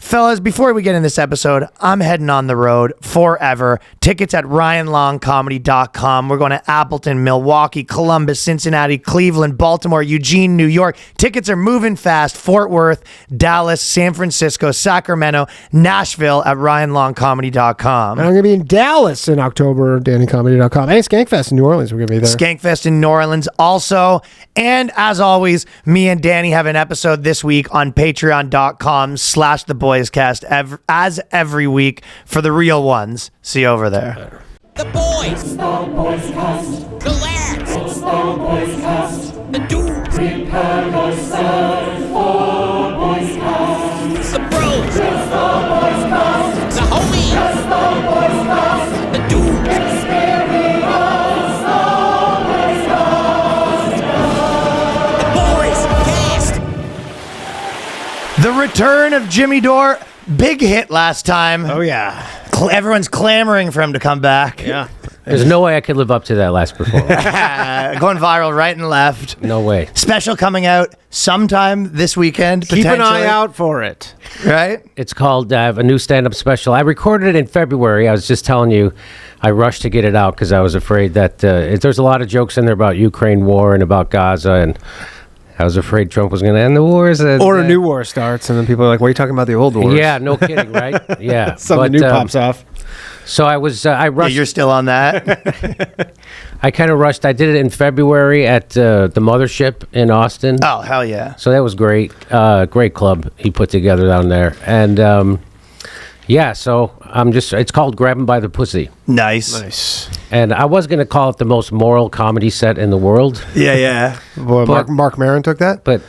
Fellas, before we get in this episode, I'm heading on the road forever. Tickets at ryanlongcomedy.com. We're going to Appleton, Milwaukee, Columbus, Cincinnati, Cleveland, Baltimore, Eugene, New York. Tickets are moving fast. Fort Worth, Dallas, San Francisco, Sacramento, Nashville at ryanlongcomedy.com. And I'm going to be in Dallas in October, DannyComedy.com. And Skankfest in New Orleans. We're going to be there. Skankfest in New Orleans also. And as always, me and Danny have an episode this week on patreon.com/theboyscast as every week for the real ones. See you over there. The boys. It's the BOYSCAST. The lads. It's the BOYSCAST. The dudes. Prepare yourself for BOYSCAST. The bros. It's the BOYSCAST. The homies. It's the BOYSCAST. The dudes. Experience the BOYSCAST. The boys. Cast. The return of Jimmy Dore. Big hit last time. Oh, yeah. Everyone's clamoring for him to come back. Yeah. There's no way I could live up to that last performance. Going viral right and left. No way. Special coming out sometime this weekend. Keep an eye potentially. out for it. Right? It's called I have a new stand-up special. I recorded it in February. I was just telling you, I rushed to get it out because I was afraid that there's a lot of jokes in there about Ukraine war and about Gaza, and I was afraid Trump was going to end the wars. Or a new war starts, and then people are like, what are you talking about the old wars? Yeah, no kidding, right? Yeah. Something new pops off. So I was, I Yeah, rushed. you're still on that? I kind of rushed. I did it in February at the Mothership in Austin. Oh, hell yeah. So that was great. Great club he put together down there. And yeah, so it's called Grab 'em by the Pussy. Nice. Nice. And I was going to call it the most moral comedy set in the world. Yeah, yeah. Boy, But- Mark Maron took that? But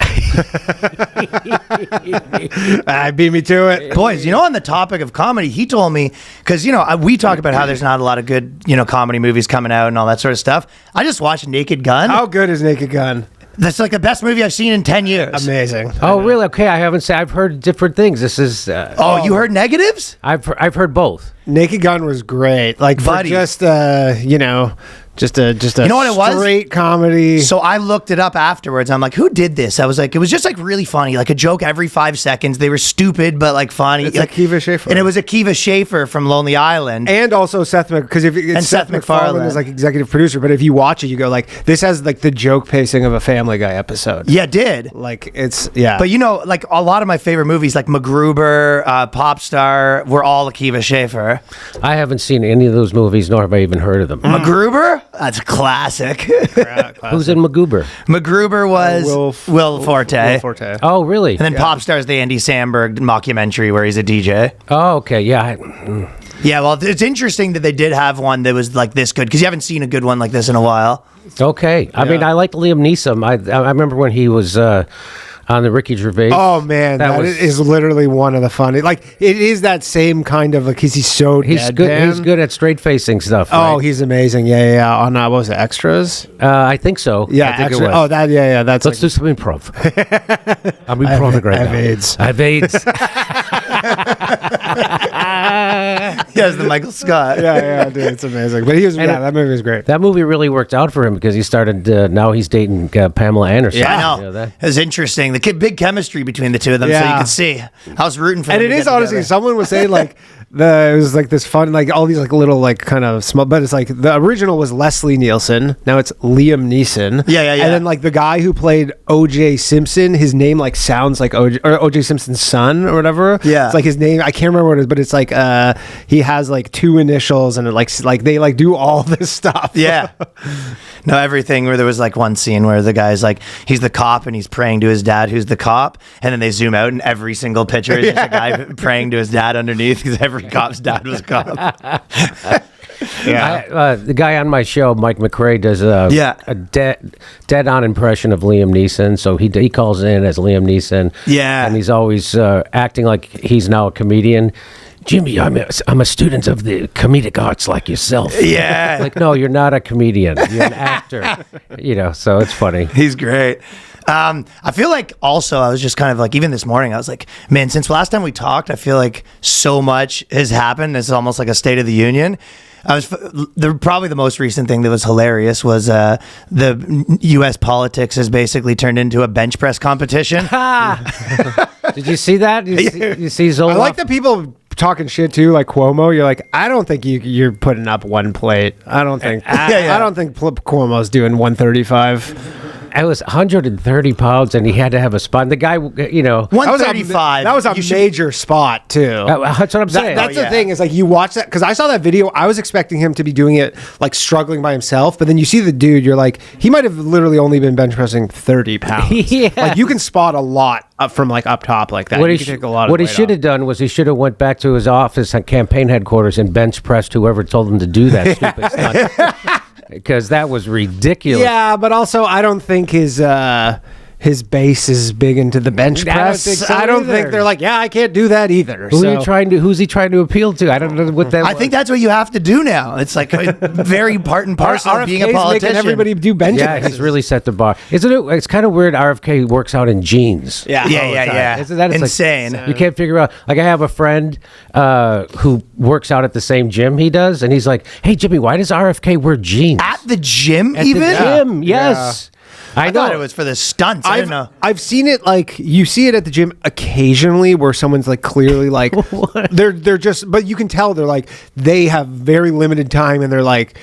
Beat me to it. Boys, on the topic of comedy, he told me, because, we talk about how there's not a lot of good, comedy movies coming out and all that sort of stuff. I just watched Naked Gun. How good is Naked Gun? That's like the best movie I've seen in 10 years. Amazing. oh, really? Okay, I haven't said. I've heard different things. This is. Oh, you heard negatives? I've heard both. Naked Gun was great. Like, for Buddy. just, just a You know what it was? straight comedy. So I looked it up afterwards. I'm like, who did this? I was like, it was just like really funny, like a joke every 5 seconds. They were stupid, but like funny. It's like, Akiva Schaffer. And it was Akiva Schaffer from Lonely Island. And also Seth because Seth MacFarlane is like executive producer, but if you watch it, you go like, this has like the joke pacing of a Family Guy episode. Yeah, it did. Like it's yeah. But like a lot of my favorite movies, like MacGruber, Popstar, were all Akiva Schaffer. I haven't seen any of those movies, nor have I even heard of them. MacGruber? That's a classic. Who's in Magoober? MacGruber was Will Forte. Will Forte. Oh, really? And then Popstar is the Andy Samberg mockumentary where he's a DJ. Oh, okay. Yeah. Yeah, well, it's interesting that they did have one that was like this good, because you haven't seen a good one like this in a while. Okay. I mean, I like Liam Neeson. I remember when he was on the Ricky Gervais. Oh man, that is literally one of the funny. Like it is that same kind of like he's so He's deadpan. good. He's good at straight facing stuff. Oh, right? he's amazing. Yeah. On what was it, Extras? I think so. Yeah, I think Extra- it was. Oh, that. Yeah. That's Let's do some improv. I'm improving right now. I have AIDS. I have AIDS. He has the Michael Scott. yeah, dude, it's amazing. But he was. That movie was great. That movie really worked out for him because he started. Now he's dating Pamela Anderson. Yeah, I know. You know that? It was interesting. The big chemistry between the two of them, so Yeah. you could see. I was rooting for them. And it to is get honestly, together. someone was saying like it was like this fun, like all these like little like kind of small, but it's like the original was Leslie Nielsen. Now it's Liam Neeson. Yeah. And then like the guy who played O.J. Simpson, his name like sounds like O.J. Simpson's son or whatever. Yeah. It's like his name. I can't remember what it is, but it's like he has like 2 initials and it like they like do all this stuff. Yeah. No, everything where there was like one scene where the guy's like, he's the cop and he's praying to his dad who's the cop. And then they zoom out and every single picture is just a guy praying to his dad underneath because every cop's dad was a cop. Yeah. The guy on my show, Mike McRae, does a dead-on impression of Liam Neeson. So he calls in as Liam Neeson. Yeah. And he's always acting like he's now a comedian. Jimmy, I'm a student of the comedic arts like yourself. Yeah. Like, no, you're not a comedian. You're an actor. So it's funny. He's great. I feel like also I was just kind of like, even this morning, I was like, man, since last time we talked, I feel like so much has happened. It's almost like a State of the Union. Probably the most recent thing that was hilarious was the U.S. politics has basically turned into a bench press competition. Did you see that? You see Zoloft? I like the people talking shit too, like Cuomo. You're like, I don't think you're putting up one plate. I don't think. I don't think Cuomo's doing 135. It was 130 pounds, and he had to have a spot. And the guy, 135. That was a major spot too. That's what I'm saying. That's the thing is like you watch that because I saw that video. I was expecting him to be doing it like struggling by himself, but then you see the dude. You're like, he might have literally only been bench pressing 30 pounds. Yeah. Like you can spot a lot up from like up top like that. What You he, can take a lot of what he weight should off. have done was he should have went back to his office at campaign headquarters and bench pressed whoever told him to do that stupid stunt. Because that was ridiculous. Yeah, but also I don't think his base is big into the bench press. I don't think they're like, yeah, I can't do that either. Who's he trying to appeal to? I don't know what that. I think that's what you have to do now. It's like a very part and parcel of being a politician. Making everybody do bench Yeah, press. he's really set the bar. Isn't it? It's kind of weird. RFK works out in jeans. Yeah, Isn't that it's insane? Like, you can't figure out. Like I have a friend who works out at the same gym he does, and he's like, "Hey Jimmy, why does RFK wear jeans At the gym, at even? the gym?" Yes. I thought it was for the stunts. I didn't know. I've seen it like you see it at the gym occasionally where someone's like clearly like they're just but you can tell they're like they have very limited time and they're like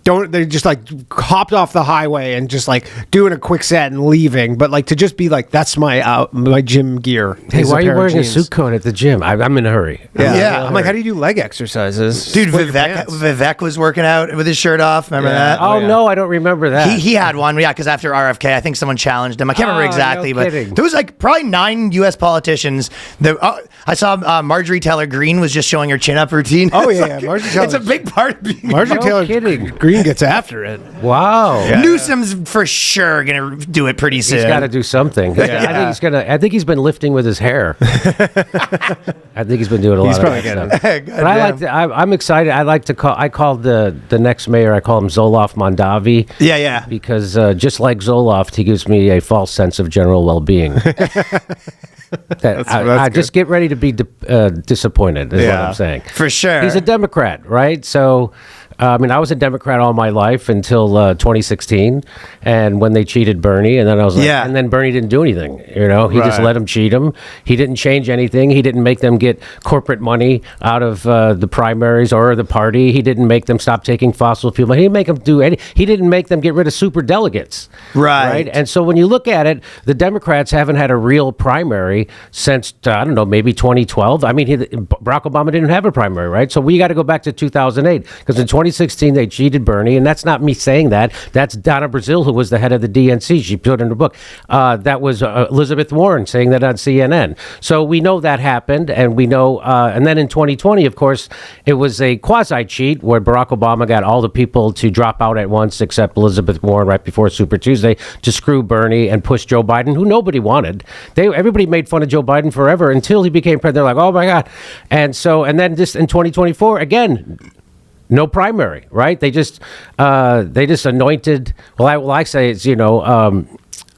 they just like hopped off the highway and just like doing a quick set and leaving, but like to just be like that's my gym gear. Hey, is why are you pair of wearing a jeans. suit coat at the gym? I'm in a hurry. Yeah. I'm like, how do you do leg exercises? Dude, Split your Vivek pants. was working out with his shirt off. Remember that? Oh no, I don't remember that. He had one, yeah, because after RFK, I think someone challenged him. I can't remember Oh, exactly, no but kidding. there was like probably 9 U.S. politicians. I saw Marjorie Taylor Greene was just showing her chin-up routine. Oh, It's yeah, like- Marjorie It's Taylor- a big part of being Marjorie No Taylor kidding. Green gets after it. Wow. Newsom's for sure gonna do it pretty soon. He's got to do something. I think he's been lifting with his hair. I think he's been doing a lot He's of probably that getting stuff. God But I like damn. I'm excited. I called the next mayor. I call him Zoloft Mondavi. Yeah. Because just like Zoloft, he gives me a false sense of general well-being. I good. just get ready to be disappointed. Is what I'm saying. For sure. He's a Democrat, right? So, I mean, I was a Democrat all my life until 2016, and when they cheated Bernie, and then I was like, Yeah. and then Bernie didn't do anything. You know, he just Right. let him cheat him. He didn't change anything. He didn't make them get corporate money out of the primaries or the party. He didn't make them stop taking fossil fuel. He didn't make them do any. He didn't make them get rid of super delegates. Right. And so when you look at it, the Democrats haven't had a real primary since I don't know, maybe 2012. I mean, Barack Obama didn't have a primary, right? So we got to go back to 2008 because in 2016 they cheated Bernie, and that's not me saying that. That's Donna Brazile, who was the head of the DNC. She put in her book. That was Elizabeth Warren saying that on CNN. So we know that happened, and we know. And then in 2020, of course, it was a quasi cheat where Barack Obama got all the people to drop out at once, except Elizabeth Warren right before Super Tuesday, to screw Bernie and push Joe Biden, who nobody wanted. Everybody made fun of Joe Biden forever until he became president. They're like, oh my God. And then just in 2024, again, no primary, right? They just anointed. Well, I say it's,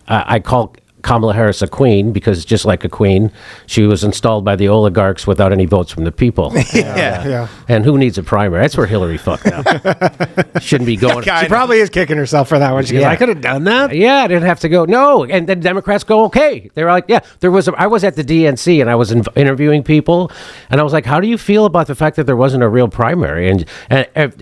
I call Kamala Harris a queen because just like a queen, she was installed by the oligarchs without any votes from the people. Yeah. And who needs a primary? That's where Hillary fucked up. Shouldn't be going. She probably is kicking herself for that one. She goes, Yeah. I could have done that. Yeah, I didn't have to go. No, and then Democrats go, okay. They were like, yeah, I was at the DNC and I was interviewing people, and I was like, how do you feel about the fact that there wasn't a real primary? And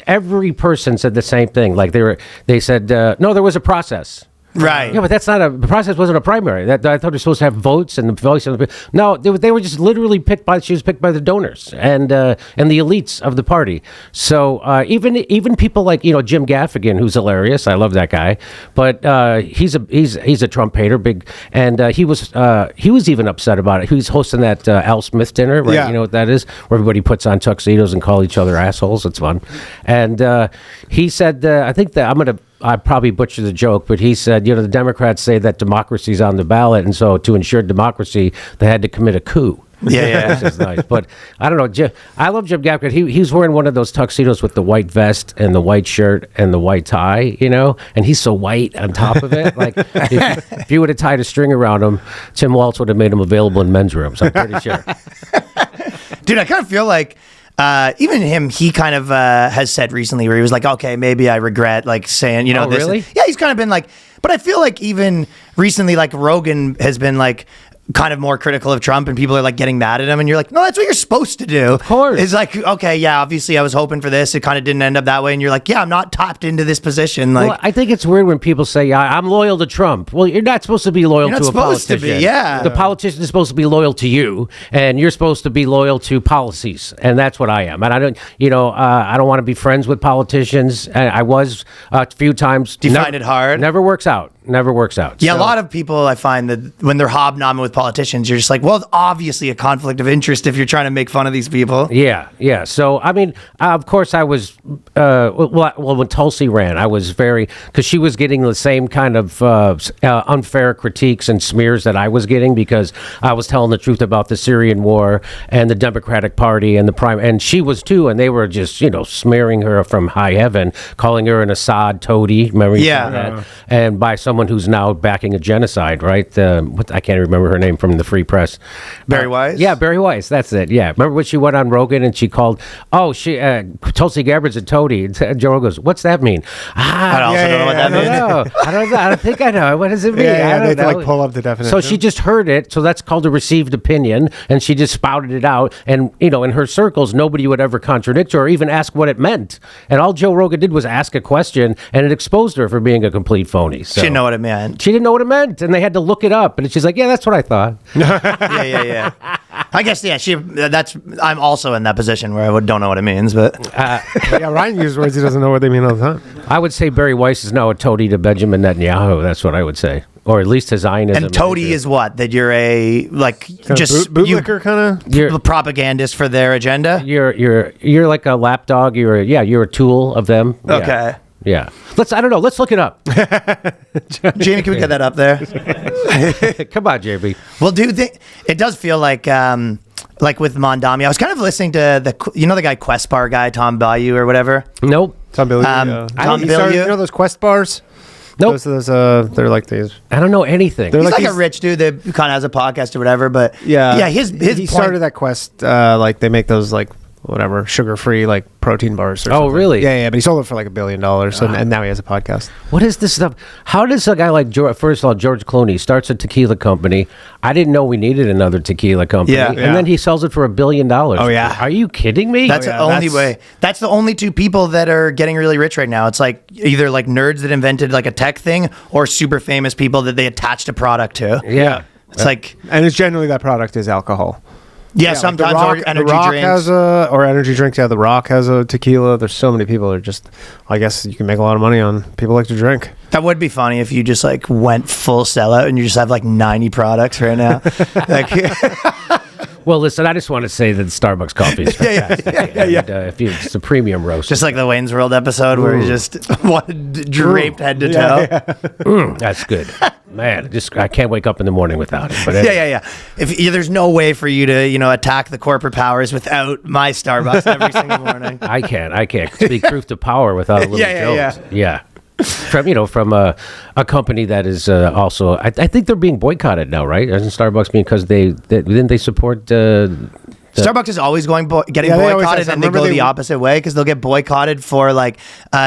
every person said the same thing. Like they said, no, there was a process. Right. Yeah, but that's not the process wasn't a primary. I thought they were supposed to have votes and the voice. No, they were just literally she was picked by the donors and the elites of the party. So even people like Jim Gaffigan, who's hilarious. I love that guy, but he's a Trump hater, big, and he was even upset about it. He was hosting that Al Smith dinner, right? Yeah. You know what that is, where everybody puts on tuxedos and call each other assholes. It's fun, and he said, I think that I probably butchered the joke, but he said, the Democrats say that democracy's on the ballot, and so to ensure democracy, they had to commit a coup. Yeah. Which is nice. But I don't know. I love Jim Gaffigan. He's wearing one of those tuxedos with the white vest and the white shirt and the white tie, and he's so white on top of it. Like if you would have tied a string around him, Tim Walz would have made him available in men's rooms. I'm pretty sure. Dude, I kind of feel like even him, he kind of has said recently where he was like, okay, maybe I regret like saying, this. Really? Yeah, he's kind of been like, but I feel like even recently, like Rogan has been like kind of more critical of Trump and people are like getting mad at him and you're like, no, that's what you're supposed to do. Of course. It's like, okay, yeah, obviously I was hoping for this. It kind of didn't end up that way. And you're like, yeah, I'm not tapped into this position. Like, Well, I think it's weird when people say, yeah, I'm loyal to Trump. Well, you're not supposed to be loyal You're to not a supposed to politician. be, yeah. The politician is supposed to be loyal to you, and you're supposed to be loyal to policies, and that's what I am. And I don't, I don't want to be friends with politicians. And I was a few times. Do you find it hard? Never works out. Never works out. yeah, So- a lot of people I find that when they're hobnobbing with politicians, you're just like, well, it's obviously a conflict of interest if you're trying to make fun of these people. Yeah. So, I mean, of course, I was, when Tulsi ran, I was because she was getting the same kind of unfair critiques and smears that I was getting because I was telling the truth about the Syrian war and the Democratic Party and and she was too, and they were just, smearing her from high heaven, calling her an Assad toady, remember you Yeah. saw that? And by someone who's now backing a genocide, right? I can't remember her name from the Free Press. Barry Weiss? Yeah, Barry Weiss, that's it. Yeah, remember when she went on Rogan and she called, Tulsi Gabbard's a toady. And Joe Rogan goes, what's that mean? I also don't know what that means. I don't think I know. What does it mean? Yeah, I they don't had to, know. like, pull up the definition. So she just heard it. So that's called a received opinion, and she just spouted it out. And in her circles, nobody would ever contradict her or even ask what it meant. And all Joe Rogan did was ask a question, and it exposed her for being a complete phony. So. She didn't know what it meant. She didn't know what it meant, and they had to look it up. And she's like, "Yeah, that's what I thought." Yeah. I guess, yeah, I'm also in that position where I don't know what it means, but Yeah, Ryan uses words he doesn't know what they mean all the time. I would say Barry Weiss is now a toady to Benjamin Netanyahu. That's what I would say, or at least his Zionism. and toady is what? That you're a just bootlicker kind of. You're the propagandist for their agenda? you're like a lapdog. You're a tool of them. Yeah. Okay. Yeah. Let's look it up. Jamie, can we get that up there? Come on, JB. Well, it does feel like with Mondami, I was kind of listening to the guy Quest Bar guy, Tom Bayou or whatever. Nope. Tom Billy. Tom He Billy. started, those Quest bars? Nope. Those, they're like these. I don't know anything. They're He's like a these- rich dude that kind of has a podcast or whatever, but Yeah. his he point, started that Quest, they make those whatever, sugar-free protein bars or Oh, something. really? Yeah, but he sold it for $1 billion, and now he has a podcast. What is this stuff? How does a guy like first of all, George Clooney starts a tequila company? I didn't know we needed another tequila company. Yeah. And Yeah. then he sells it for $1 billion. Oh, yeah. Are you kidding me? that's the only way. That's the only two people that are getting really rich right now. It's like either like nerds that invented like a tech thing or super famous people that they attached a product to. Yeah. It's like, And it's generally that product is alcohol. yeah, Like sometimes the Rock, or energy the Rock drinks. has or energy drinks. Yeah, the Rock has a tequila. There's so many people that are just. I guess you can make a lot of money on people like to drink. That would be funny if you just like went full sellout and you just have like 90 products right now. Like, Well, listen, I just want to say that Starbucks coffee is fantastic. It's a premium roast. just like the Wayne's World episode where he just draped head to toe. That's good. Man, I can't wake up in the morning without it. But Yeah. There's no way for you to, attack the corporate powers without my Starbucks every single morning. I can't speak truth to power without a little Yeah. Jones. Yeah. From a company that is also I think they're being boycotted now, right? Isn't Starbucks because didn't they support Starbucks is always getting Yeah, they always boycotted, have and they some. go Remember the opposite way because they'll get boycotted for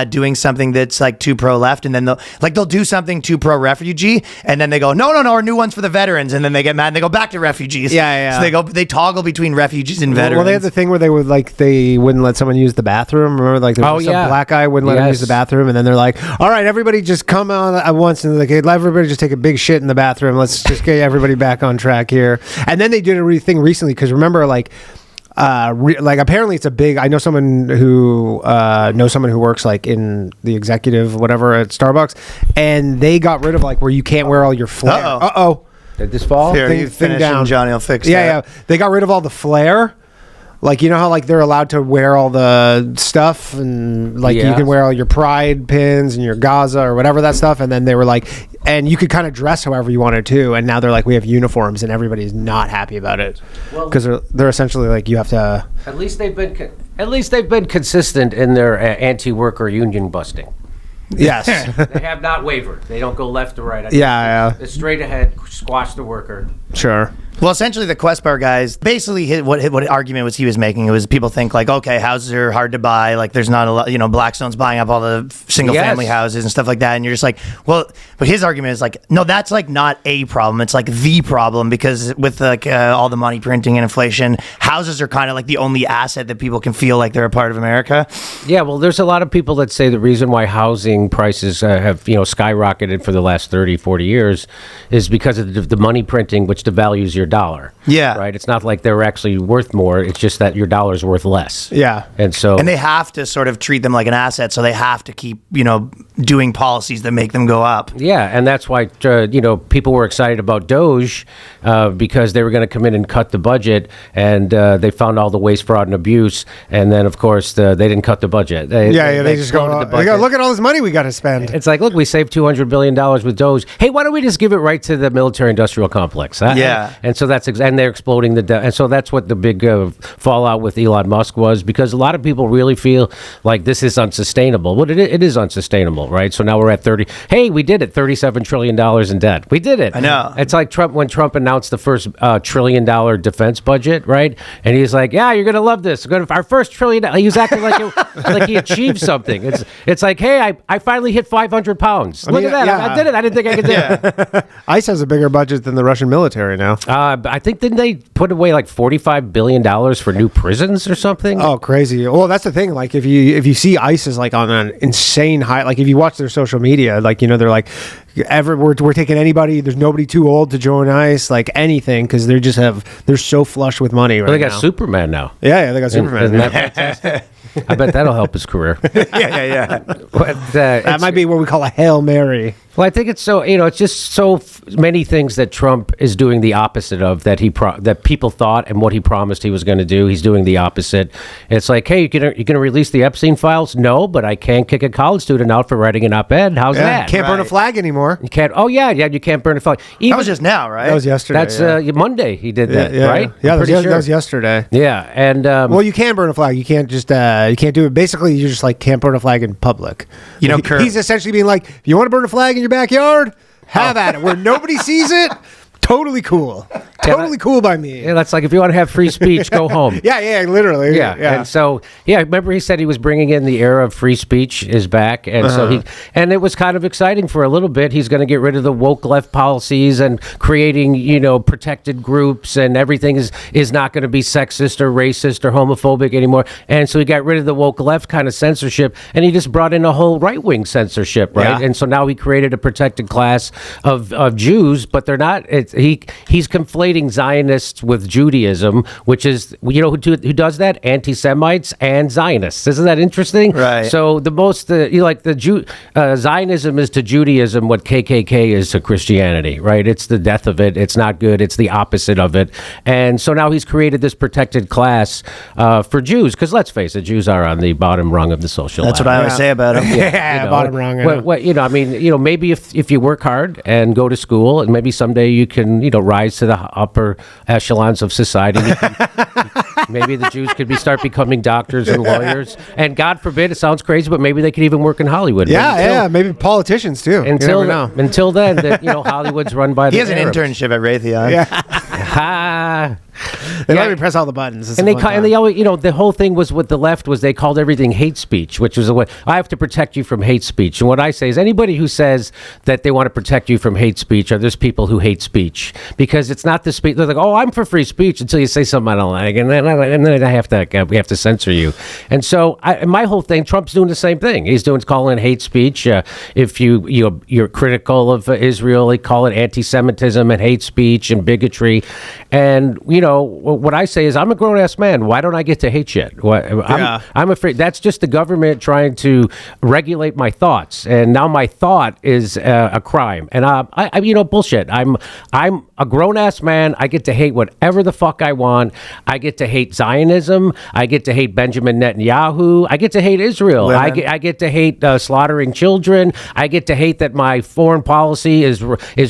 doing something that's like too pro left, and then they'll do something too pro refugee, and then they go no, our new one's for the veterans, and then they get mad and they go back to refugees. Yeah. So they toggle between refugees and veterans. Well, they had the thing where they wouldn't let someone use the bathroom. Remember, there was some black guy wouldn't let him use the bathroom, and then they're like, "All right, everybody, just come on at once," and let everybody just take a big shit in the bathroom. Let's just get everybody back on track here. And then they did a thing recently because remember, apparently it's a big. I know someone who works in the executive whatever at Starbucks, and they got rid of where you can't wear all your flair. Uh-oh. Did this fall? Here, thing- you thing finish down. and Johnny will fix Yeah, that. they got rid of all the flair. You know how they're allowed to wear all the stuff and you can wear all your pride pins and your Gaza or whatever that stuff, and then they were and you could kind of dress however you wanted to, and now they're we have uniforms and everybody's not happy about it because they're essentially you have to. At least they've been consistent in their anti-worker union busting. Yes. They have not wavered. They don't go left or right. Yeah. It's straight ahead, squash the worker. Sure. Well, essentially, the Quest Bar guys basically what argument was he was making? It was people think like, okay, houses are hard to buy. Like, there's not a lot, Blackstone's buying up all the single family houses and stuff like that. And you're just like, well, but his argument is like, no, that's like not a problem. It's like the problem because with like all the money printing and inflation, houses are kind of like the only asset that people can feel like they're a part of America. Yeah, well, there's a lot of people that say the reason why housing prices have skyrocketed for the last 30, 40 years is because of the money printing, which devalues your dollar. Yeah. Right? It's not like they're actually worth more. It's just that your dollar's worth less. Yeah. And they have to sort of treat them like an asset, so they have to keep, doing policies that make them go up. Yeah, and that's why, people were excited about Doge because they were going to come in and cut the budget, and they found all the waste, fraud, and abuse, and then, of course, they didn't cut the budget. They just go, look at all this money we got to spend. It's like, look, we saved $200 billion with Doge. Hey, why don't we just give it right to the military-industrial complex? Yeah. And so and they're exploding the debt. And so that's what the big fallout with Elon Musk was, because a lot of people really feel like this is unsustainable. Well, it is unsustainable, right? So now we're at we did it, $37 trillion in debt. We did it. I know. It's like when Trump announced the first $1 trillion defense budget, right? And he's like, yeah, you're going to love this. Our first $1 trillion. He was acting like he achieved something. It's like, hey, I finally hit 500 pounds. Look at that. Yeah. I did it. I didn't think I could do it. ICE has a bigger budget than the Russian military now. I think, didn't they put away like $45 billion for new prisons or something? Oh, crazy. Well, that's the thing. Like, if you see ICE is like on an insane high, like if you watch their social media, like, they're like, we're taking anybody, there's nobody too old to join ICE, like anything, because they're so flush with money right now. They got Superman now. Yeah, they got Superman. Isn't that fantastic? I bet that'll help his career. Yeah. But, that might be what we call a Hail Mary. Well, I think it's so, it's just so many things that Trump is doing the opposite of that that people thought and what he promised he was going to do. He's doing the opposite. It's like, hey, you're going to release the Epstein files? No, but I can't kick a college student out for writing an op-ed. How's that? Can't burn a flag anymore. You can't. Oh, yeah, you can't burn a flag. That was just now, right? That was yesterday. That's Monday he did that, right? Yeah, that was yesterday. Yeah, and... well, you can burn a flag. You can't just, you can't do it. Basically, you just, like, can't burn a flag in public. He's essentially being like, if you want to burn a flag in your backyard, have at it. Where nobody sees it, totally cool. Totally cool by me. Yeah, that's like, if you want to have free speech, go home. Yeah, literally. Yeah. And so, remember he said he was bringing in the era of free speech is back. And so and it was kind of exciting for a little bit. He's going to get rid of the woke left policies and creating, protected groups, and everything is not going to be sexist or racist or homophobic anymore. And so he got rid of the woke left kind of censorship, and he just brought in a whole right-wing censorship, right? Yeah. And so now he created a protected class of Jews, but they're not, he's conflating Zionists with Judaism, which is, who does that? Anti-Semites and Zionists. Isn't that interesting? Right. So Zionism is to Judaism what KKK is to Christianity, right? It's the death of it. It's not good. It's the opposite of it. And so now he's created this protected class for Jews, because let's face it, Jews are on the bottom rung of the social That's ladder. what I always say about them. Yeah, bottom rung. Maybe if you work hard and go to school, and maybe someday you can, rise to the upper echelons of society. Maybe the Jews could start becoming doctors and lawyers, and God forbid, it sounds crazy, but maybe they could even work in Hollywood. Maybe politicians too. Until then, Hollywood's run by the He has an internship at Raytheon. Yeah. They let me press all the buttons. And they always, the whole thing was with the left was they called everything hate speech, which was I have to protect you from hate speech. And what I say is anybody who says that they want to protect you from hate speech are those people who hate speech, because it's not the speech. They're like, oh, I'm for free speech until you say something I don't like, and then we have to censor you. And so my whole thing, Trump's doing the same thing. He's calling it hate speech. If you're critical of Israel, they call it anti-Semitism and hate speech and bigotry. And what I say is, I'm a grown-ass man. Why don't I get to hate yet? I'm afraid that's just the government trying to regulate my thoughts, and now my thought is a crime. And bullshit. I'm a grown-ass man. I get to hate whatever the fuck I want. I get to hate Zionism. I get to hate Benjamin Netanyahu. I get to hate Israel. I get to hate slaughtering children. I get to hate that my foreign policy is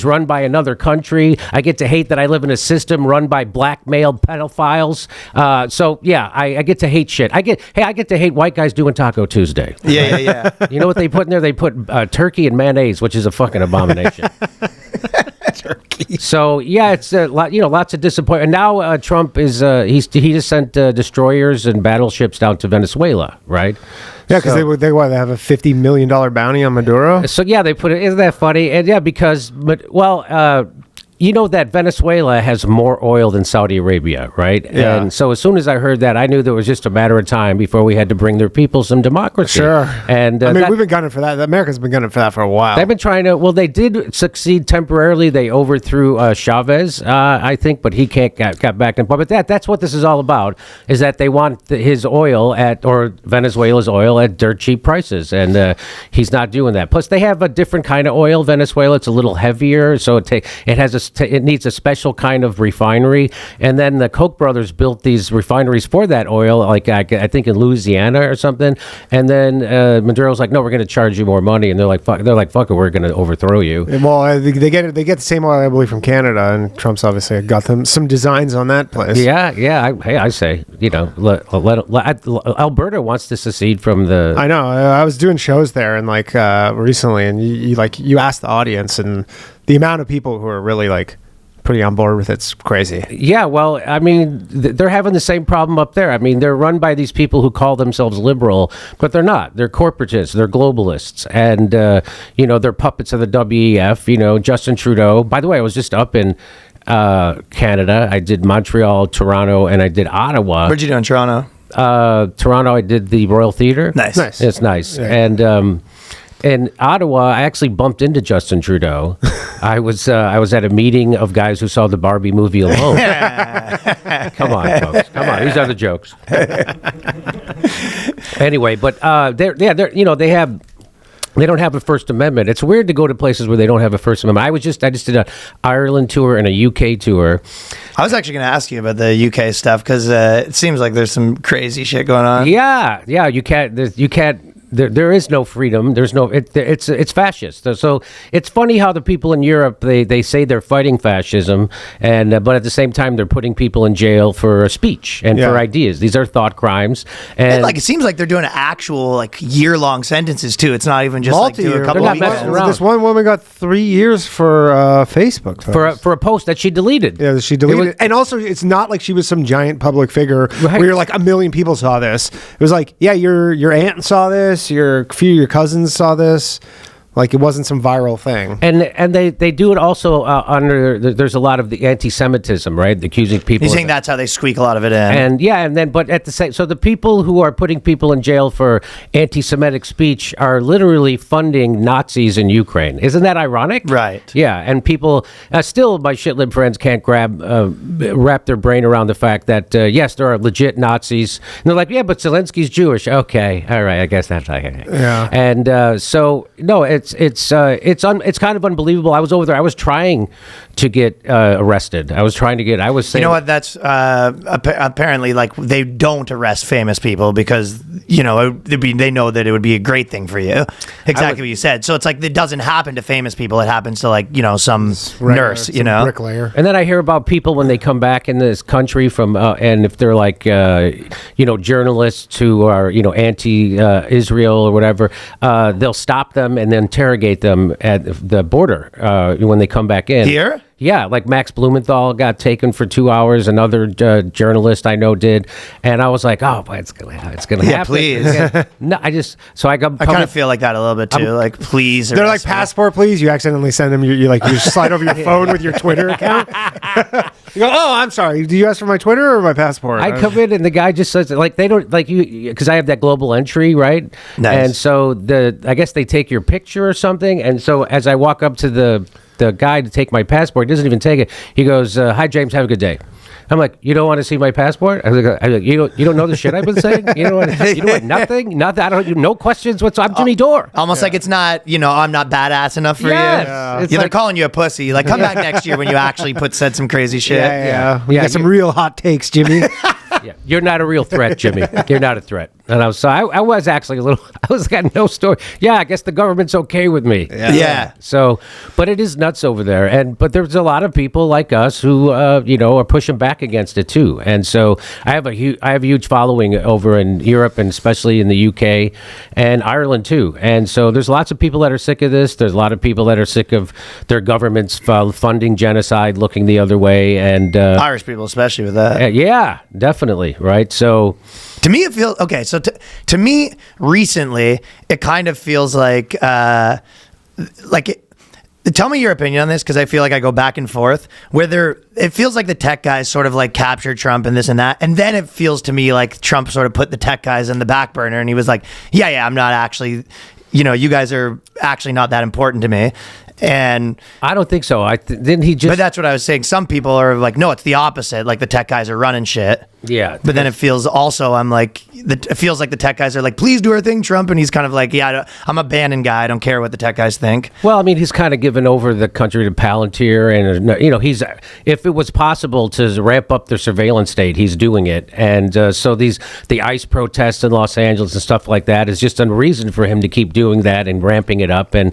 run by another country. I get to hate that I live in a system run by blackmail pedophiles. I get to hate shit. I get to hate white guys doing Taco Tuesday. Yeah. You know what they put in there? They put turkey and mayonnaise, which is a fucking abomination. Turkey. lucky. So yeah, it's lots of disappointment. And now Trump is he just sent destroyers and battleships down to Venezuela, right? Yeah, because they have a $50 million bounty on Maduro. So yeah, they put it. Isn't that funny? And yeah, because you know that Venezuela has more oil than Saudi Arabia, right? Yeah. And so as soon as I heard that, I knew there was just a matter of time before we had to bring their people some democracy. Sure. And I mean, we've been gunning for that. America's been gunning for that for a while. they've been trying to. Well, they did succeed temporarily. They overthrew Chavez, I think, but he can't got back in. But that's what this is all about. Is that they want his oil or Venezuela's oil at dirt cheap prices, and he's not doing that. Plus, they have a different kind of oil. Venezuela, it's a little heavier, so it needs a special kind of refinery. And then the Koch brothers built these refineries for that oil, like I think in Louisiana or something. And then Maduro's like, no, we're going to charge you more money. And they're like, fuck it, we're going to overthrow you. Well, they get the same oil, I believe, from Canada, and Trump's obviously got them some designs on that place. Yeah. I say, Alberta wants to secede from the. I know. I was doing shows there and recently, and you ask the audience, and the amount of people who are really pretty on board with it's crazy. Yeah, well, I mean, they're having the same problem up there. I mean, they're run by these people who call themselves liberal, but they're not. They're corporatists. They're globalists. And, they're puppets of the WEF. Justin Trudeau. By the way, I was just up in Canada. I did Montreal, Toronto, and I did Ottawa. What'd you do in Toronto? Toronto, I did the Royal Theatre. Nice. It's nice. Yeah. And in Ottawa, I actually bumped into Justin Trudeau. I was at a meeting of guys who saw the Barbie movie alone. Come on, folks. Come on. These are the jokes. Anyway, but they don't have a First Amendment. It's weird to go to places where they don't have a First Amendment. I just did an Ireland tour and a UK tour. I was actually going to ask you about the UK stuff because it seems like there's some crazy shit going on. Yeah. You can't. There is no freedom. There's no. It's fascist. So it's funny how the people in Europe they say they're fighting fascism, and but at the same time they're putting people in jail for speech and for ideas. These are thought crimes, and it seems like they're doing actual year-long sentences too. It's not even just do a couple They're of not weeks. messing around. This one woman got 3 years for Facebook for a post that she deleted. Yeah, she deleted it. And also, it's not like she was some giant public figure where you're a million people saw this. It was your aunt saw this, a few of your cousins saw this. It wasn't some viral thing. And they do it also under, there's a lot of the anti-Semitism, right? Accusing people. You think that's how they squeak a lot of it in? And but at the same, so the people who are putting people in jail for anti-Semitic speech are literally funding Nazis in Ukraine. Isn't that ironic? Right. Yeah, and people, still my shitlib friends can't wrap their brain around the fact that, yes, there are legit Nazis. And they're like, yeah, but Zelensky's Jewish. Okay, all right, I guess that's okay. Yeah. And so, no, it's kind of unbelievable. I was over there. I was trying to get arrested. I was saying, you know what? That's apparently they don't arrest famous people because they know that it would be a great thing for you. Exactly what you said. So it's it doesn't happen to famous people. It happens to some nurse, some bricklayer. And then I hear about people when they come back in this country from and if they're journalists who are anti-Israel or whatever, they'll stop them and then interrogate them at the border when they come back in. Here? Yeah, Max Blumenthal got taken for 2 hours. Another journalist I know did, and I was like, "Oh, boy, it's gonna happen." Yeah, please. No, I kind of feel like that a little bit too. Please. They're like, passport, please. You accidentally send them. You slide over your phone with your Twitter account. You go, oh, I'm sorry. Do you ask for my Twitter or my passport? I come in and the guy just says they don't you because I have that global entry, right? Nice. And so I guess they take your picture or something, and so as I walk up to the guy to take my passport, he doesn't even take it. He goes, "Hi, James, have a good day." I'm like, "You don't want to see my passport?" I'm like, you don't know the shit I've been saying? You know what? Nothing. I don't. No questions whatsoever. I'm Jimmy Dore. Almost like it's not. I'm not badass enough for Yes. you. They're calling you a pussy. Come back next year when you actually said some crazy shit. We got some real hot takes, Jimmy. Yeah, you're not a real threat, Jimmy. You're not a threat. And I was actually a little, I was got no story. Yeah, I guess the government's okay with me. Yeah. So, but it is nuts over there. But there's a lot of people like us who, are pushing back against it too. And so I have a huge following over in Europe and especially in the UK and Ireland too. And so there's lots of people that are sick of this. There's a lot of people that are sick of their governments funding genocide, looking the other way. And Irish people, especially with that. yeah, definitely. Right. So, To me, it feels okay. So to me, recently, it kind of feels like tell me your opinion on this, because I feel like I go back and forth. It feels like the tech guys sort of like captured Trump and this and that, and then it feels to me like Trump sort of put the tech guys in the back burner, and he was like, "Yeah, I'm not actually, you guys are actually not that important to me." And I don't think so. Didn't he just? But that's what I was saying. Some people are like, no, it's the opposite. Like the tech guys are running shit. Yeah. But then it feels also, it feels like the tech guys are like, please do our thing, Trump. And he's kind of like, yeah, I'm a Bannon guy. I don't care what the tech guys think. Well, I mean, he's kind of given over the country to Palantir. And, if it was possible to ramp up the surveillance state, he's doing it. And so the ICE protests in Los Angeles and stuff like that is just a reason for him to keep doing that and ramping it up. And,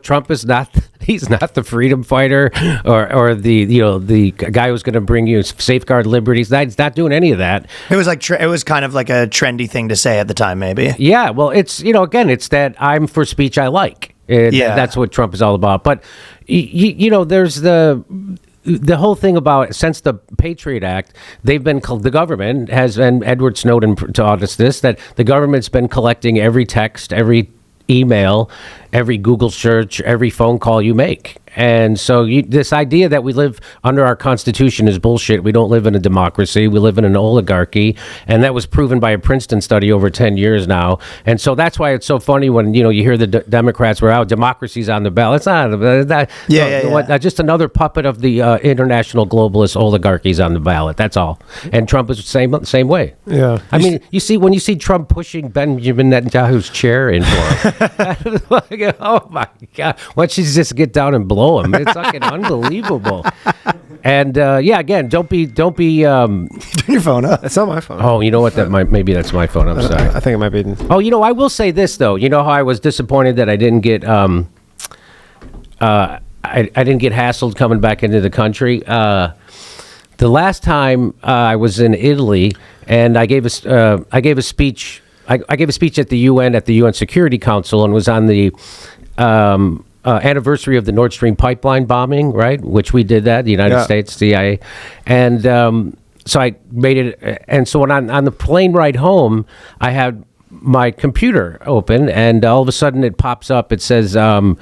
Trump is not... He's not the freedom fighter or the guy who's going to bring you safeguard liberties. He's not doing any of that. It was like it was kind of like a trendy thing to say at the time, maybe. Yeah, well, it's again, it's that I'm for speech I like. That's what Trump is all about. But there's the whole thing about since the Patriot Act, they've been the government has, and Edward Snowden taught us this, that the government's been collecting every text, every email, every Google search, every phone call you make. And so this idea that we live under our Constitution is bullshit. We don't live in a democracy. We live in an oligarchy. And that was proven by a Princeton study over 10 years now. And so that's why it's so funny when, you hear the Democrats were out, democracy's on the ballot. It's not. Just another puppet of the international globalist oligarchies on the ballot. That's all. And Trump is the same way. Yeah. I mean, when you see Trump pushing Benjamin Netanyahu's chair in for him, oh my God. Why don't you just get down and blow him? It's fucking unbelievable. And again, don't be Turn your phone up. It's not my phone. Oh, you know what? Maybe that's my phone. I'm sorry. I think it might be. Oh, I will say this though. You know how I was disappointed that I didn't get I didn't get hassled coming back into the country. The last time I was in Italy and I gave a speech. I gave a speech at the UN Security Council, and was on the anniversary of the Nord Stream pipeline bombing, right? Which we did that, the United States, CIA. And so I made it. And so when on the plane ride home, I had my computer open, and all of a sudden it pops up. It says, your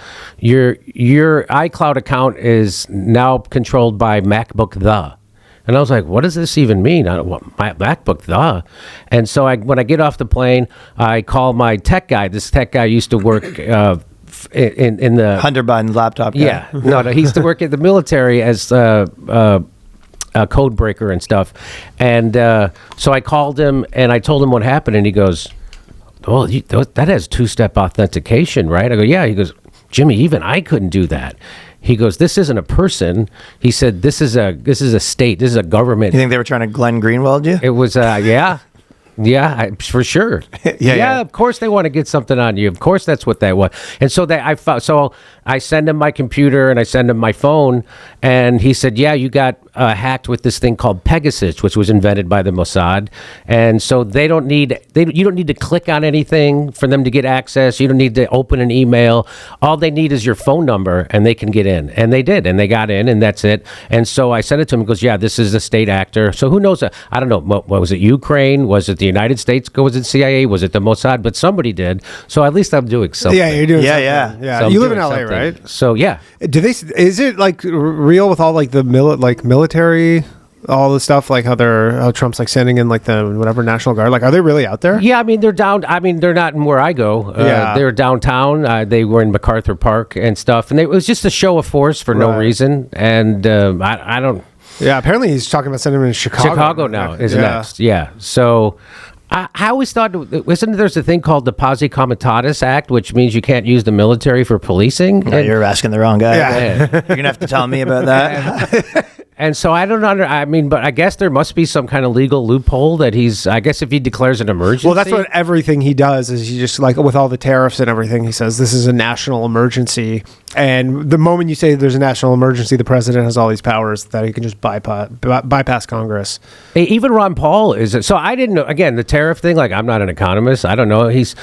iCloud account is now controlled by MacBook the. And I was like, what does this even mean? My MacBook, the. And so when I get off the plane, I call my tech guy. This tech guy used to work in the... Hunter Biden's laptop guy. Yeah. No, he used to work at the military as a code breaker and stuff. And so I called him, and I told him what happened, and he goes, well, that has two-step authentication, right? I go, yeah. He goes, Jimmy, even I couldn't do that. He goes, this isn't a person. He said, this is a state. This is a government. You think they were trying to Glenn Greenwald you? It was, yeah. Yeah, for sure. Yeah. Of course they want to get something on you. Of course that's what they want. And so I send him my computer and I send him my phone, and he said, yeah, you got hacked with this thing called Pegasus, which was invented by the Mossad. And so you don't need to click on anything for them to get access. You don't need to open an email. All they need is your phone number, and they can get in. And they did, and they got in, and that's it. And so I sent it to him. He goes, yeah, this is a state actor. So who knows? I don't know. What was it? Ukraine? Was it the United States? Was it CIA? Was it the Mossad? But somebody did. So at least I'm doing something. Yeah, you're doing something. Yeah. So you live in doing LA, something. right? So yeah. Is it like real with all like the military, all the stuff, like how Trump's like sending in like the whatever National Guard? Like, are they really out there? Yeah, I mean they're down. I mean they're not in where I go. They're downtown. They were in MacArthur Park and stuff, and it was just a show of force for no reason. And I don't. Yeah, apparently he's talking about sending them in Chicago. Chicago now is next. Yeah, so. I always thought, there's a thing called the Posse Comitatus Act, which means you can't use the military for policing? No, you're asking the wrong guy. Yeah. You're going to have to tell me about that. And so I don't I mean, but I guess there must be some kind of legal loophole that I guess if he declares an emergency. Well, that's what everything he does is he just like with all the tariffs and everything, he says this is a national emergency. And the moment you say there's a national emergency, the president has all these powers that he can just bypass Congress. Even Ron Paul is. So I didn't know, again, the tariff thing, like I'm not an economist. I don't know. He's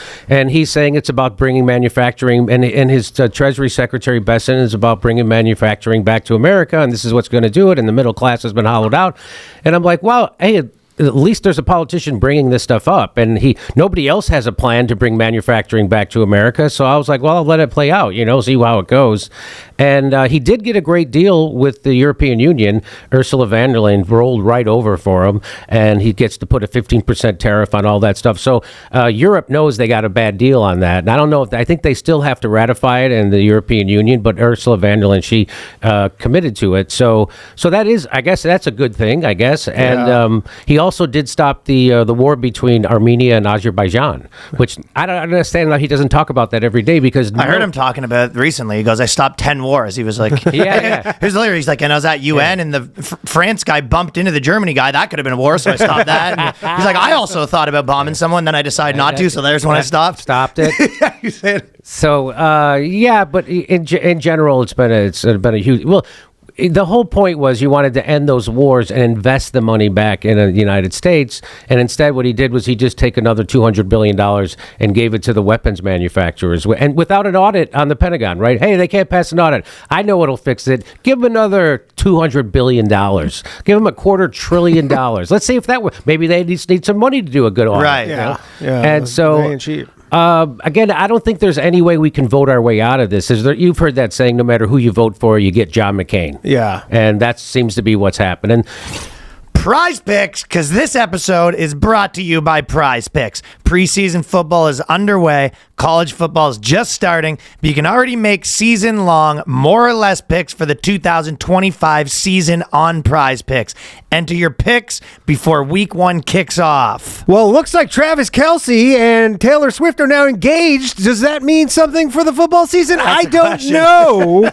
saying it's about bringing manufacturing, and his Treasury Secretary Besson is about bringing manufacturing back to America, and this is what's going to do it, and the middle class has been hollowed out. And I'm like, well, hey, at least there's a politician bringing this stuff up, and nobody else has a plan to bring manufacturing back to America. So I was like, well, I'll let it play out, see how it goes. And he did get a great deal with the European Union. Ursula von der Leyen rolled right over for him, and he gets to put a 15% tariff on all that stuff. So Europe knows they got a bad deal on that. And I don't know I think they still have to ratify it in the European Union, but Ursula von der Leyen, she committed to it. So that is, I guess that's a good thing, I guess. And he also did stop the war between Armenia and Azerbaijan, which I don't understand how he doesn't talk about that every day, because I heard him talking about it recently. He goes, I stopped 10 wars. He was like, yeah. Here's hilarious. He's like, and I was at UN and the France guy bumped into the Germany guy. That could have been a war, so I stopped that. And he's like, I also thought about bombing someone, then I decided not to, so there's when I stopped. Stopped it. Yeah, you said. So, but in general, it's been a huge... Well, the whole point was you wanted to end those wars and invest the money back in the United States. And instead, what he did was he just take another $200 billion and gave it to the weapons manufacturers. And without an audit on the Pentagon, right? Hey, they can't pass an audit. I know what'll fix it. Give them another $200 billion. Give them $250 billion. Let's see if that would... Maybe they need some money to do a good audit. Right. Yeah. And so... They ain't cheap. Again, I don't think there's any way we can vote our way out of this. You've heard that saying, no matter who you vote for, you get John McCain. Yeah. And that seems to be what's happening. Prizepicks, because this episode is brought to you by Prizepicks. Preseason football is underway. College football is just starting, but you can already make season-long, more or less picks for the 2025 season on Prizepicks. Enter your picks before week 1 kicks off. Well, it looks like Travis Kelce and Taylor Swift are now engaged. Does that mean something for the football season? I don't know.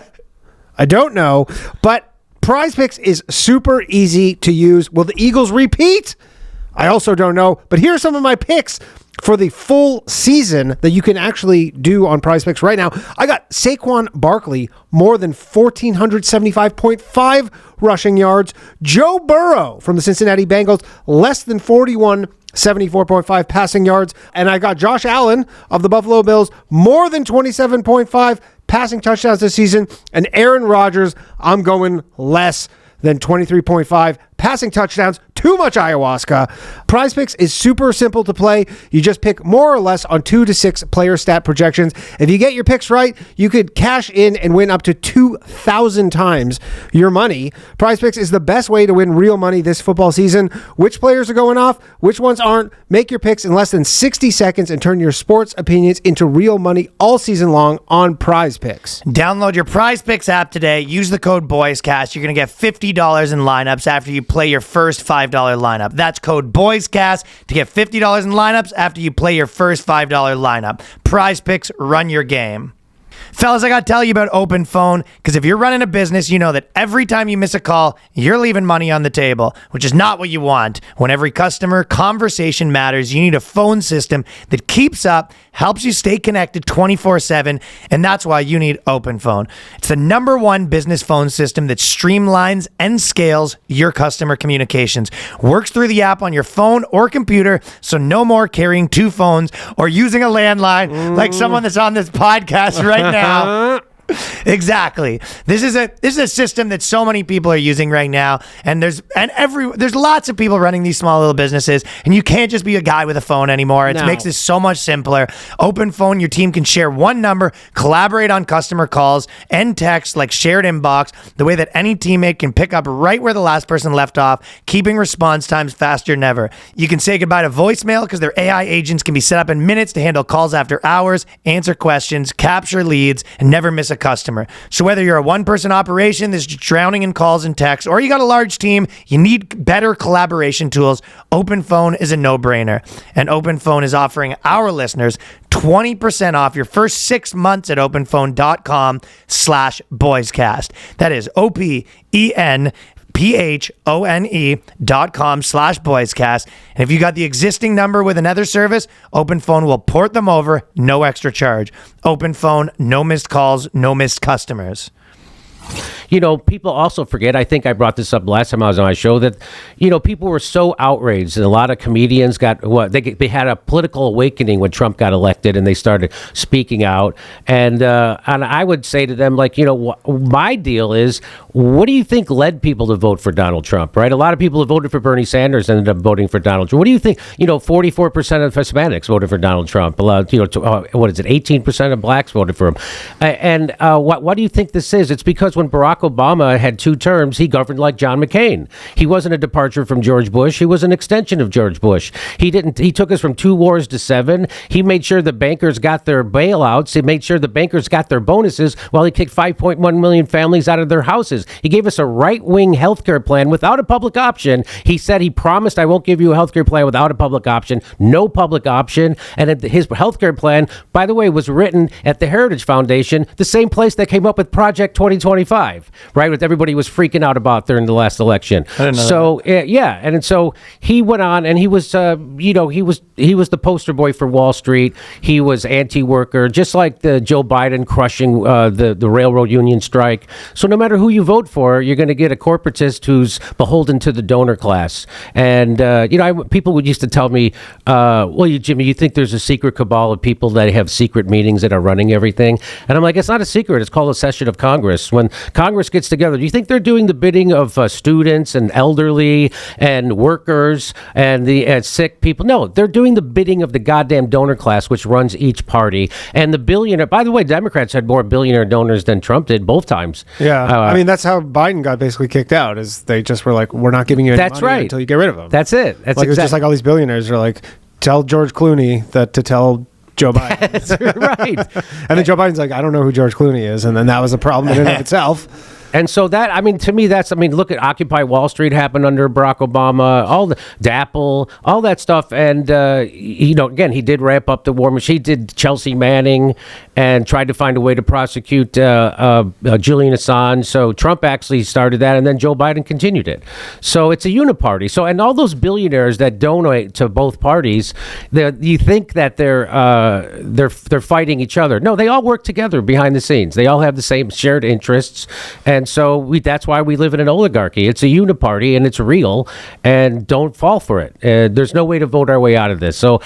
I don't know, but Prizepicks is super easy to use. Will the Eagles repeat? I also don't know, but here are some of my picks for the full season that you can actually do on Prizepicks right now. I got Saquon Barkley, more than 1,475.5 rushing yards. Joe Burrow from the Cincinnati Bengals, less than 74.5 passing yards. And I got Josh Allen of the Buffalo Bills, more than 27.5 passing touchdowns this season. And Aaron Rodgers, I'm going less than 23.5 passing touchdowns. Too much ayahuasca. Prizepicks is super simple to play. You just pick more or less on 2 to 6 player stat projections. If you get your picks right, you could cash in and win up to 2,000 times your money. Prizepicks is the best way to win real money this football season. Which players are going off? Which ones aren't? Make your picks in less than 60 seconds and turn your sports opinions into real money all season long on Prizepicks. Download your Prizepicks app today. Use the code BOYSCAST. You're going to get $50 in lineups after you play your first $5 lineup. That's code BOYSCAST to get $50 in lineups after you play your first $5 lineup. Prizepicks, run your game. Fellas, I got to tell you about OpenPhone, because if you're running a business, you know that every time you miss a call, you're leaving money on the table, which is not what you want. When every customer conversation matters, you need a phone system that keeps up, helps you stay connected 24/7, and that's why you need OpenPhone. It's the #1 business phone system that streamlines and scales your customer communications. Works through the app on your phone or computer, so no more carrying 2 phones or using a landline like someone that's on this podcast right now. Exactly. This is a system that so many people are using right now, and there's lots of people running these small little businesses, and you can't just be a guy with a phone anymore. It makes this so much simpler. OpenPhone, your team can share one number, collaborate on customer calls and texts like shared inbox, the way that any teammate can pick up right where the last person left off, keeping response times faster than ever. You can say goodbye to voicemail because their AI agents can be set up in minutes to handle calls after hours, answer questions, capture leads, and never miss a customer. So whether you're a one-person operation that's drowning in calls and texts, or you got a large team, you need better collaboration tools, OpenPhone is a no-brainer. And OpenPhone is offering our listeners 20% off your first 6 months at openphone.com/boyscast. That is OPEN PHONE.com/boyscast. And if you got the existing number with another service, OpenPhone will port them over, no extra charge. OpenPhone, no missed calls, no missed customers. You know, people also forget, I think I brought this up last time I was on my show, that, you know, people were so outraged, and a lot of comedians got, they had a political awakening when Trump got elected, and they started speaking out. And I would say to them, like, you know, my deal is, what do you think led people to vote for Donald Trump, right? A lot of people who voted for Bernie Sanders ended up voting for Donald Trump. What do you think? You know, 44% of Hispanics voted for Donald Trump. You know, what is it? 18% of blacks voted for him. And what do you think this is? It's because when Barack Obama had 2 terms, he governed like John McCain. He wasn't a departure from George Bush. He was an extension of George Bush. He took us from 2 wars to 7. He made sure the bankers got their bailouts. He made sure the bankers got their bonuses while he kicked 5.1 million families out of their houses. He gave us a right-wing healthcare plan without a public option. He said he promised, I won't give you a healthcare plan without a public option. No public option. And his healthcare plan, by the way, was written at the Heritage Foundation, the same place that came up with Project 2025. Right, what everybody was freaking out about during the last election. I didn't know so yeah, and so he went on, and he was, you know, he was the poster boy for Wall Street. He was anti-worker, just like the Joe Biden crushing the railroad union strike. So no matter who you vote for, you're going to get a corporatist who's beholden to the donor class. And you know, people would used to tell me, well, Jimmy, you think there's a secret cabal of people that have secret meetings that are running everything? And I'm like, it's not a secret. It's called a session of Congress. When Congress gets together, do you think they're doing the bidding of students and elderly and workers and the sick people? No, they're doing the bidding of the goddamn donor class, which runs each party. And the billionaire, by the way, Democrats had more billionaire donors than Trump did both times. Yeah. I mean, that's how Biden got basically kicked out, is they just were like, we're not giving you any money until you get rid of them. That's it. That's like, it's just like all these billionaires are like, tell George Clooney that to tell Joe Biden. That's right. And then Joe Biden's like, I don't know who George Clooney is. And then that was a problem in and of itself. And so that, I mean, to me, look at Occupy Wall Street happened under Barack Obama, all the DAPL, all that stuff. And, you know, again, he did ramp up the war machine. He did Chelsea Manning and tried to find a way to prosecute Julian Assange. So Trump actually started that, and then Joe Biden continued it. So it's a uniparty. So, and all those billionaires that donate to both parties, you think that they're fighting each other. No, they all work together behind the scenes. They all have the same shared interests. And so that's why we live in an oligarchy. It's a uniparty, and it's real, and don't fall for it. There's no way to vote our way out of this. So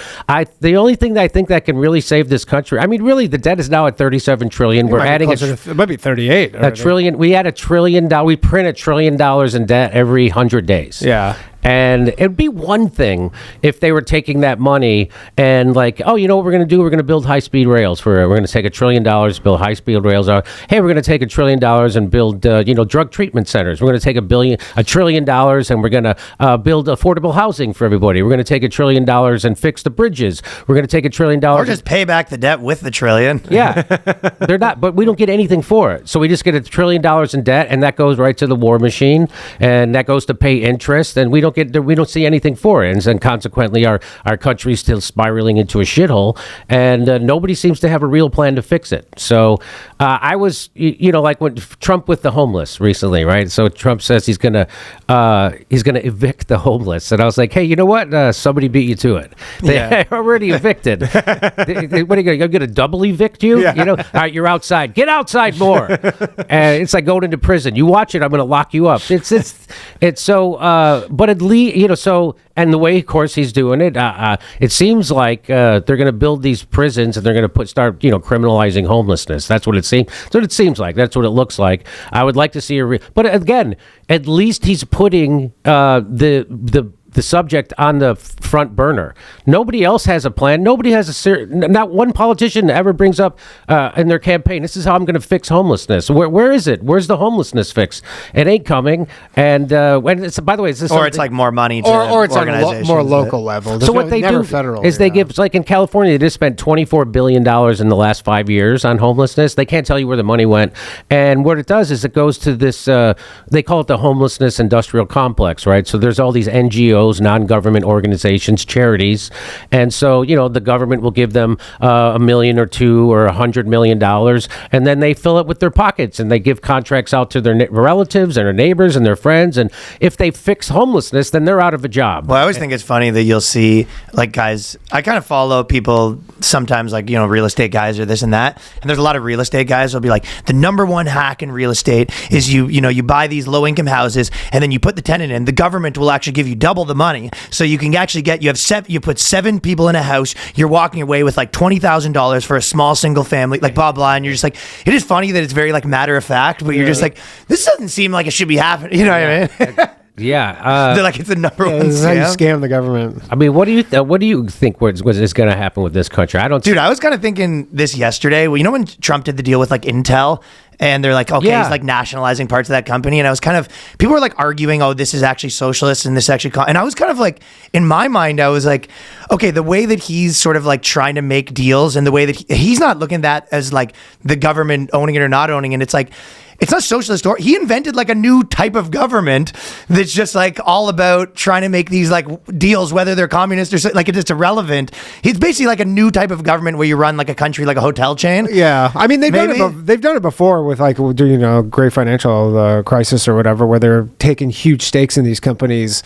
the only thing that I think that can really save this country, I mean, really, the debt is now at $37 trillion. We're adding it might be 38. A trillion. We add $1 trillion. We print $1 trillion in debt every 100 days. Yeah. And it'd be one thing if they were taking that money and like, oh, you know what we're going to do? We're going to build high-speed rails. We're going to take $1 trillion, build high-speed rails. Hey, we're going to take $1 trillion and build, drug treatment centers. We're going to take $1 trillion and we're going to build affordable housing for everybody. We're going to take $1 trillion and fix the bridges. We're going to take $1 trillion. Or just pay back the debt with the trillion. Yeah. They're not, but we don't get anything for it. So we just get $1 trillion in debt, and that goes right to the war machine, and that goes to pay interest, and we don't see anything for it, and consequently our country's still spiraling into a shithole, and nobody seems to have a real plan to fix it. So I was, like when Trump with the homeless recently, right? So Trump says he's gonna evict the homeless, and I was like, hey, you know what? Somebody beat you to it. They already evicted. What are you gonna double evict you? Yeah. All right, you're outside. Get outside more. And it's like going into prison. You watch it, I'm gonna lock you up. It's so. But at least, so, and the way, of course, he's doing it, it seems like they're going to build these prisons and they're going to start criminalizing homelessness. That's what it seems. That's what it seems like. That's what it looks like. I would like to see but again, at least he's putting the subject on the front burner. Nobody else has a plan. Nobody has not one politician ever brings up in their campaign, this is how I'm going to fix homelessness. Where is it? Where's the homelessness fix? It ain't coming. And when it's, by the way, is this or it's like more money to or it's on organizations a more local level. So what they do federal, is they give, it's like in California, they just spent $24 billion in the last 5 years on homelessness. They can't tell you where the money went. And what it does is it goes to this, they call it the homelessness industrial complex, right? So there's all these NGOs NGOs, non-government organizations, charities. And so, the government will give them $1 million or $2 or $100 million, and then they fill it with their pockets, and they give contracts out to their relatives and their neighbors and their friends. And if they fix homelessness, then they're out of a job. Well, I always think it's funny that you'll see, like, guys, I kind of follow people sometimes, like, real estate guys or this and that. And there's a lot of real estate guys who'll be like, the number one hack in real estate is you buy these low income houses and then you put the tenant in. The government will actually give you double the money. So you can actually you put 7 people in a house, you're walking away with like $20,000 for a small single family, like blah, blah. And you're just like, it is funny that it's very like matter of fact, but you're just like, this doesn't seem like it should be happening. You know what I mean? Yeah, they're like, it's the number one This is how you scam. scam the government. I mean, what do you think was going to happen with this country? Dude, I was kind of thinking this yesterday. Well, when Trump did the deal with like Intel, and they're like, okay, Yeah. he's like nationalizing parts of that company, and I was kind of, people were like arguing, oh, this is actually socialist, and this actually, and I was kind of like, in my mind, I was like, okay, the way that he's sort of like trying to make deals, and the way that he's not looking at that as like the government owning it or not owning it. It's like, it's not socialist. Or he invented like a new type of government that's just like all about trying to make these like deals, whether they're communist or like it's irrelevant. It's basically like a new type of government where you run like a country, like a hotel chain. Yeah, I mean they've Maybe. done it before with like great financial crisis or whatever, where they're taking huge stakes in these companies.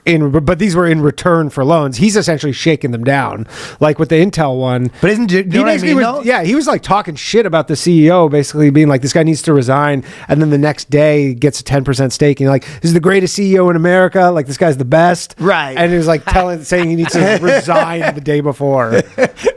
But these were in return for loans. He's essentially shaking them down, like with the Intel one. But isn't you know what I mean, though? Yeah, he was like talking shit about the CEO, basically being like, "This guy needs to resign," and then the next day gets a 10% stake, and you're like, "This is the greatest CEO in America. Like this guy's the best." Right. And he was like saying he needs to resign the day before.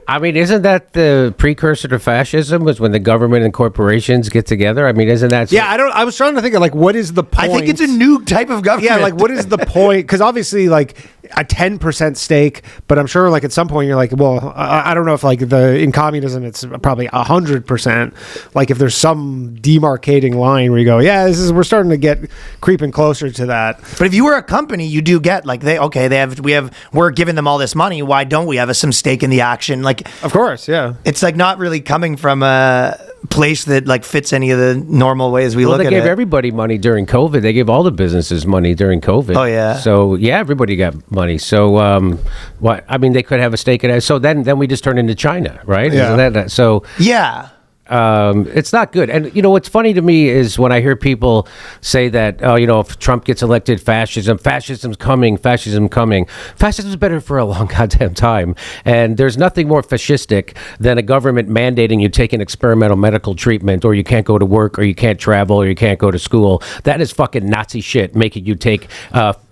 I mean, isn't that the precursor to fascism? Was when the government and corporations get together? I mean, isn't that? Yeah, I was trying to think of like, what is the point? I think it's a new type of government. Yeah, like what is the point? Because obviously, like a 10% stake, but I'm sure like at some point you're like, well, I don't know if like in communism it's probably 100%. Like if there's some demarcating line where you go, yeah, we're starting to get creeping closer to that. But if you were a company, you do get like we're giving them all this money. Why don't we have some stake in the action? Like, Of course, yeah. it's like not really coming from a place that like fits any of the normal ways we Well, look they at gave it. everybody money during COVID. They gave all the businesses money during COVID. Oh, yeah. So yeah, everybody got money. So what? I mean, they could have a stake in it. So then we just turn into China, right? Yeah. Isn't that so? Yeah. It's not good. And what's funny to me is when I hear people say that, if Trump gets elected, fascism's coming. Fascism's better for a long goddamn time. And there's nothing more fascistic than a government mandating you take an experimental medical treatment, or you can't go to work, or you can't travel, or you can't go to school. That is fucking Nazi shit, making you take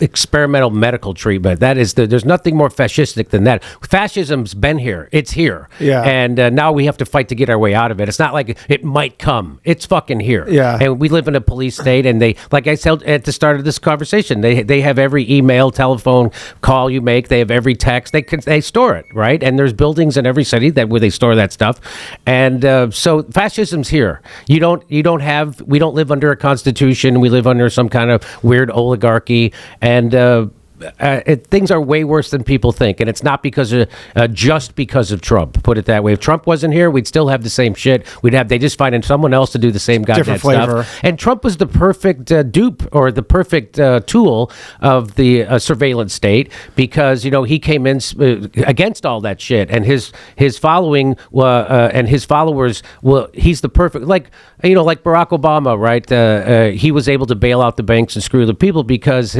experimental medical treatment. That is there's nothing more fascistic than that. Fascism's been here. It's here. Yeah. And now we have to fight to get our way out of it. It's not like it might come. It's fucking here. Yeah. And we live in a police state, and they, like I said at the start of this conversation, they have every email, telephone call you make. They have every text. They store it, right? And there's buildings in every city where they store that stuff. And so fascism's here. We don't live under a constitution. We live under some kind of weird oligarchy, and things are way worse than people think, and it's not just because of Trump. Put it that way. If Trump wasn't here, we'd still have the same shit. They just find someone else to do the same goddamn Different flavor. stuff. And Trump was the perfect dupe, or the perfect tool of the surveillance state, because he came in against all that shit, and his following and his followers. Well, he's the perfect, like Barack Obama, right? He was able to bail out the banks and screw the people because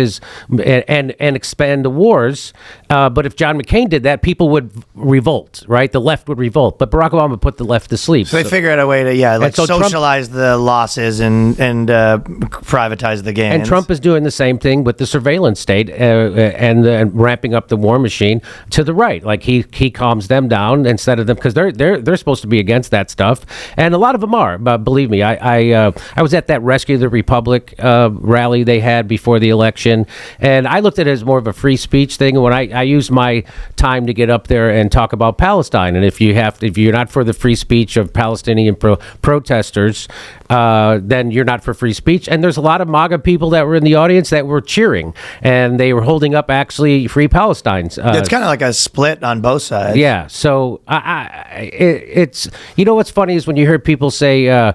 and expand the wars. But if John McCain did that, people would revolt, right? The left would revolt. But Barack Obama put the left to sleep. So they figure out a way to, so Trump- socialize the losses and privatize the gains. And Trump is doing the same thing with the surveillance state and ramping up the war machine to the right. Like he calms them down instead of them, because they're supposed to be against that stuff, and a lot of them are. But believe me, I was at that Rescue the Republic rally they had before the election, and I looked at it as more of a free speech thing. When I used my time to get up there and talk about Palestine, and if you're not for the free speech of Palestinian protesters, then you're not for free speech. And there's a lot of MAGA people that were in the audience that were cheering, and they were holding up actually free Palestine. it's kind of like a split on both sides. Yeah, so it's what's funny is when you hear people say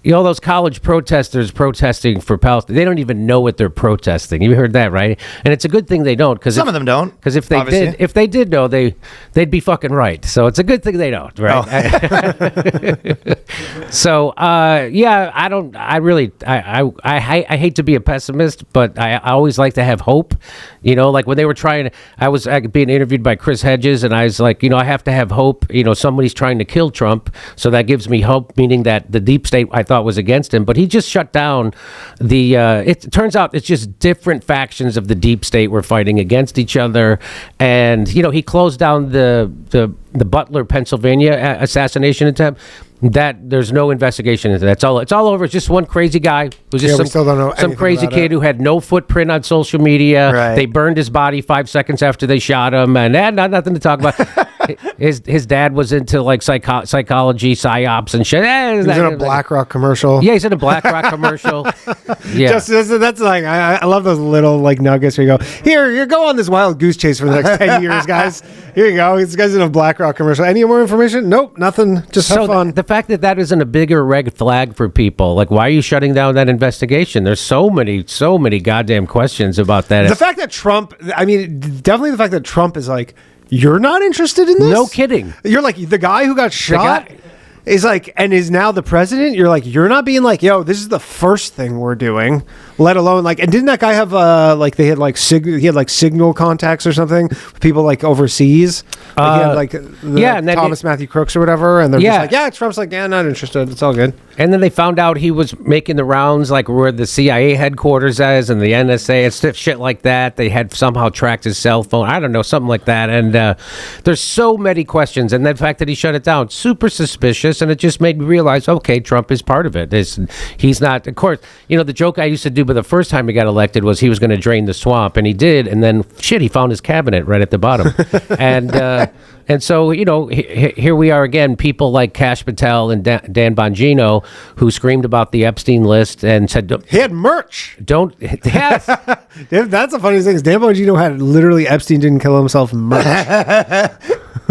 those college protesters protesting for Palestine, they don't even know what they're protesting. You heard that, right? And it's a good thing they don't, because Some of them don't. Because if they did know, they'd be fucking right. So it's a good thing they don't, right? So I hate to be a pessimist, but I always like to have hope. Like when they were I was being interviewed by Chris Hedges, and I was like, I have to have hope. Somebody's trying to kill Trump, so that gives me hope, meaning that the deep state I thought was against him, but he just shut down it turns out it's just different factions of the deep state were fighting against each other. And he closed down the Butler, Pennsylvania assassination attempt. That there's no investigation into that. It's all over. It's just one crazy guy who's just we still don't know some crazy about kid who had no footprint on social media. Right. They burned his body 5 seconds after they shot him, and nothing to talk about. His dad was into like psychology, psyops, and shit. He was in a BlackRock commercial. Yeah, he's in a BlackRock commercial. Yeah, that's like I love those little like nuggets where you go, here, you go on this wild goose chase for the next 10 years, guys. Here you go. This guy's in a BlackRock commercial. Any more information? Nope, nothing. Just have fun. The fact that isn't a bigger red flag for people, like, why are you shutting down that investigation? There's so many goddamn questions about that. The fact that Trump, definitely the fact that Trump is like, you're not interested in this? No kidding. You're like, the guy who got shot is like, and is now the president. You're like, you're not being like, yo, this is the first thing we're doing, let alone like, and didn't that guy have he had signal contacts or something with people like overseas? Like he had and then Thomas Matthew Crooks or whatever, and they're just like, Trump's like, not interested. It's all good. And then they found out he was making the rounds like where the CIA headquarters is and the NSA and shit like that. They had somehow tracked his cell phone. I don't know, something like that. And there's so many questions. And the fact that he shut it down, super suspicious. And it just made me realize, okay, Trump is part of it. He's not, of course, the joke I used to do, but the first time he got elected was he was going to drain the swamp. And he did. And then, he found his cabinet right at the bottom. And so, here we are again, people like Kash Patel and Dan Bongino, who screamed about the Epstein list and said, he had merch. Yes. That's the funniest thing is Dan Bongino had literally Epstein didn't kill himself merch.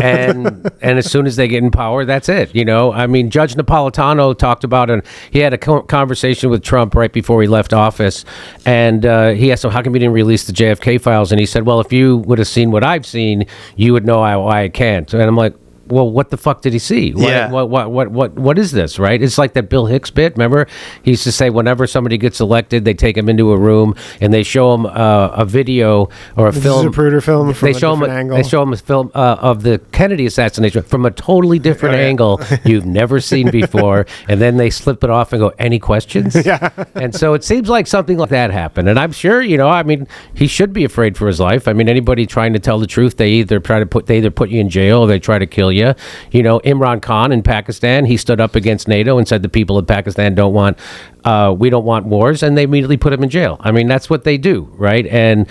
and as soon as they get in power, that's it. Judge Napolitano talked about it. He had a conversation with Trump right before he left office, and he asked him, how come you didn't release the JFK files? And he said, well, if you would have seen what I've seen, you would know why I can't. And I'm like, well, what the fuck did he see? What is this, right? It's like that Bill Hicks bit. Remember, he used to say whenever somebody gets elected, they take him into a room and they show him a video or a film. This is a Zapruder film from a different angle. They show him a film of the Kennedy assassination from a totally different angle you've never seen before, and then they slip it off and go, any questions? Yeah. And so it seems like something like that happened. And I'm sure, he should be afraid for his life. Anybody trying to tell the truth, they either put you in jail or they try to kill you. Imran Khan in Pakistan, he stood up against NATO and said the people of Pakistan we don't want wars, and they immediately put him in jail. That's what they do, right? And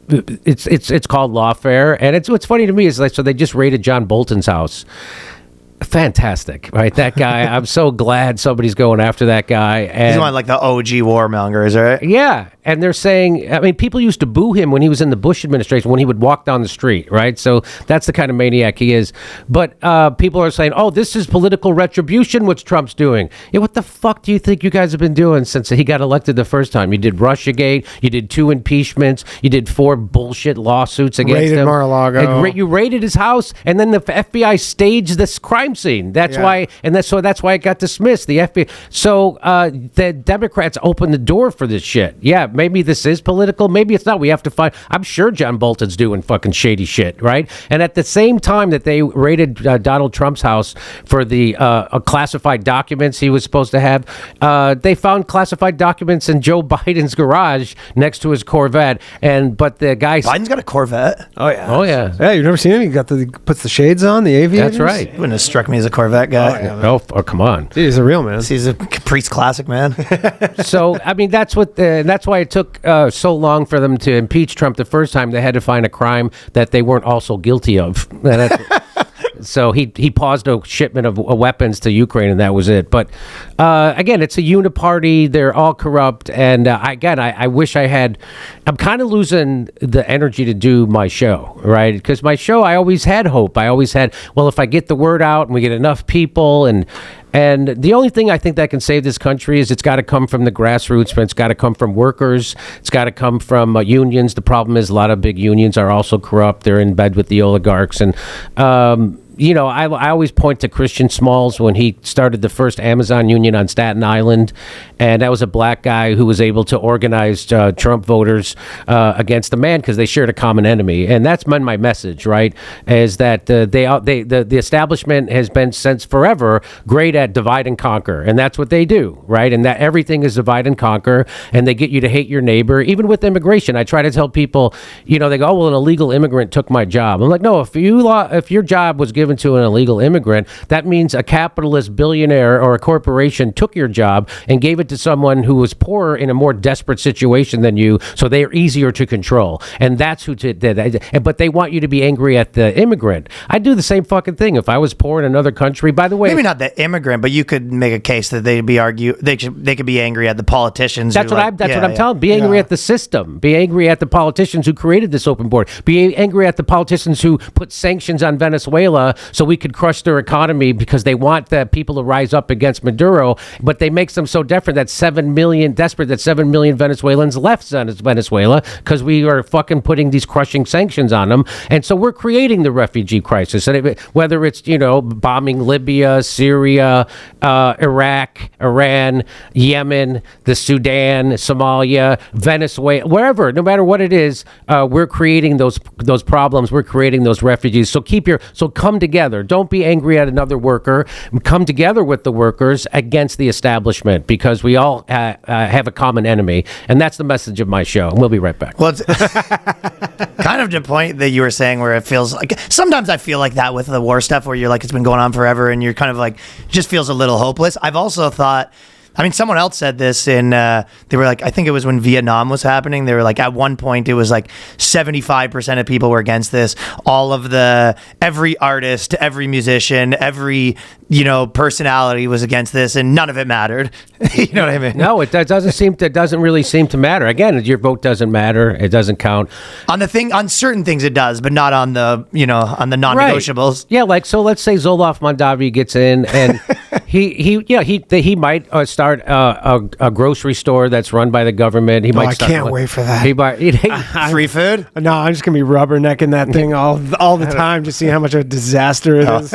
it's called lawfare, and what's funny to me is like, so they just raided John Bolton's house. Fantastic, right? That guy, I'm so glad somebody's going after that guy. And he's one like the OG warmongers, right? Yeah, and they're saying, people used to boo him when he was in the Bush administration, when he would walk down the street, right? So that's the kind of maniac he is. But people are saying, oh, this is political retribution, what Trump's doing. Yeah, what the fuck do you think you guys have been doing since he got elected the first time? You did Russiagate, you did 2 impeachments, you did 4 bullshit lawsuits against him. Mar-a-Lago. You raided his house, and then the FBI staged this crime scene. That's why it got dismissed. The FBI. So the Democrats opened the door for this shit. Yeah, maybe this is political. Maybe it's not. We have to find. I'm sure John Bolton's doing fucking shady shit, right? And at the same time that they raided Donald Trump's house for the classified documents he was supposed to have, they found classified documents in Joe Biden's garage next to his Corvette. But the guy, Biden's got a Corvette. Oh yeah. Yeah, you've never seen him. He puts the shades on the aviators. That's right. He wouldn't have struck me as a Corvette guy. Oh, come on. Dude, he's a real man. He's a Caprice classic, man. So, that's why it took so long for them to impeach Trump the first time. They had to find a crime that they weren't also guilty of. So he paused a shipment of weapons to Ukraine, and that was it. But again, it's a uniparty. They're all corrupt. And I wish I had. I'm kind of losing the energy to do my show, right? Because my show, I always had hope. I always had, well, if I get the word out and we get enough people, and And the only thing I think that can save this country is it's got to come from the grassroots, but it's got to come from workers. It's got to come from unions. The problem is a lot of big unions are also corrupt. They're in bed with the oligarchs. And, I always point to Christian Smalls when he started the first Amazon union on Staten Island. And that was a black guy who was able to organize Trump voters against the man because they shared a common enemy. And that's been my message, right? Is that the establishment has been since forever great at divide and conquer. And that's what they do, right? And that everything is divide and conquer. And they get you to hate your neighbor. Even with immigration, I try to tell people, they go, oh, well, an illegal immigrant took my job. I'm like, no, if your job was given to an illegal immigrant, that means a capitalist billionaire or a corporation took your job and gave it to someone who was poorer in a more desperate situation than you, so they are easier to control. And that's who did that. But they want you to be angry at the immigrant. I'd do the same fucking thing if I was poor in another country. By the way, maybe not the immigrant, but you could make a case that they could be angry at the politicians. That's what I'm telling. Be angry at the system. Be angry at the politicians who created this open border. Be angry at the politicians who put sanctions on Venezuela so we could crush their economy because they want the people to rise up against Maduro, but they make them so desperate that 7 million Venezuelans left Venezuela because we are fucking putting these crushing sanctions on them. And so we're creating the refugee crisis. And whether it's, bombing Libya, Syria, Iraq, Iran, Yemen, the Sudan, Somalia, Venezuela, wherever, no matter what it is, we're creating those problems. We're creating those refugees. So come together. Don't be angry at another worker. Come together with the workers against the establishment because we all have a common enemy. And that's the message of my show. And we'll be right back. Well, it's kind of the point that you were saying where it feels like sometimes I feel like that with the war stuff where you're like, it's been going on forever and you're kind of like, just feels a little hopeless. I've also thought, someone else said this they were like, I think it was when Vietnam was happening. They were like, at one point, it was like 75% of people were against this. Every artist, every musician, every, personality was against this and none of it mattered. You know what I mean? No, it doesn't really seem to matter. Again, your vote doesn't matter. It doesn't count. On certain things it does, but not on the, on the non-negotiables. Right. Yeah, so let's say Zoloft Mondavi gets in and he might start a grocery store that's run by the government. I can't wait for that. Free food? No, I'm just gonna be rubbernecking that thing all the time, just seeing how much of a disaster it is.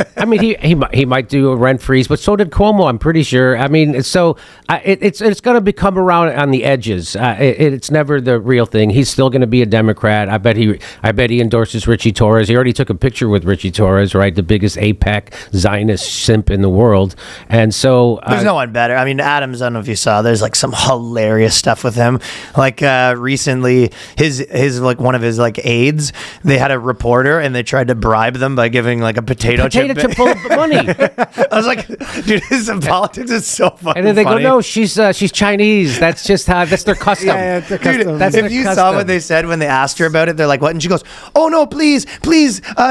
He might do a rent freeze, but so did Cuomo. I'm pretty sure. It's going to come around on the edges. It's never the real thing. He's still going to be a Democrat. I bet he endorses Richie Torres. He already took a picture with Richie Torres, right? The biggest APEC Zionist simp in the world. And so there's no one better. Adams, I don't know if you saw, there's like some hilarious stuff with him. Like recently, his like one of his like aides, they had a reporter and they tried to bribe them by giving like a potato chip full of money. I was like, dude, his politics is so fucking funny. And then they go, no, she's Chinese. That's just that's their custom. Yeah, it's their custom. Dude, if you saw what they said when they asked her about it, they're like, what? And she goes, oh no, please,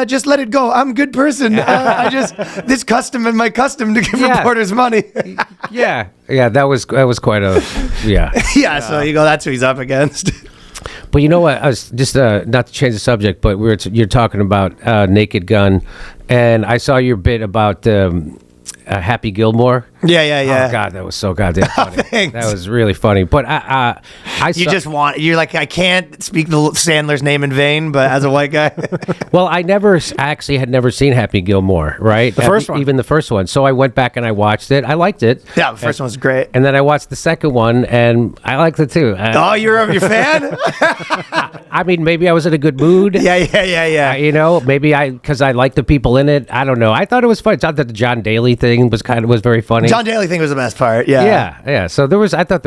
just let it go. I'm a good person. This custom and my custom to give reporters money. Yeah, that was quite a yeah. So you go, that's who he's up against. But you know what? I was just not to change the subject, but you're talking about Naked Gun, and I saw your bit about Happy Gilmore. Yeah. Oh God, that was so goddamn funny. Thanks. That was really funny. But you're like, I can't speak the Sandler's name in vain, but as a white guy. Well, I actually had never seen Happy Gilmore, right? The first one. Even the first one. So I went back and I watched it. I liked it. Yeah, the first one was great. And then I watched the second one and I liked it too. You're a fan? Maybe I was in a good mood. Yeah. Maybe because I like the people in it. I don't know. I thought it was funny. I thought that the John Daly thing was very funny. John Daly thing was the best part. Yeah. So I thought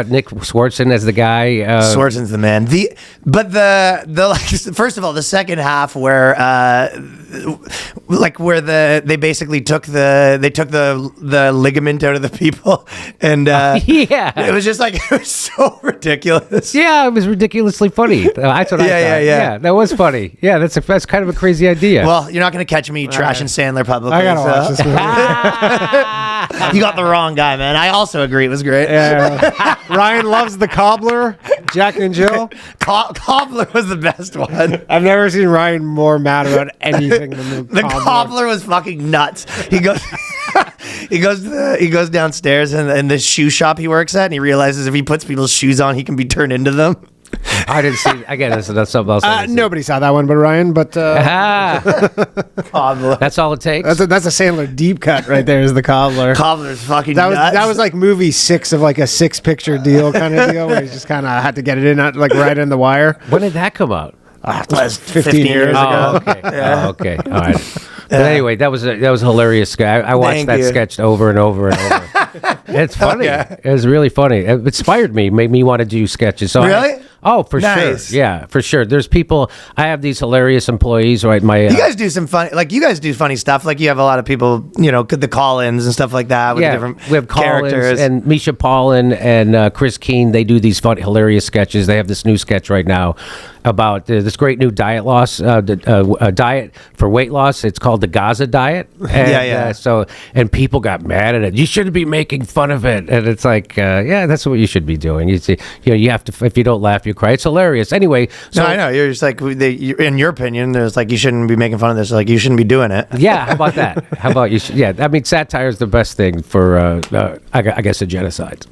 Nick Swartzen as the guy. Swartzen's the man. First of all, the second half where they basically took the ligament out of the people and it was just like, it was so ridiculous. Yeah, it was ridiculously funny. That's what I thought. Yeah, that was funny. Yeah, that's kind of a crazy idea. Well, you're not going to catch me trashing Sandler publicly. I gotta watch this movie. You got the wrong guy, man. I also agree. It was great. Yeah. Ryan loves The Cobbler, Jack and Jill. Cobbler was the best one. I've never seen Ryan more mad about anything than the Cobbler was fucking nuts. He goes, he goes downstairs in the shoe shop he works at, and he realizes if he puts people's shoes on, he can be turned into them. I didn't see. Again, that's something else. Nobody saw that one but Ryan, but Cobbler. that's all it takes. that's a Sandler deep cut right there is the cobbler. Cobbler's fucking That was nuts. that was like movie 6 of like a 6-picture deal kind of deal where he just kind of had to get it in like right in the wire. When did that come out? That was 15 years Oh, ago. okay. Oh, okay. All right. But anyway, that was a hilarious sketch. I watched Thank that you. sketch over and over and over. It's funny. Yeah. It was really funny. It inspired me, made me want to do sketches. So Really? For Nice. sure. Yeah, for sure. There's people. I have these hilarious employees. Right, my You guys do some funny, like you guys do funny stuff. Like you have a lot of people, the call-ins and stuff like that with different we have characters. and Misha Paulin and Chris Keene. They do these fun, hilarious sketches. They have this new sketch right now about this great new diet loss, diet for weight loss. It's called the Gaza diet. And, and people got mad at it. You shouldn't be making fun of it. And it's like, that's what you should be doing. You see, you have to. If you don't laugh, you cry. It's hilarious. Anyway, so no, I know you're just like in your opinion. There's like you shouldn't be making fun of this. Like you shouldn't be doing it. yeah, how about that? How about you? Yeah, I mean, satire is the best thing for, I guess, a genocide.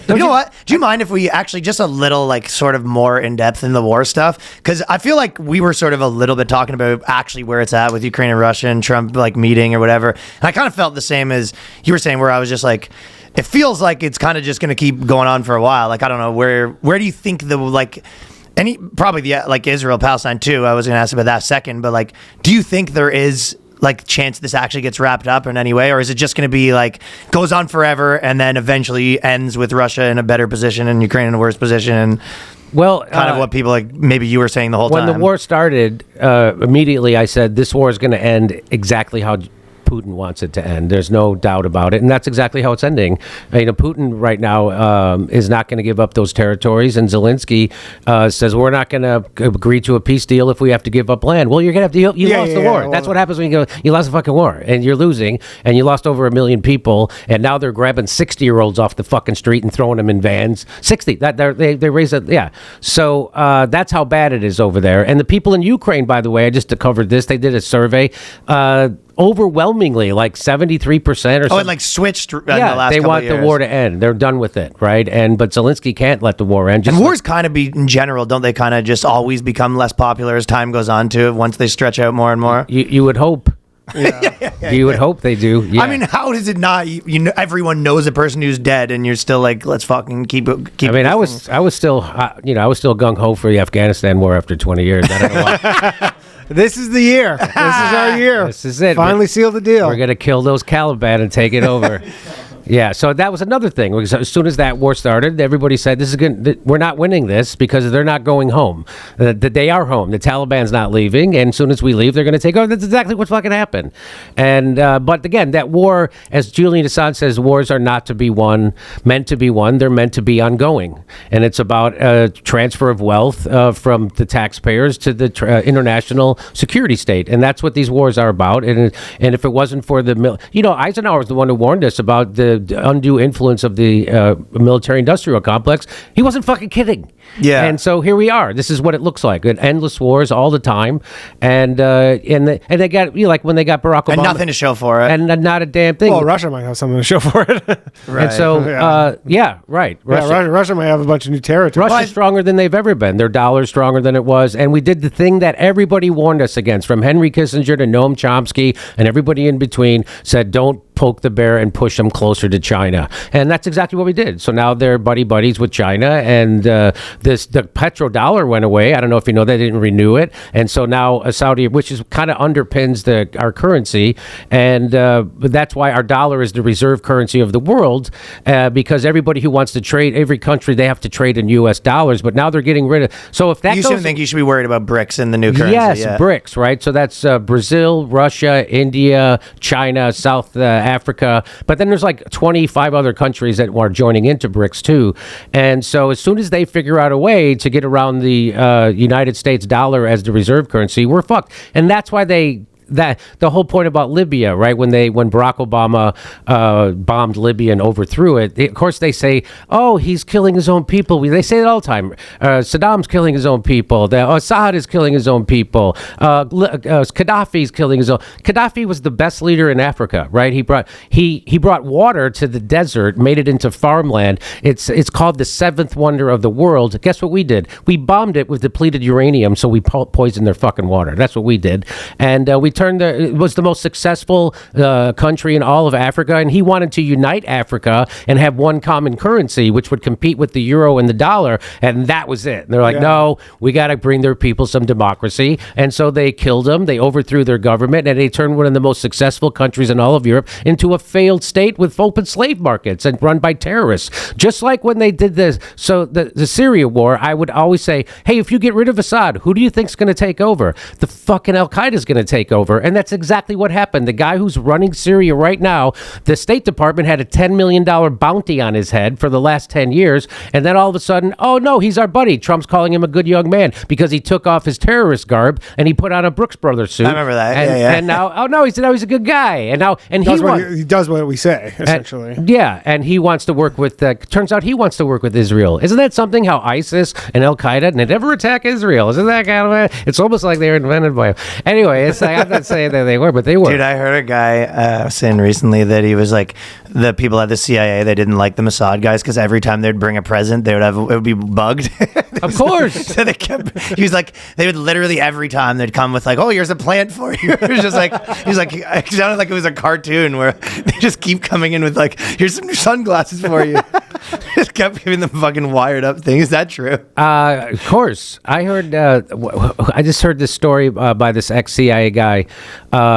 You know what? Do you mind if we actually just a little like sort of more in depth in the war stuff? Because I feel like we were sort of a little bit talking about actually where it's at with Ukraine and Russia and Trump like meeting or whatever. And I kind of felt the same as you were saying, where I was just like, it feels like it's kind of just going to keep going on for a while. Like I don't know where do you think the like. Probably the like Israel Palestine too. I was going to ask about that second, but like, do you think there is like chance this actually gets wrapped up in any way, or is it just going to be like goes on forever and then eventually ends with Russia in a better position and Ukraine in a worse position? Well, Kind of what people like maybe you were saying the whole when time. the war started, immediately I said this war is going to end exactly how Putin wants it to end. There's no doubt about it, and that's exactly how it's ending. Putin right now is not going to give up those territories, and Zelensky says we're not going to agree to a peace deal if we have to give up land. Well, you're going to have to. You lost the war. Well, That's what happens when you lost the fucking war, and you're losing, and you lost over 1 million people, and now they're grabbing 60-year-olds off the fucking street and throwing them in vans. 60. They raise it. Yeah. So that's how bad it is over there. And the people in Ukraine, by the way, I just covered this. They did a survey. Overwhelmingly, like 73% or something. it like switched in the Yeah, last they couple want of years. the war to end. They're done with it, right? But Zelensky can't let the war end. And wars kind of be in general, don't they? Kind of just always become less popular as time goes on too. Once they stretch out more and more. You would hope. You would hope they do. Yeah. I mean, how does it not? Everyone knows a person who's dead, and you're still like, let's fucking keep. I mean, I was still gung ho for the Afghanistan war after 20 years. I don't know why. This is the year. This is our year. This is it. Finally seal the deal. We're gonna kill those Taliban and take it over. Yeah, so that was another thing. Because as soon as that war started, everybody said, "This is good. We're not winning this because they're not going home. They are home. The Taliban's not leaving, and as soon as we leave, they're going to take over." That's exactly what's fucking happened. And but again, that war, as Julian Assange says, wars are not to be won, meant to be won. They're meant to be ongoing, and it's about transfer of wealth from the taxpayers to the international security state, and that's what these wars are about. And if it wasn't for the, Eisenhower was the one who warned us about the undue influence of the military-industrial complex. He wasn't fucking kidding. Yeah. And so here we are. This is what it looks like. Endless wars all the time. And they got, like when they got Barack Obama. And nothing to show for it. And not a damn thing. Well, Russia might have something to show for it. Right. And so, right. Russia might have a bunch of new territory. Russia's stronger than they've ever been. Their dollar's stronger than it was. And we did the thing that everybody warned us against, from Henry Kissinger to Noam Chomsky and everybody in between, said don't poke the bear and push them closer to China. And that's exactly what we did. So now they're buddies with China, and the petrodollar went away. I don't know if you know, they didn't renew it. And so now Saudi, which is kind of underpins our currency, and that's why our dollar is the reserve currency of the world, because everybody who wants to trade, every country, they have to trade in U.S. dollars, but now they're getting rid of. So if that you goes, shouldn't think you should be worried about BRICS in the new currency. yes, yeah. BRICS, right? So that's Brazil, Russia, India, China, South Africa, but then there's like 25 other countries that are joining into BRICS too. And so as soon as they figure out a way to get around the United States dollar as the reserve currency, we're fucked. And that's why they that the whole point about Libya, right? When Barack Obama bombed Libya and overthrew it, of course they say, "Oh, he's killing his own people." They say it all the time. Saddam's killing his own people. Assad is killing his own people. Gaddafi's killing his own. Gaddafi was the best leader in Africa, right? He brought water to the desert, made it into farmland. It's called the seventh wonder of the world. Guess what we did? We bombed it with depleted uranium, so we poisoned their fucking water. That's what we did, and we turned it was the most successful country in all of Africa, and he wanted to unite Africa and have one common currency, which would compete with the euro and the dollar, and that was it. And they're like, no, we got to bring their people some democracy, and so they killed them. They overthrew their government, and they turned one of the most successful countries in all of Europe into a failed state with open slave markets and run by terrorists. Just like when they did this, so the Syria war, I would always say, hey, if you get rid of Assad, who do you think's going to take over? The fucking Al Qaeda is going to take over, and that's exactly what happened. The guy who's running Syria right now, the State Department had a $10 million bounty on his head for the last 10 years, and then all of a sudden, oh no, he's our buddy. Trump's calling him a good young man because he took off his terrorist garb and he put on a Brooks Brothers suit. I remember that. And now, oh no, he's a good guy, and he does what we say, essentially. And he wants to work with. Turns out he wants to work with Israel. Isn't that something? How ISIS and Al Qaeda never attack Israel? Isn't that kind of? It's almost like they were invented by him. Anyway, it's like, I'm not saying that they were, but they were. Dude, I heard a guy saying recently that he was like, the people at the CIA, they didn't like the Mossad guys because every time they'd bring a present, it would be bugged. Of course. So he was like, they would literally every time they'd come with like, oh, here's a plant for you. It was just like, he's like, it sounded like it was a cartoon where they just keep coming in with like, here's some sunglasses for you. Just kept giving them fucking wired up things. Is that true? Of course. I heard, I just heard this story by this ex-CIA guy.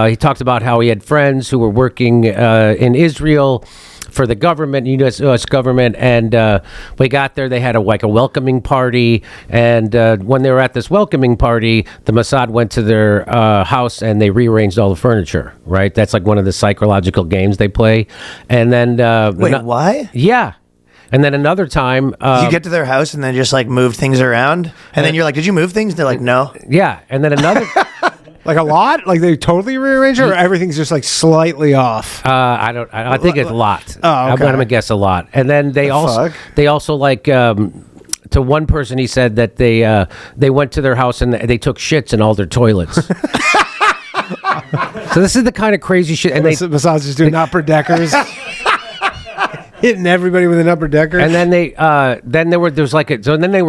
He talked about how he had friends who were working in Israel for the government, U.S. government, and we got there. They had a welcoming party, and when they were at this welcoming party, the Mossad went to their house and they rearranged all the furniture. Right, that's like one of the psychological games they play. And then wait, why? Yeah. And then another time, you get to their house and then just like move things around, and then you're like, "Did you move things?" They're like, "No." Yeah, and then another. Like a lot? Like they totally rearrange it, or everything's just like slightly off? I think it's a lot. Oh, okay. I'm gonna guess a lot. And then they also like to one person he said that they went to their house and they took shits in all their toilets. So this is the kind of crazy shit. And besides just doing upper deckers. Hitting everybody with an upper decker, and then then they were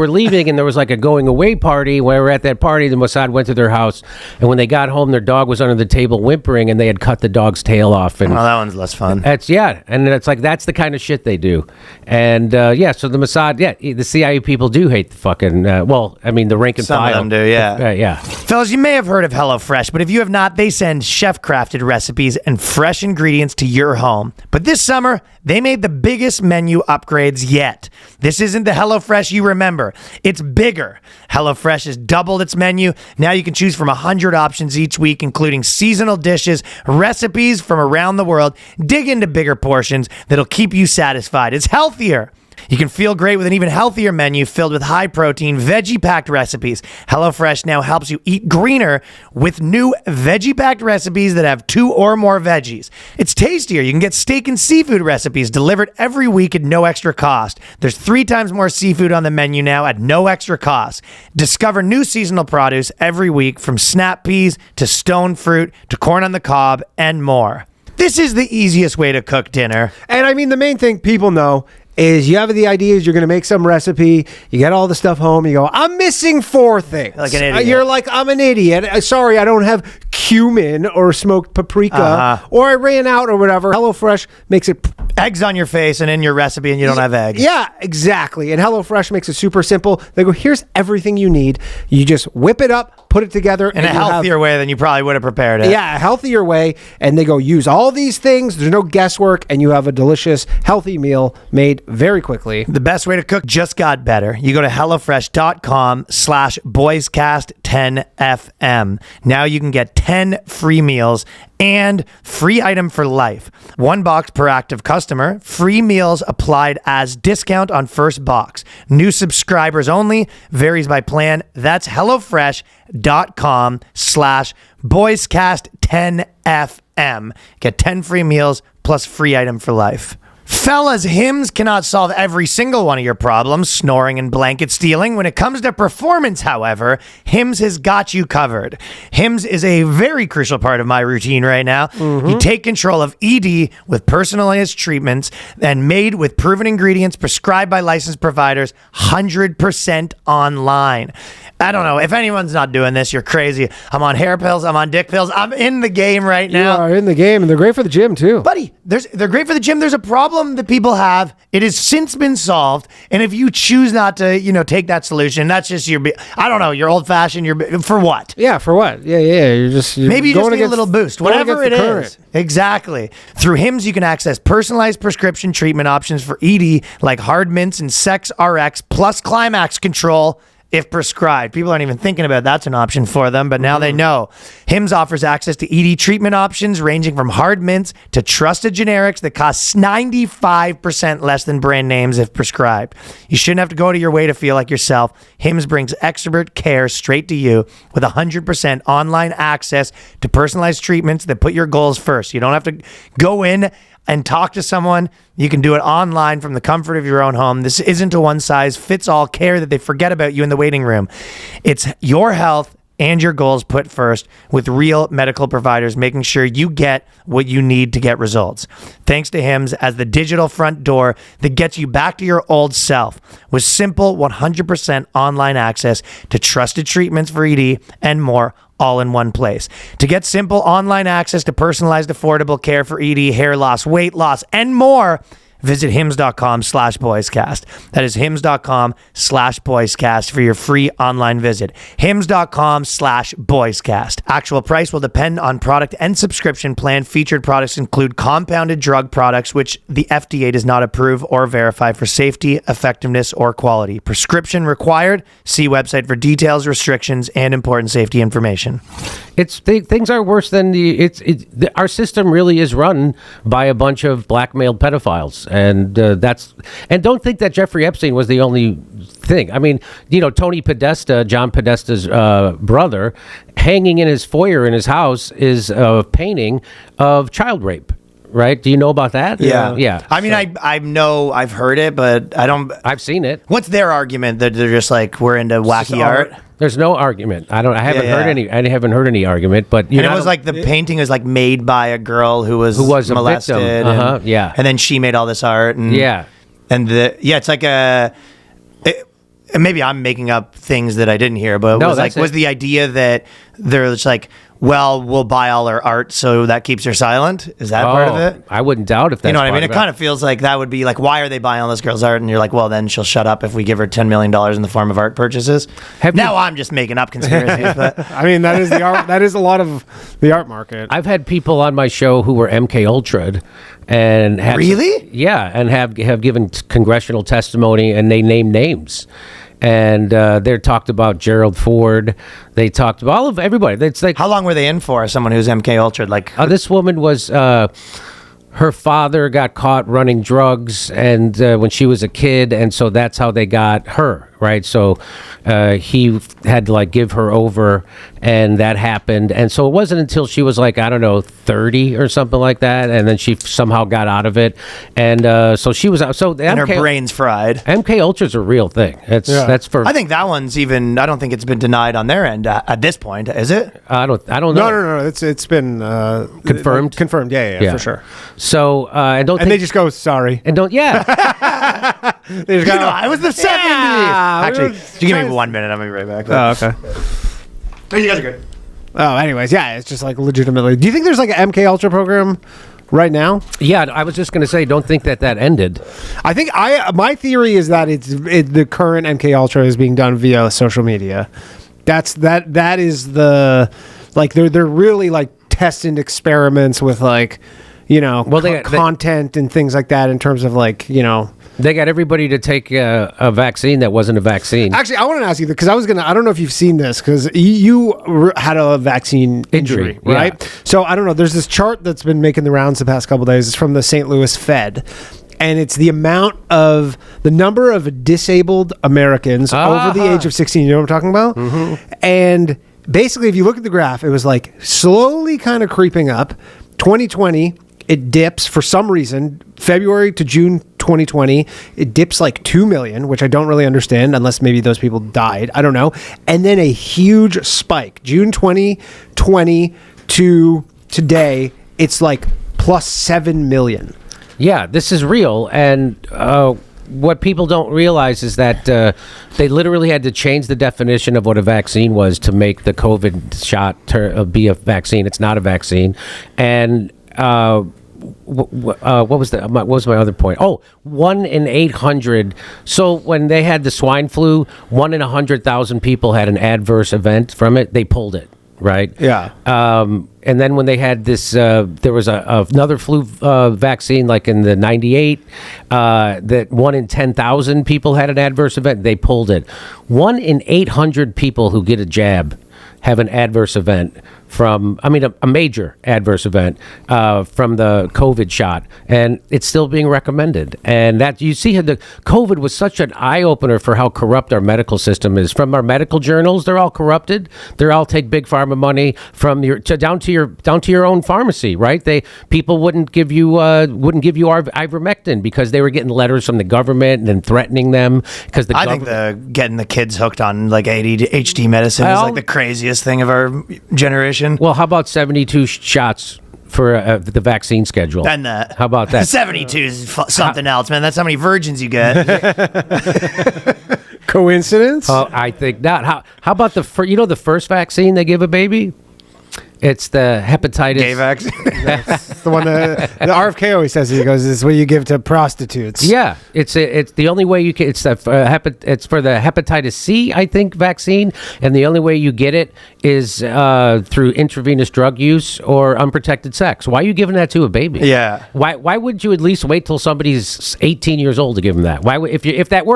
leaving, and there was like a going away party. When we were at that party, the Mossad went to their house, and when they got home, their dog was under the table whimpering, and they had cut the dog's tail off. And that one's less fun. And it's like that's the kind of shit they do, and so the Mossad, the CIA people do hate the fucking. The rank and file. Some of them do, yeah. Yeah. Fellas, you may have heard of HelloFresh, but if you have not, they send chef-crafted recipes and fresh ingredients to your home. But this summer, they made the biggest menu upgrades yet. This isn't the HelloFresh you remember. It's bigger. HelloFresh has doubled its menu. Now you can choose from 100 options each week, including seasonal dishes, recipes from around the world. Dig into bigger portions that'll keep you satisfied. It's healthier. You can feel great with an even healthier menu filled with high-protein, veggie-packed recipes. HelloFresh now helps you eat greener with new veggie-packed recipes that have 2 or more veggies. It's tastier. You can get steak and seafood recipes delivered every week at no extra cost. There's 3 times more seafood on the menu now at no extra cost. Discover new seasonal produce every week, from snap peas to stone fruit to corn on the cob and more. This is the easiest way to cook dinner. And I mean, the main thing people know is you have the ideas, you're going to make some recipe, you get all the stuff home, you go, I'm missing 4 things. Like an idiot. You're like, I'm an idiot. Sorry, I don't have cumin or smoked paprika, or I ran out or whatever. HelloFresh makes it... Eggs on your face and in your recipe, and you don't have eggs. Yeah, exactly. And HelloFresh makes it super simple. They go, here's everything you need. You just whip it up, put it together. In a healthier way than you probably would have prepared it. Yeah, a healthier way. And they go, use all these things. There's no guesswork. And you have a delicious, healthy meal made very quickly. The best way to cook just got better. You go to HelloFresh.com/BoysCast10FM. Now you can get 10 free meals and free item for life. 1 box per active customer customer, free meals applied as discount on first box. New subscribers only, varies by plan. That's HelloFresh.com/BoysCast10FM. Get 10 free meals plus free item for life. Fellas, Hims cannot solve every single one of your problems, snoring and blanket stealing. When it comes to performance, however, Hims has got you covered. Hims is a very crucial part of my routine right now. You take control of ED with personalized treatments and made with proven ingredients prescribed by licensed providers, 100% online. I don't know. If anyone's not doing this, you're crazy. I'm on hair pills. I'm on dick pills. I'm in the game right You now. are in the game, and they're great for the gym, too. Buddy, they're great for the gym. There's a problem that people have. It has since been solved. And if you choose not to, take that solution, that's just I don't know, you're old fashioned. For what? Yeah, for what? Yeah. You're Maybe you just going need a little boost, going whatever it against the is. current. Exactly. Through Hims, you can access personalized prescription treatment options for ED like hard mints and Sex RX plus climax control. If prescribed. People aren't even thinking about that's an option for them, but now they know. Hims offers access to ED treatment options ranging from hard mints to trusted generics that cost 95% less than brand names if prescribed. You shouldn't have to go to your way to feel like yourself. Hims brings expert care straight to you with 100% online access to personalized treatments that put your goals first. You don't have to go in and talk to someone. You can do it online from the comfort of your own home. This isn't a one-size-fits-all care that they forget about you in the waiting room. It's your health and your goals put first with real medical providers, making sure you get what you need to get results. Thanks to Hims as the digital front door that gets you back to your old self with simple 100% online access to trusted treatments for ED and more, all in one place. To get simple online access to personalized, affordable care for ED, hair loss, weight loss, and more, visit hims.com/boyscast. That is hims.com/boyscast for your free online visit. hims.com/boyscast. Actual price will depend on product and subscription plan. Featured products include compounded drug products, which the FDA does not approve or verify for safety, effectiveness, or quality. Prescription required. See website for details, restrictions, and important safety information. Things are worse than our system really is run by a bunch of blackmailed pedophiles, and don't think that Jeffrey Epstein was the only thing. I mean, Tony Podesta, John Podesta's brother, hanging in his foyer in his house is a painting of child rape. Right? Do you know about that? Yeah. I mean, I know I've heard it, but I don't. I've seen it. What's their argument that they're just like we're into wacky art? There's no argument. I haven't heard any. I haven't heard any argument. But it was like the painting is like made by a girl who was molested. A victim. And then she made all this art. And, it's like maybe I'm making up things that I didn't hear, but was the idea that they're just like, well, we'll buy all her art, so that keeps her silent? Is that part of it? I wouldn't doubt if that's what I mean? It kind of feels like that would be like, why are they buying all this girl's art? And you're like, well, then she'll shut up if we give her $10 million in the form of art purchases. I'm just making up conspiracies. But I mean, that is the art. That is a lot of the art market. I've had people on my show who were MK Ultra'd and have and have given congressional testimony, and they name names. And they talked about Gerald Ford. They talked about everybody. It's like, how long were they in for? Someone who's MK Ultra, like this woman was. Her father got caught running drugs, and when she was a kid, and so that's how they got her. Right, so he had to give her over, and that happened. And so it wasn't until she was 30 or something like that, and then she somehow got out of it. And so she was out. So and her brain's fried. MK Ultra's a real thing. That's for. I think that one's even. I don't think it's been denied on their end at this point. Is it? I don't know. No. It's been confirmed. Confirmed. Yeah, for sure. So they just go sorry and don't. Yeah. They just go. I was the 70s. Actually, just give me 1 minute. I'm gonna be right back. Oh, okay. Oh, you guys are good. Oh, anyways, it's just legitimately. Do you think there's an MK Ultra program right now? Yeah, I was just gonna say, don't think that ended. I think my theory is that the current MK Ultra is being done via social media. That is the they're really testing experiments with content and things like that in terms of They got everybody to take a vaccine that wasn't a vaccine. Actually, I want to ask you because I don't know if you've seen this because you had a vaccine injury, right? Yeah. So I don't know. There's this chart that's been making the rounds the past couple of days. It's from the St. Louis Fed. And it's the number of disabled Americans over the age of 16. You know what I'm talking about? Mm-hmm. And basically, if you look at the graph, it was like slowly kind of creeping up. 2020, it dips for some reason. February to June 2020, it dips like 2 million, which I don't really understand unless maybe those people died. I don't know. And then a huge spike. June 2020 to today, it's like plus 7 million. Yeah, this is real. And what people don't realize is that they literally had to change the definition of what a vaccine was to make the COVID shot be a vaccine. It's not a vaccine. And what was my other point? Oh, 1 in 800. So when they had the swine flu, 1 in 100,000 people had an adverse event from it. They pulled it, right? Yeah. And then when they had this, there was another flu vaccine, like in the 98, that 1 in 10,000 people had an adverse event. They pulled it. 1 in 800 people who get a jab have an adverse event a major adverse event from the COVID shot, and it's still being recommended. And that you see, the COVID was such an eye opener for how corrupt our medical system is. From our medical journals, they're all corrupted. They all take big pharma money down to your own pharmacy, right? People wouldn't give you ivermectin because they were getting letters from the government and threatening them because I think getting the kids hooked on like HD medicine is like the craziest thing of our generation. Well, how about 72 shots for the vaccine schedule? And that. How about that? 72 is something else, man. That's how many virgins you get. Coincidence? I think not. How about the first vaccine they give a baby? It's the hepatitis. Gay vaccine. That's the one that the RFK always says. He goes, "This is what you give to prostitutes." Yeah, it's the only way you can. It's it's for the hepatitis C, I think, vaccine, and the only way you get it is through intravenous drug use or unprotected sex. Why are you giving that to a baby? Yeah. Why wouldn't you at least wait till somebody's 18 years old to give them that? If it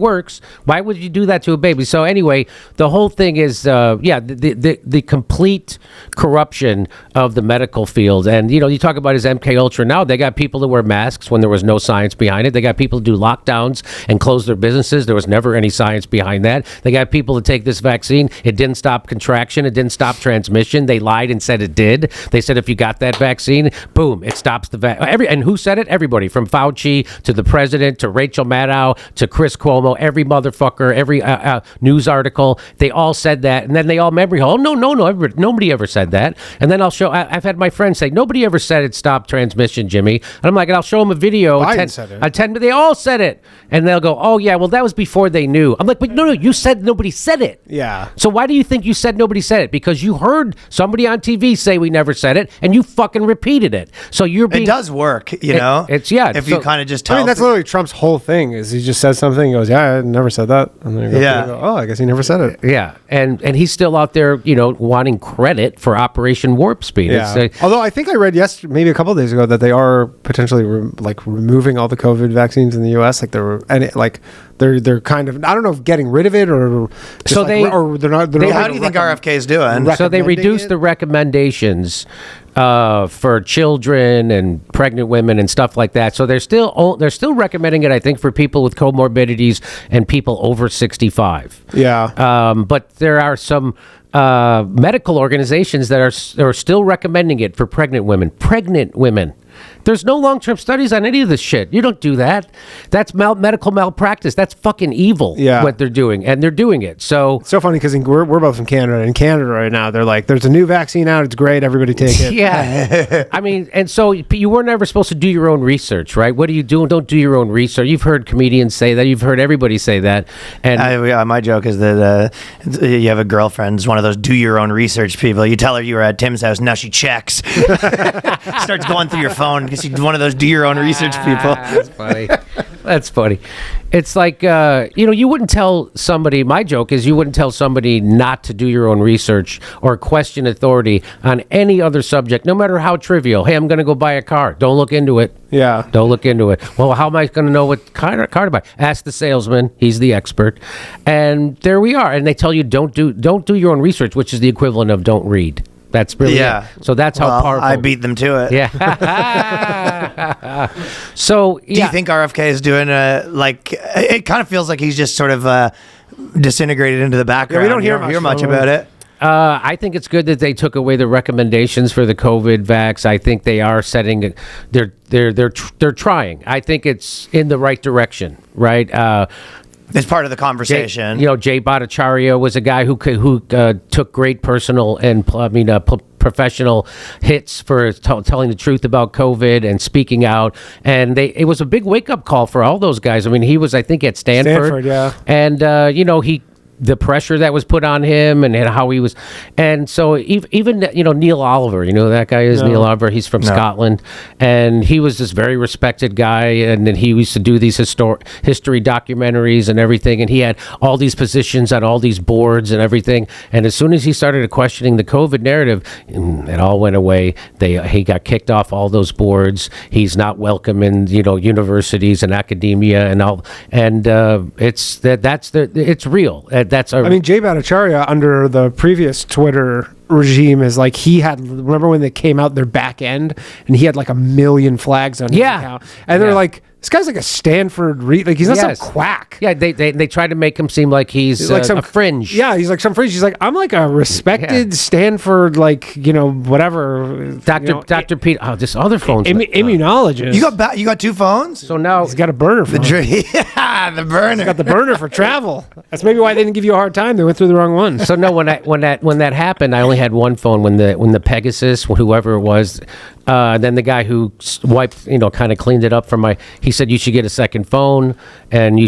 works, why would you do that to a baby? So anyway, the whole thing is the complete corruption of the medical field. And you talk about his MK Ultra now, they got people to wear masks when there was no science behind it. They got people to do lockdowns and close their businesses. There was never any science behind that. They got people to take this vaccine. It didn't stop contraction. It didn't stop transmission. They lied and said it did. They said if you got that vaccine, boom, it stops the and who said it? Everybody, from Fauci to the president to Rachel Maddow to Chris Cuomo, every motherfucker, every news article, they all said that. And then they all memory hole. No, nobody ever said that. And then I've had my friends say, nobody ever said it stopped transmission, Jimmy. And I'm like, and I'll show them a video. Biden said it. They all said it. And they'll go, oh yeah, well that was before they knew. I'm like, but no, you said nobody said it. Yeah. So why do you think you said nobody said it? Because you heard somebody on TV say we never said it, and you fucking repeated it. So it does work, know? It's, yeah. If you kind of just tell. I mean, that's literally Trump's whole thing is he just says something, he goes, yeah, I never said that. And then you go, oh, I guess he never said it. Yeah. And he's still out there, wanting credit for Operation Warp Speed. Yeah. Although I think I read maybe a couple of days ago that they are potentially removing all the COVID vaccines in the U.S. They're kind of, I don't know if getting rid of it or just so they're not. How do you think RFK is doing? So they reduced the recommendations for children and pregnant women and stuff like that. So they're still recommending it, I think, for people with comorbidities and people over 65. Yeah. But there are some medical organizations that are still recommending it for pregnant women. There's no long-term studies on any of this shit. You don't do that. That's medical malpractice. That's fucking evil, what they're doing. And they're doing it. So funny because we're both from Canada. In Canada right now, they're like, there's a new vaccine out. It's great. Everybody take it. Yeah. I mean, and so you weren't ever supposed to do your own research, right? What are you doing? Don't do your own research. You've heard comedians say that. You've heard everybody say that. And my joke is that you have a girlfriend who's one of those do your own research people. You tell her you were at Tim's house. Now she checks. Starts going through your phone because she's one of those do your own research people. That's funny. That's funny. It's like, you wouldn't tell somebody, my joke is you wouldn't tell somebody not to do your own research or question authority on any other subject, no matter how trivial. Hey, I'm going to go buy a car. Don't look into it. Yeah. Don't look into it. Well, how am I going to know what car to buy? Ask the salesman. He's the expert. And there we are. And they tell you don't do your own research, which is the equivalent of don't read. That's really it. So that's how powerful. I beat them to it. Yeah. So, Do you think RFK is doing it kind of feels like he's just sort of disintegrated into the background. Yeah, we don't hear much about it. I think it's good that they took away the recommendations for the COVID vax. I think they are setting. They're trying. I think it's in the right direction. Right. It's part of the conversation. Jay Bhattacharya was a guy who took great personal and professional hits for telling the truth about COVID and speaking out. And it was a big wake up call for all those guys. I mean, he was, I think, at Stanford. Yeah. And the pressure that was put on him and how he was, and so even Neil Oliver, that guy is Neil Oliver. He's from Scotland, and he was this very respected guy, and then he used to do these history documentaries and everything, and he had all these positions on all these boards and everything. And as soon as he started questioning the COVID narrative, it all went away. He got kicked off all those boards. He's not welcome in universities and academia and all, and it's real. Jay Bhattacharya under the previous Twitter regime is like remember when they came out their back end and he had like 1 million flags on his account, and they're like, this guy's like a Stanford he's not some quack. Yeah, they try to make him seem like he's like a fringe. Yeah, he's like some fringe. He's like, I'm like a respected Stanford, whatever. Dr. Pete. Oh, this other phone's immunologist. You got 2 phones? So now he's got a burner phone. The burner. He's got the burner for travel. That's maybe why they didn't give you a hard time. They went through the wrong one. So no, when that happened, I only had one phone. When the Pegasus, whoever it was, then the guy who wiped, kind of cleaned it up from he said you should get a second phone and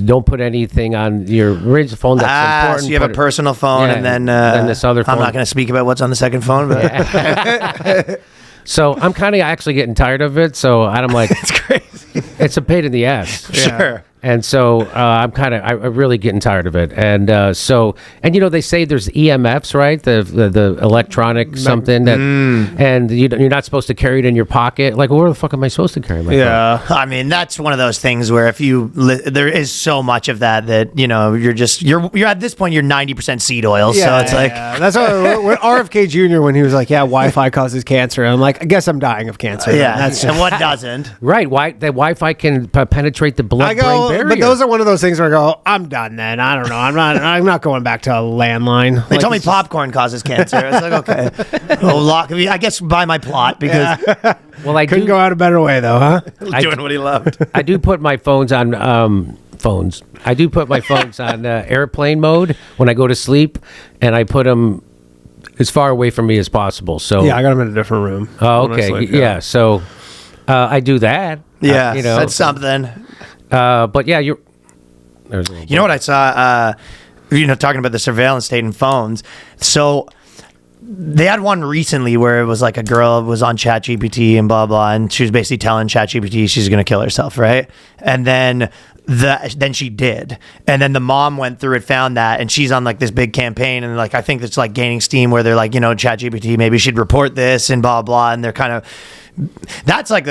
don't put anything on your original phone that's important. So you have a personal phone and then this other phone. I'm not going to speak about what's on the second phone, but so I'm kind of actually getting tired of it. So I'm like, it's crazy. It's a pain in the ass. Sure. And so I'm really getting tired of it. And they say there's EMFs, right? The electronic something that, and you're not supposed to carry it in your pocket. Like, where the fuck am I supposed to carry my phone? I mean, that's one of those things where if there is so much of that you're at this point you're 90% seed oil. So it's like that's when RFK Jr. when he was like, Wi-Fi causes cancer. I'm like, I guess I'm dying of cancer. Yeah, and what doesn't? Right? Why the Wi-Fi can penetrate the blood-brain barrier. But those are one of those things where I go, I'm done then. I don't know. I'm not going back to a landline. They told me popcorn causes cancer. It's like, okay. I guess buy my plot because well, I couldn't go out a better way though, huh? Doing what he loved. I do put my phones on I do put my phones on airplane mode when I go to sleep, and I put them as far away from me as possible. So I got them in a different room. Oh, okay. Sleep, so I do that. Yeah, that's something. But yeah, you know what I saw? Talking about the surveillance state and phones. So they had one recently where it was like a girl was on ChatGPT and blah blah, and she was basically telling ChatGPT she's going to kill herself, right? And then she did, and then the mom went through it, found that, and she's on like this big campaign, and like I think it's like gaining steam where they're like, ChatGPT maybe should report this and blah blah, and they're kind of that's like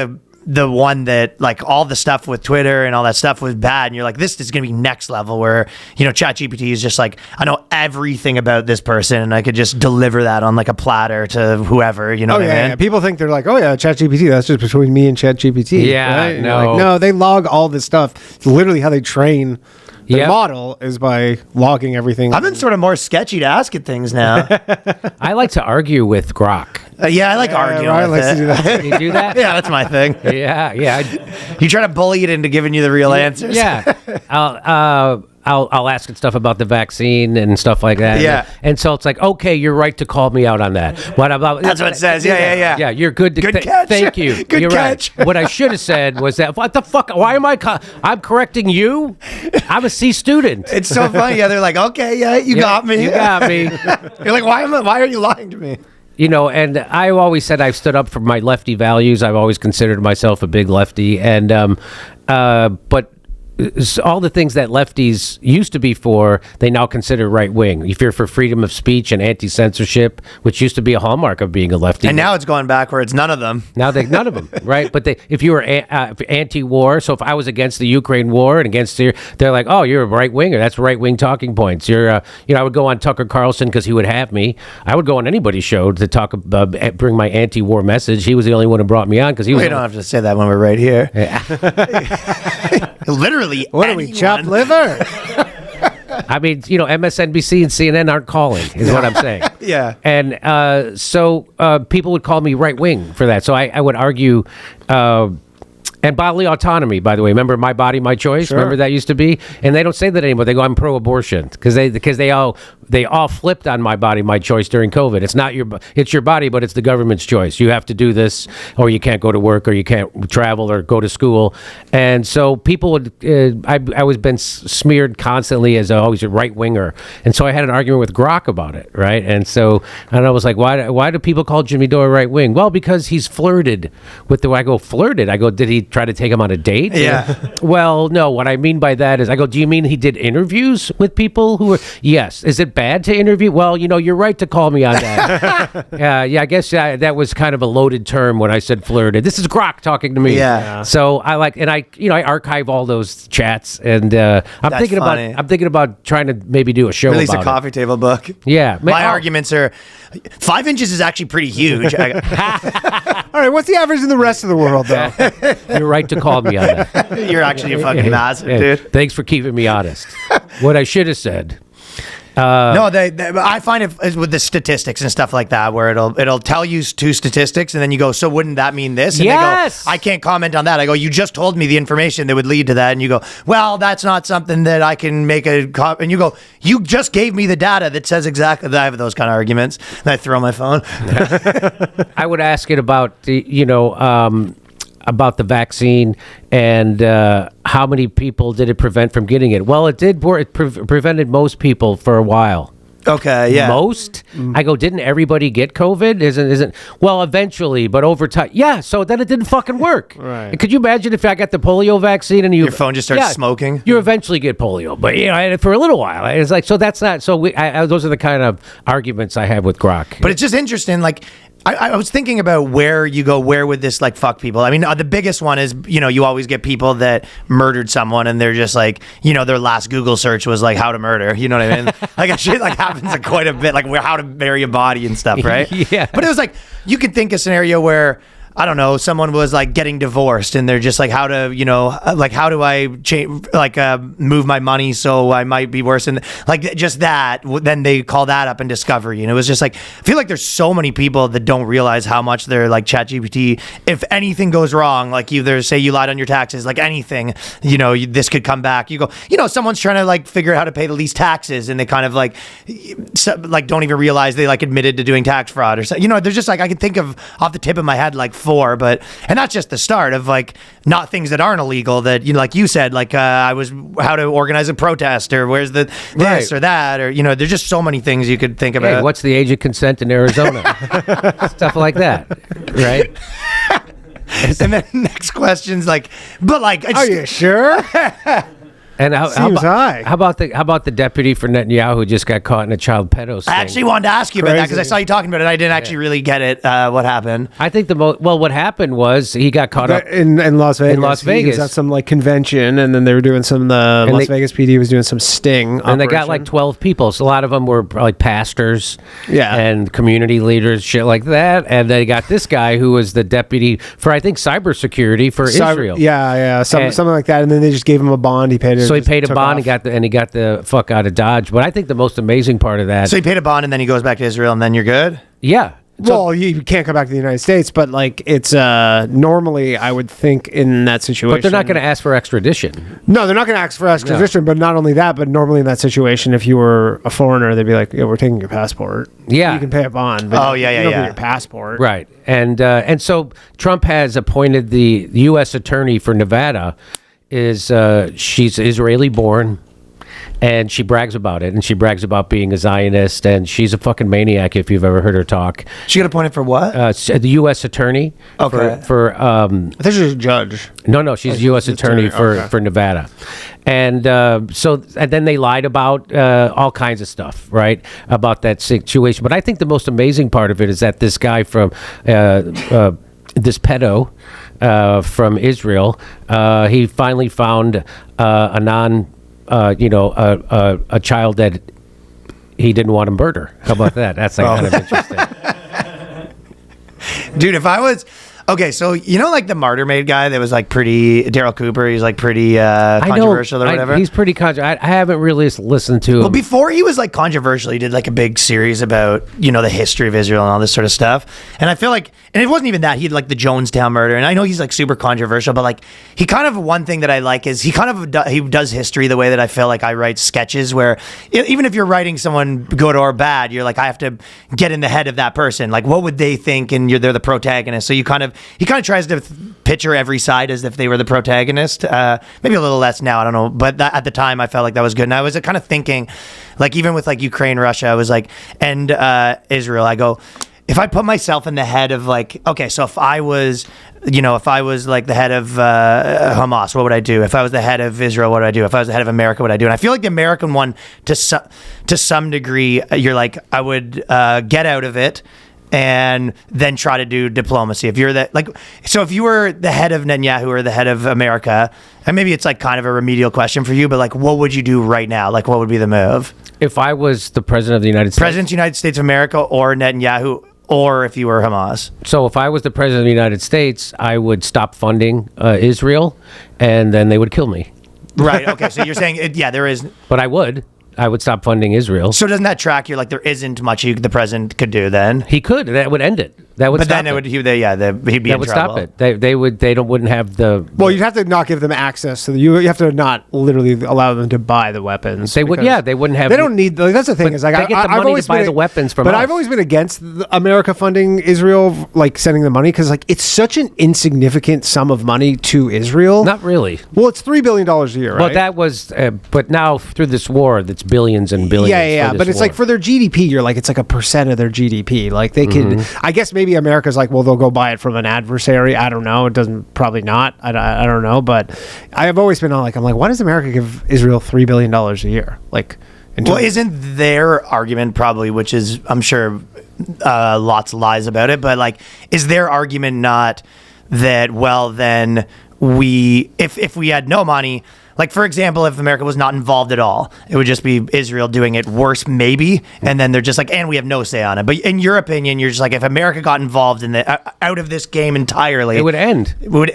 the one that like all the stuff with Twitter and all that stuff was bad, and you're like, this is gonna be next level where ChatGPT is just like, I know everything about this person and I could just deliver that on like a platter to whoever, what I mean? Yeah. People think they're like, ChatGPT, that's just between me and ChatGPT. Right? No, they log all this stuff. It's literally how they train. The model is by logging everything. I've been sort of more sketchy to ask it things now. I like to argue with Grok. I like arguing Ryan with likes it. to do that. You do that? Yeah, that's my thing. Yeah. You try to bully it into giving you the real answers. Yeah. I'll ask it stuff about the vaccine and stuff like that. Yeah. And so it's like, okay, you're right to call me out on that. What about? That's what it says. Yeah. Yeah, you're good. Good catch. Thank you. Good you're catch. Right. What I should have said was that, what the fuck? Why am I'm correcting you? I'm a C student. It's so funny. Yeah, they're like, okay, you got me. You got me. You're like, why are you lying to me? You know, and I always said I've stood up for my lefty values. I've always considered myself a big lefty, and but all the things that lefties used to be for, they now consider right wing. If you're for freedom of speech and anti-censorship, which used to be a hallmark of being a lefty, And now it's going backwards. None of them. now none of them, right? But if you were anti-war, so if I was against the Ukraine war and against they're like, oh, you're a right winger. That's right wing talking points. You're, you know, I would go on Tucker Carlson because he would have me. I would go on anybody's show to talk about, bring my anti-war message. He was the only one who brought me on because he was. We don't have to say that when we're right here. Literally, What are we, anyone. chopped liver? I mean, you know, MSNBC and CNN aren't calling, is what I'm saying. Yeah. And so people would call me right wing for that. So I would argue. And bodily autonomy, by the way. Remember My Body, My Choice? Sure. Remember that used to be? And they don't say that anymore. They go, I'm pro-abortion. Because they all flipped on My Body, My Choice during COVID. It's not it's your body, but it's the government's choice. You have to do this, or you can't go to work, or you can't travel, or go to school. And so people would, I was been smeared constantly as always a right-winger. And so I had an argument with Grok about it, right? And I was like, why do people call Jimmy Dore right-wing? Well, because he's flirted with I go, flirted? I go, did he try to take him on a date? Yeah. Well, no, what I mean by that is, I go, do you mean he did interviews with people who were, yes. Is it bad to interview? Well, you know, you're right to call me on that. Yeah, I guess that was kind of a loaded term when I said flirted. This is Grok talking to me. Yeah. So I archive all those chats, and I'm thinking funny. about trying to maybe do a show Release a about coffee table book. Yeah. My arguments are 5 inches is actually pretty huge. All right, what's the average in the rest of the world, though? You're right to call me on that. You're actually a fucking massive, Yeah, dude. Thanks for keeping me honest. What I should have said. No, I find it with the statistics and stuff like that, where it'll tell you two statistics, and then you go, so wouldn't that mean this? And Yes! they go, I can't comment on that. I go, you just told me the information that would lead to that, and you go, well, that's not something that I can make and you go, you just gave me the data that says exactly that. I have those kind of arguments, and I throw my phone. I would ask it about about the vaccine and how many people did it prevent from getting it. Well, it did. It prevented most people for a while. Okay, yeah. Most? I go, didn't everybody get COVID? Isn't well, eventually, but over time. Yeah, so then it didn't fucking work. Right. Could you imagine if I got the polio vaccine and your phone just starts smoking? You eventually get polio, but you know, for a little while. It's like, so that's not, so those are the kind of arguments I have with Grok. But it's just interesting, like, I was thinking about where would this like fuck people? I mean, the biggest one is, you know, you always get people that murdered someone and they're just like, you know, their last Google search was like how to murder, you know what I mean? Like that shit like happens quite a bit, like how to bury a body and stuff, right? Yeah. But it was like, you could think a scenario where, I don't know, someone was like getting divorced and they're just like, how to, you know, like how do I change, like move my money so I might be worse, and like just that. Then they call that up in discovery, and it was just like, I feel like there's so many people that don't realize how much they're like ChatGPT. If anything goes wrong, like either say you lied on your taxes, like anything, you know, this could come back. You go, you know, someone's trying to like figure out how to pay the least taxes, and they kind of like don't even realize they like admitted to doing tax fraud or something. You know, there's just like, I can think of off the tip of my head like 4, and that's just the start of like not things that aren't illegal, that, you know, like you said, like how to organize a protest, or where's this Right. or that, or, you know, there's just so many things you could think Hey, about. what's the age of consent in Arizona? Stuff like that, right? And then next question's like, but like, Are you sure? And how Seems high. How about the deputy for Netanyahu who just got caught in a child pedo sting? I actually wanted to ask you about that because I Crazy. saw you talking about it. I didn't actually really get it. What happened? I think what happened was he got caught up. in Las Vegas. In Las He Vegas. was at some like convention, and then they were doing some. The Las Vegas PD was doing some sting. And they got like operation. 12 people. So a lot of them were like pastors, Yeah. and community leaders, shit like that. And they got this guy who was the deputy for, I think, cybersecurity for Israel. Yeah, And- something like that. And then they just gave him a bond. He paid it. So he just paid a took bond off. and he got the fuck out of Dodge. But I think the most amazing part of that, So he paid a bond and then he goes back to Israel and then you're good? yeah. So, Well, you can't come back to the United States, but like it's normally I would think in that situation. but they're not going to ask for extradition. No, they're not going to ask for extradition. But not only that, but normally in that situation, if you were a foreigner, they'd be like, "Yeah, we're taking your passport. Yeah. you can pay a bond. But Oh, yeah, you yeah, don't yeah. get your passport. Right. And so Trump has appointed the U.S. attorney for Nevada. She's Israeli born. and she brags about it, and she brags about being a Zionist, and she's a fucking maniac if you've ever heard her talk. She got appointed for what? The U.S. attorney. Okay. I think she's a judge. No, she's U.S. attorney okay. for Nevada. And and then they lied about all kinds of stuff, right, about that situation. But I think the most amazing part of it is that this guy from this pedo from Israel, he finally found a child that he didn't want to murder. How about that? That's like kind of interesting. Dude, if I was... Okay, so you know, like the Martyr Maid guy that was like pretty Daryl Cooper. He's like pretty controversial or whatever. He's pretty controversial. I haven't really listened to him. Well, before he was like controversial, he did like a big series about the history of Israel and all this sort of stuff. And I feel like, and it wasn't even that. He had like the Jonestown murder, and I know he's like super controversial, but like he kind of, one thing that I like is he does history the way that I feel like I write sketches, where even if you're writing someone good or bad, you're like, I have to get in the head of that person. Like, what would they think? And they're the protagonist, so he kind of tries to picture every side as if they were the protagonist. Maybe a little less now, I don't know. But at the time, I felt like that was good. And I was kind of thinking, like, even with like Ukraine, Russia, I was like, and Israel, I go, if I put myself in the head of like, okay, so if I was like the head of Hamas, what would I do? If I was the head of Israel, what would I do? If I was the head of America, what would I do? And I feel like the American one, to some degree, you're like, I would get out of it and then try to do diplomacy. If you're if you were the head of Netanyahu or the head of America, and maybe it's like kind of a remedial question for you, but like, what would you do right now? Like, what would be the move? If I was the president of the United States? President of the United States of America or Netanyahu, or if you were Hamas. So if I was the president of the United States, I would stop funding Israel, and then they would kill me. Right, okay, so you're saying, there is... But I would stop funding Israel. So doesn't that track you? Like, there isn't much the president could do then? He could. That would end it. That would. But stop then he'd be in trouble. Stop it. They wouldn't have the. Well, you'd have to not give them access. So you have to not literally allow them to buy the weapons. They would. Yeah, they wouldn't have. They don't need. That's the thing is like they get the money to buy the weapons from. But us. I've always been against America funding Israel, like sending the money, because like it's such an insignificant sum of money to Israel. Not really. Well, it's $3 billion a year, right? But that was. But now through this war, that's billions and billions. Yeah. But it's like for their GDP, you're like it's like a % of their GDP. Like they could. I guess maybe America's like, well, they'll go buy it from an adversary. I don't know. It doesn't, probably not. I don't know. But I have always been I'm like, why does America give Israel $3 billion a year? Like, isn't their argument probably, which is, I'm sure, lots of lies about it, but like, is their argument not that, well, then if we had no money, like, for example, if America was not involved at all, it would just be Israel doing it worse, maybe. And then they're just like, and we have no say on it. But in your opinion, you're just like, if America got involved in out of this game entirely, it would end. It would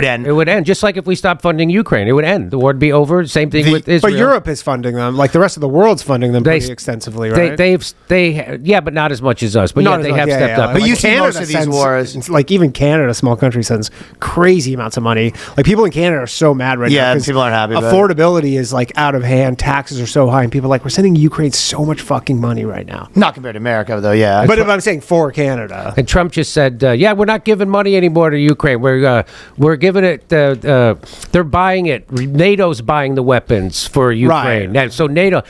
end. It would end. Just like if we stopped funding Ukraine, it would end. The war would be over. Same thing with Israel. But Europe is funding them. Like the rest of the world's funding them pretty extensively, right? But not as much as us. But they have stepped up. But you see most of these wars. Like even Canada, a small country, sends crazy amounts of money. Like people in Canada are so mad right now. Yeah, people aren't happy about affordability is like out of hand. Taxes are so high, and people are like, we're sending Ukraine so much fucking money right now. Not compared to America, though. Yeah, but if I'm saying for Canada, and Trump just said, we're not giving money anymore to Ukraine. We're giving it. They're buying it. NATO's buying the weapons for Ukraine. Right. So NATO,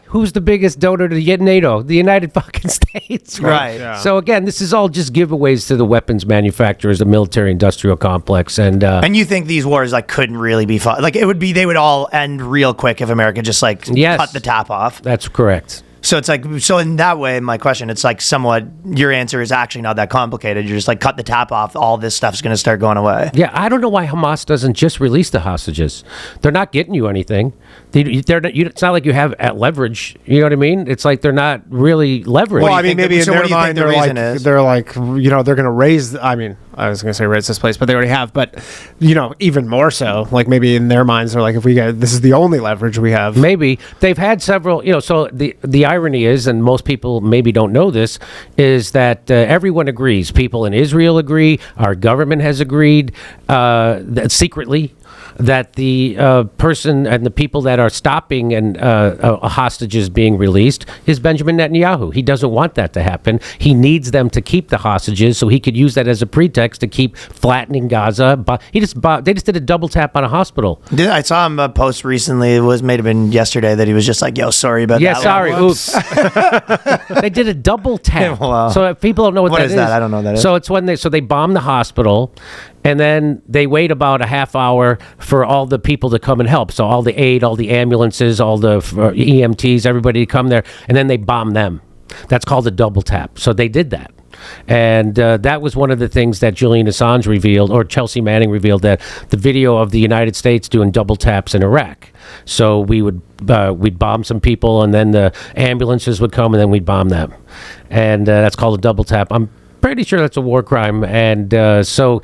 who's the biggest donor to NATO? The United fucking States. Right. Yeah. So again, this is all just giveaways to the weapons manufacturers, the military-industrial complex, and you think these wars like couldn't really be fought? Like they would all end real quick if America just like cut the tap off. That's correct. So it's like, so in that way, my question, it's like somewhat, your answer is actually not that complicated. You're just like, cut the tap off. All this stuff's going to start going away. Yeah, I don't know why Hamas doesn't just release the hostages. They're not getting you anything. It's not like you have leverage. You know what I mean? It's like they're not really leveraged. Well, I mean, maybe in their mind, they're like, they're going to raise, I was going to say raise this place, but they already have. But, even more so, like maybe in their minds, they're like, if we get, this is the only leverage we have. Maybe. They've had several, so the irony is, and most people maybe don't know this, is that everyone agrees. People in Israel agree. Our government has agreed that secretly. that the person and the people that are stopping and hostages being released is Benjamin Netanyahu. He doesn't want that to happen. He needs them to keep the hostages so he could use that as a pretext to keep flattening Gaza. But they just did a double tap on a hospital. Yeah, I saw him post recently. It may have been yesterday that he was just like, "Yo, sorry about that." Yeah, sorry. Oops. They did a double tap. Wow. So if people don't know what that is. What is that? I don't know what that is. So it's when they bomb the hospital, and then they wait about a half hour for all the people to come and help. So all the aid, all the ambulances, all the EMTs, everybody to come there, and then they bomb them. That's called a double tap. So they did that. And that was one of the things that Julian Assange revealed, or Chelsea Manning revealed, that the video of the United States doing double taps in Iraq. So we'd bomb some people, and then the ambulances would come, and then we'd bomb them. And that's called a double tap. I'm pretty sure that's a war crime. And so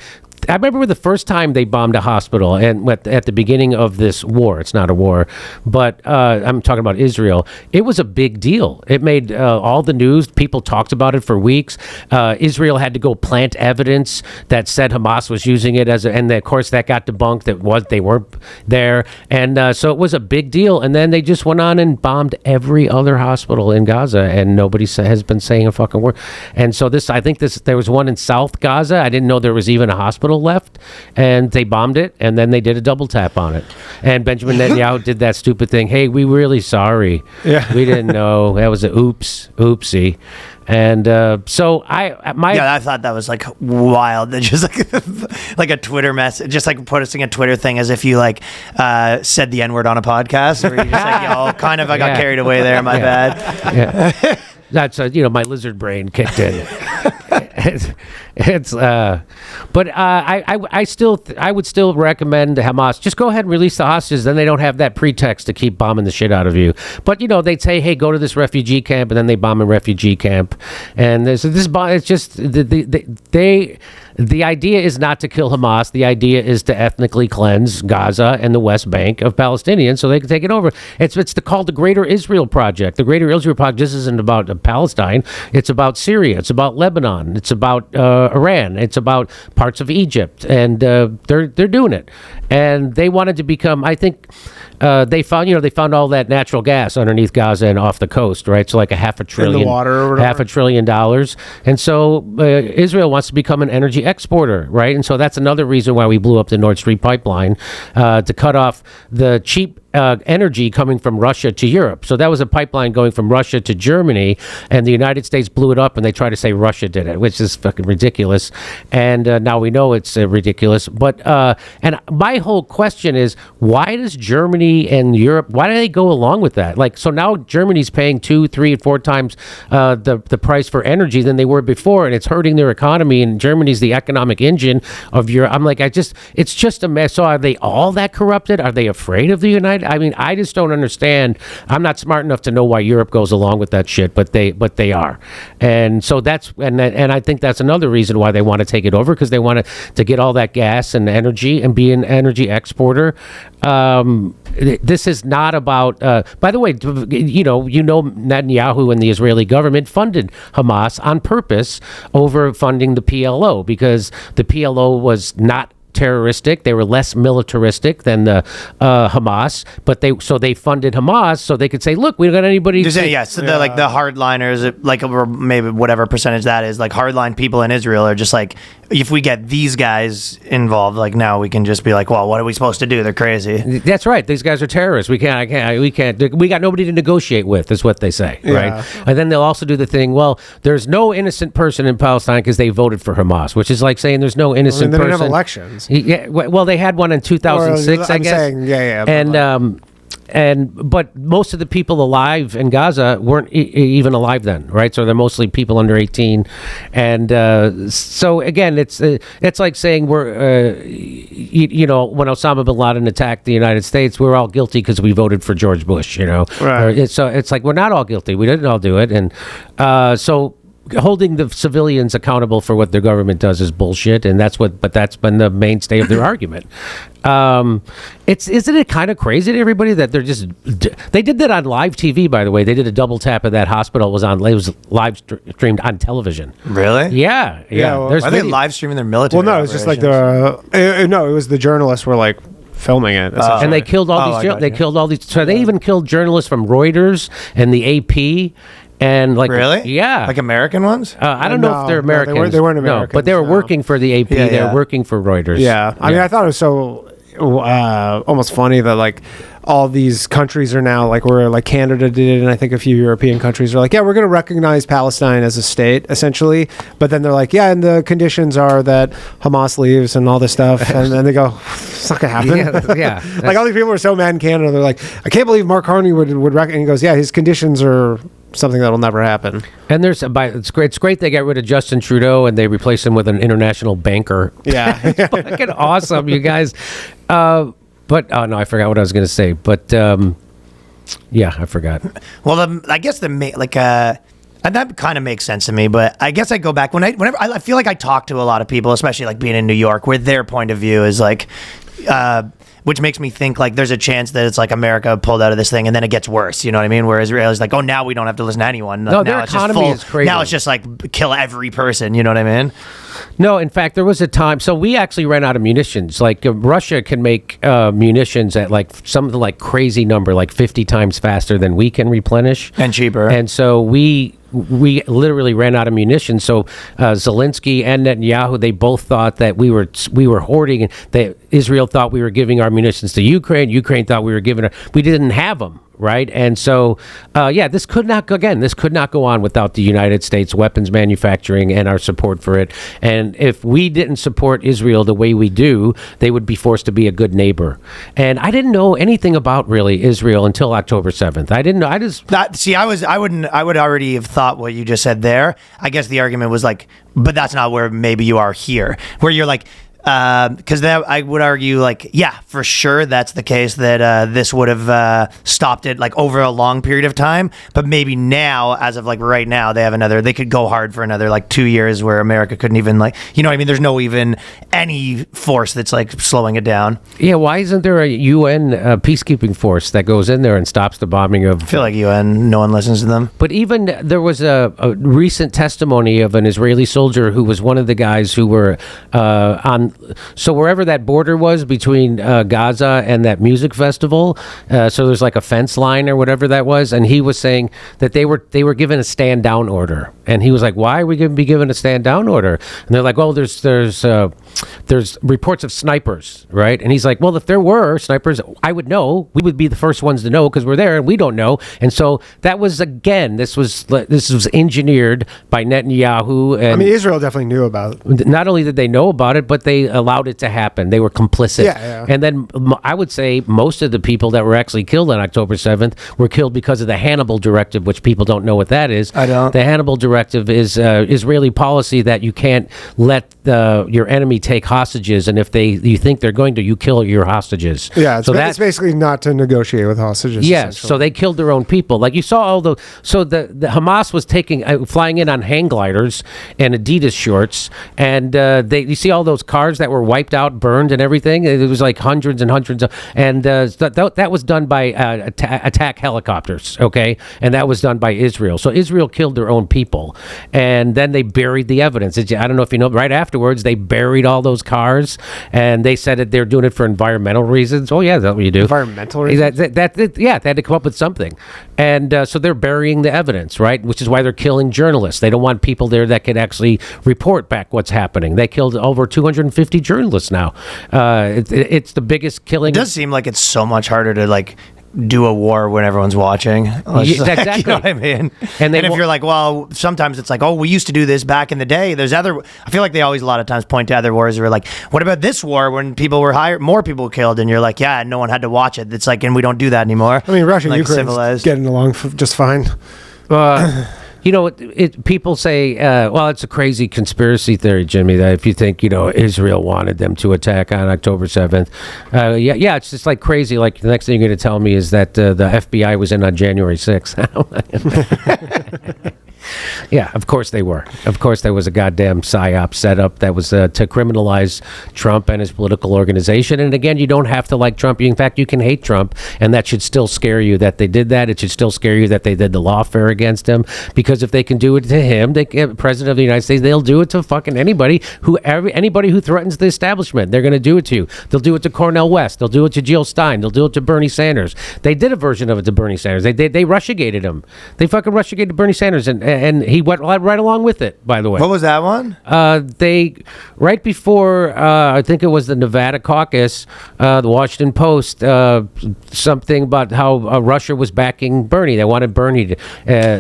I remember the first time they bombed a hospital, and at the beginning of this war. It's not a war, but I'm talking about Israel. It was a big deal. It made all the news. People talked about it for weeks. Israel had to go plant evidence that said Hamas was using it and of course that got debunked. They weren't there, and so it was a big deal. And then they just went on and bombed every other hospital in Gaza, and nobody has been saying a fucking word. And so I think there was one in South Gaza. I didn't know there was even a hospital left, and they bombed it, and then they did a double tap on it. And Benjamin Netanyahu did that stupid thing. Hey, we really sorry. Yeah. We didn't know. That was a oopsie. And so I thought that was like wild. That just like a Twitter message, just like posting a Twitter thing as if you said the N-word on a podcast, or you just like, yo, kind of I got carried away there. My bad. Yeah. That's my lizard brain kicked in. But I would still recommend Hamas just go ahead and release the hostages. Then they don't have that pretext to keep bombing the shit out of you. But they'd say, hey, go to this refugee camp, and then they bomb a refugee camp. And it's just the idea is not to kill Hamas. The idea is to ethnically cleanse Gaza and the West Bank of Palestinians so they can take it over. It's called the Greater Israel Project. The Greater Israel Project just isn't about Palestine. It's about Syria. It's about Lebanon. It's about Iran. It's about parts of Egypt. And they're doing it. And they wanted to become, I think, they found all that natural gas underneath Gaza and off the coast, right? So like $500 billion, in the water or whatever. $500 billion. And so Israel wants to become an energy exporter, right? And so that's another reason why we blew up the Nord Stream pipeline, to cut off the cheap energy coming from Russia to Europe. So that was a pipeline going from Russia to Germany, and the United States blew it up, and they try to say Russia did it, which is fucking ridiculous. And now we know it's ridiculous. But and my whole question is, why does Germany and Europe, why do they go along with that? Like, so now Germany's paying 2, 3, and 4 times the price for energy than they were before, and it's hurting their economy, and Germany's the economic engine of Europe. I'm like, it's just a mess. So are they all that corrupted? Are they afraid of the United? I mean, I just don't understand. I'm not smart enough to know why Europe goes along with that shit, but they are. And so and I think that's another reason why they want to take it over, because they want to get all that gas and energy and be an energy exporter. This is not about, by the way, Netanyahu and the Israeli government funded Hamas on purpose over funding the PLO, because the PLO was not terroristic. They were less militaristic than the Hamas, but they funded Hamas so they could say, look, we don't got anybody. The hardliners, like, or maybe whatever percentage that is, like hardline people in Israel are just like, if we get these guys involved, like now we can just be like, well, what are we supposed to do? They're crazy. That's right. These guys are terrorists. We can't. We got nobody to negotiate with, is what they say, right? And then they'll also do the thing. Well, there's no innocent person in Palestine because they voted for Hamas, which is like saying there's no innocent person. They didn't have elections. Yeah, well, they had one in 2006, I guess. But most of the people alive in Gaza weren't even alive then, right? So they're mostly people under 18, and so again, it's like saying we're, when Osama bin Laden attacked the United States, we're all guilty because we voted for George Bush, Right. So it's like we're not all guilty. We didn't all do it, and so holding the civilians accountable for what their government does is bullshit, and that's been the mainstay of their argument. Isn't it kind of crazy to everybody that they did that on live TV, by the way. They did a double tap of that hospital. It was live streamed on television. Really? Yeah. Well, are they live streaming their military? Well, no, it was just like it was the journalists were like filming it. essentially. And they killed all these. I got They you. killed all these. So they even killed journalists from Reuters and the AP, and like Really? yeah, Like American ones? I don't know No, if they're no, they Americans. weren't- they weren't No, but they were Americans, no. working for the AP. Yeah, They yeah. were working for Reuters. Yeah, I mean, I thought it was so almost funny that like all these countries are now like where like Canada did, and I think a few European countries are like, yeah, we're going to recognize Palestine as a state essentially, but then they're like, yeah, and the conditions are that Hamas leaves and all this stuff, and then they go, it's not going to happen. yeah. Like all these people are so mad in Canada, they're like, I can't believe Mark Carney would recognize. And he goes, yeah, his conditions are something that'll never happen. And it's great. It's great they got rid of Justin Trudeau and they replaced him with an international banker. Yeah. Fucking awesome, you guys. But oh no, I forgot what I was going to say. But yeah, I forgot. Well, I guess and that kind of makes sense to me, but I guess I go back whenever I feel like I talk to a lot of people, especially like being in New York, where their point of view is like, which makes me think like there's a chance that it's like America pulled out of this thing and then it gets worse. You know what I mean? Where Israel is like, oh, now we don't have to listen to anyone. Like, No, now their it's just economy is crazy. Now it's just like kill every person. You know what I mean? No, in fact, there was a time. So we actually ran out of munitions. Like Russia can make munitions at like some like crazy number, like 50 times faster than we can replenish And cheaper. And so we literally ran out of munitions. So Zelensky and Netanyahu, they both thought that we were hoarding, and that Israel thought we were giving our munitions to Ukraine. Ukraine thought we were giving we didn't have them. Right. And so, this could not go on without the United States weapons manufacturing and our support for it. And if we didn't support Israel the way we do, they would be forced to be a good neighbor. And I didn't know anything about really Israel until October 7th. I didn't know. I would already have thought what you just said there. I guess the argument was like, but that's not where maybe you are here, where you're like, because I would argue like, yeah, for sure that's the case, that this would have stopped it like over a long period of time, but maybe now, as of like right now, they could go hard for another like 2 years where America couldn't even like, you know what I mean, there's no even any force that's like slowing it down. Yeah, why isn't there a UN peacekeeping force that goes in there and stops the bombing of... I feel like UN, no one listens to them. But even there was a recent testimony of an Israeli soldier who was one of the guys who were on... So wherever that border was between Gaza and that music festival, so there's like a fence line or whatever that was, and he was saying that they were given a stand down order, and he was like, "Why are we going to be given a stand down order?" And they're like, "Well, there's reports of snipers, right?" And he's like, "Well, if there were snipers, I would know. We would be the first ones to know because we're there, and we don't know." And so that was again, this was engineered by Netanyahu. And I mean, Israel definitely knew about it. not only did they know about it, but they allowed it to happen. They were complicit. Yeah. And then I would say most of the people that were actually killed on October 7th were killed because of the Hannibal Directive, which people don't know what that is. I don't. The Hannibal Directive is Israeli policy that you can't let your enemy take hostages, and if you think they're going to, you kill your hostages. Yeah, it's, so it's basically not to negotiate with hostages. Yes, so they killed their own people. Like you saw the Hamas was flying in on hang gliders and Adidas shorts, and you see all those cars that were wiped out, burned, and everything. It was like hundreds and hundreds and that was done by attack helicopters. Okay, and that was done by Israel. So Israel killed their own people, and then they buried the evidence. I don't know if you know. Right afterwards, they buried all those cars, and they said that they're doing it for environmental reasons. Oh yeah, that's what you do. Environmental reasons? Yeah, they had to come up with something. And so they're burying the evidence, right? Which is why they're killing journalists. They don't want people there that can actually report back what's happening. They killed over 250 journalists now. It's the biggest killing. It does seem like it's so much harder to like do a war when everyone's watching. Exactly. You know what I mean? And if you're like, well, sometimes it's like, oh, we used to do this back in the day. I feel like they always a lot of times point to other wars where like, what about this war when people were more people killed? And you're like, yeah, no one had to watch it. It's like, and we don't do that anymore. I mean, Russia and like, Ukraine's getting along just fine. People say, well, it's a crazy conspiracy theory, Jimmy, that if you think, Israel wanted them to attack on October 7th. It's just like crazy. Like the next thing you're going to tell me is that the FBI was in on January 6th. Yeah, of course they were. Of course there was a goddamn psyop set up that was to criminalize Trump and his political organization. And again, you don't have to like Trump. In fact, you can hate Trump, and that should still scare you that they did that. It should still scare you that they did the lawfare against him, because if they can do it to him, President of the United States, they'll do it to fucking anybody who threatens the establishment. They're going to do it to you. They'll do it to Cornel West. They'll do it to Jill Stein. They'll do it to Bernie Sanders. They did a version of it to Bernie Sanders. They Russiagated him. They fucking Russiagated Bernie Sanders, and he went right along with it, by the way. What was that one? They, right before, I think it was the Nevada caucus, the Washington Post, something about how Russia was backing Bernie. They wanted Bernie to...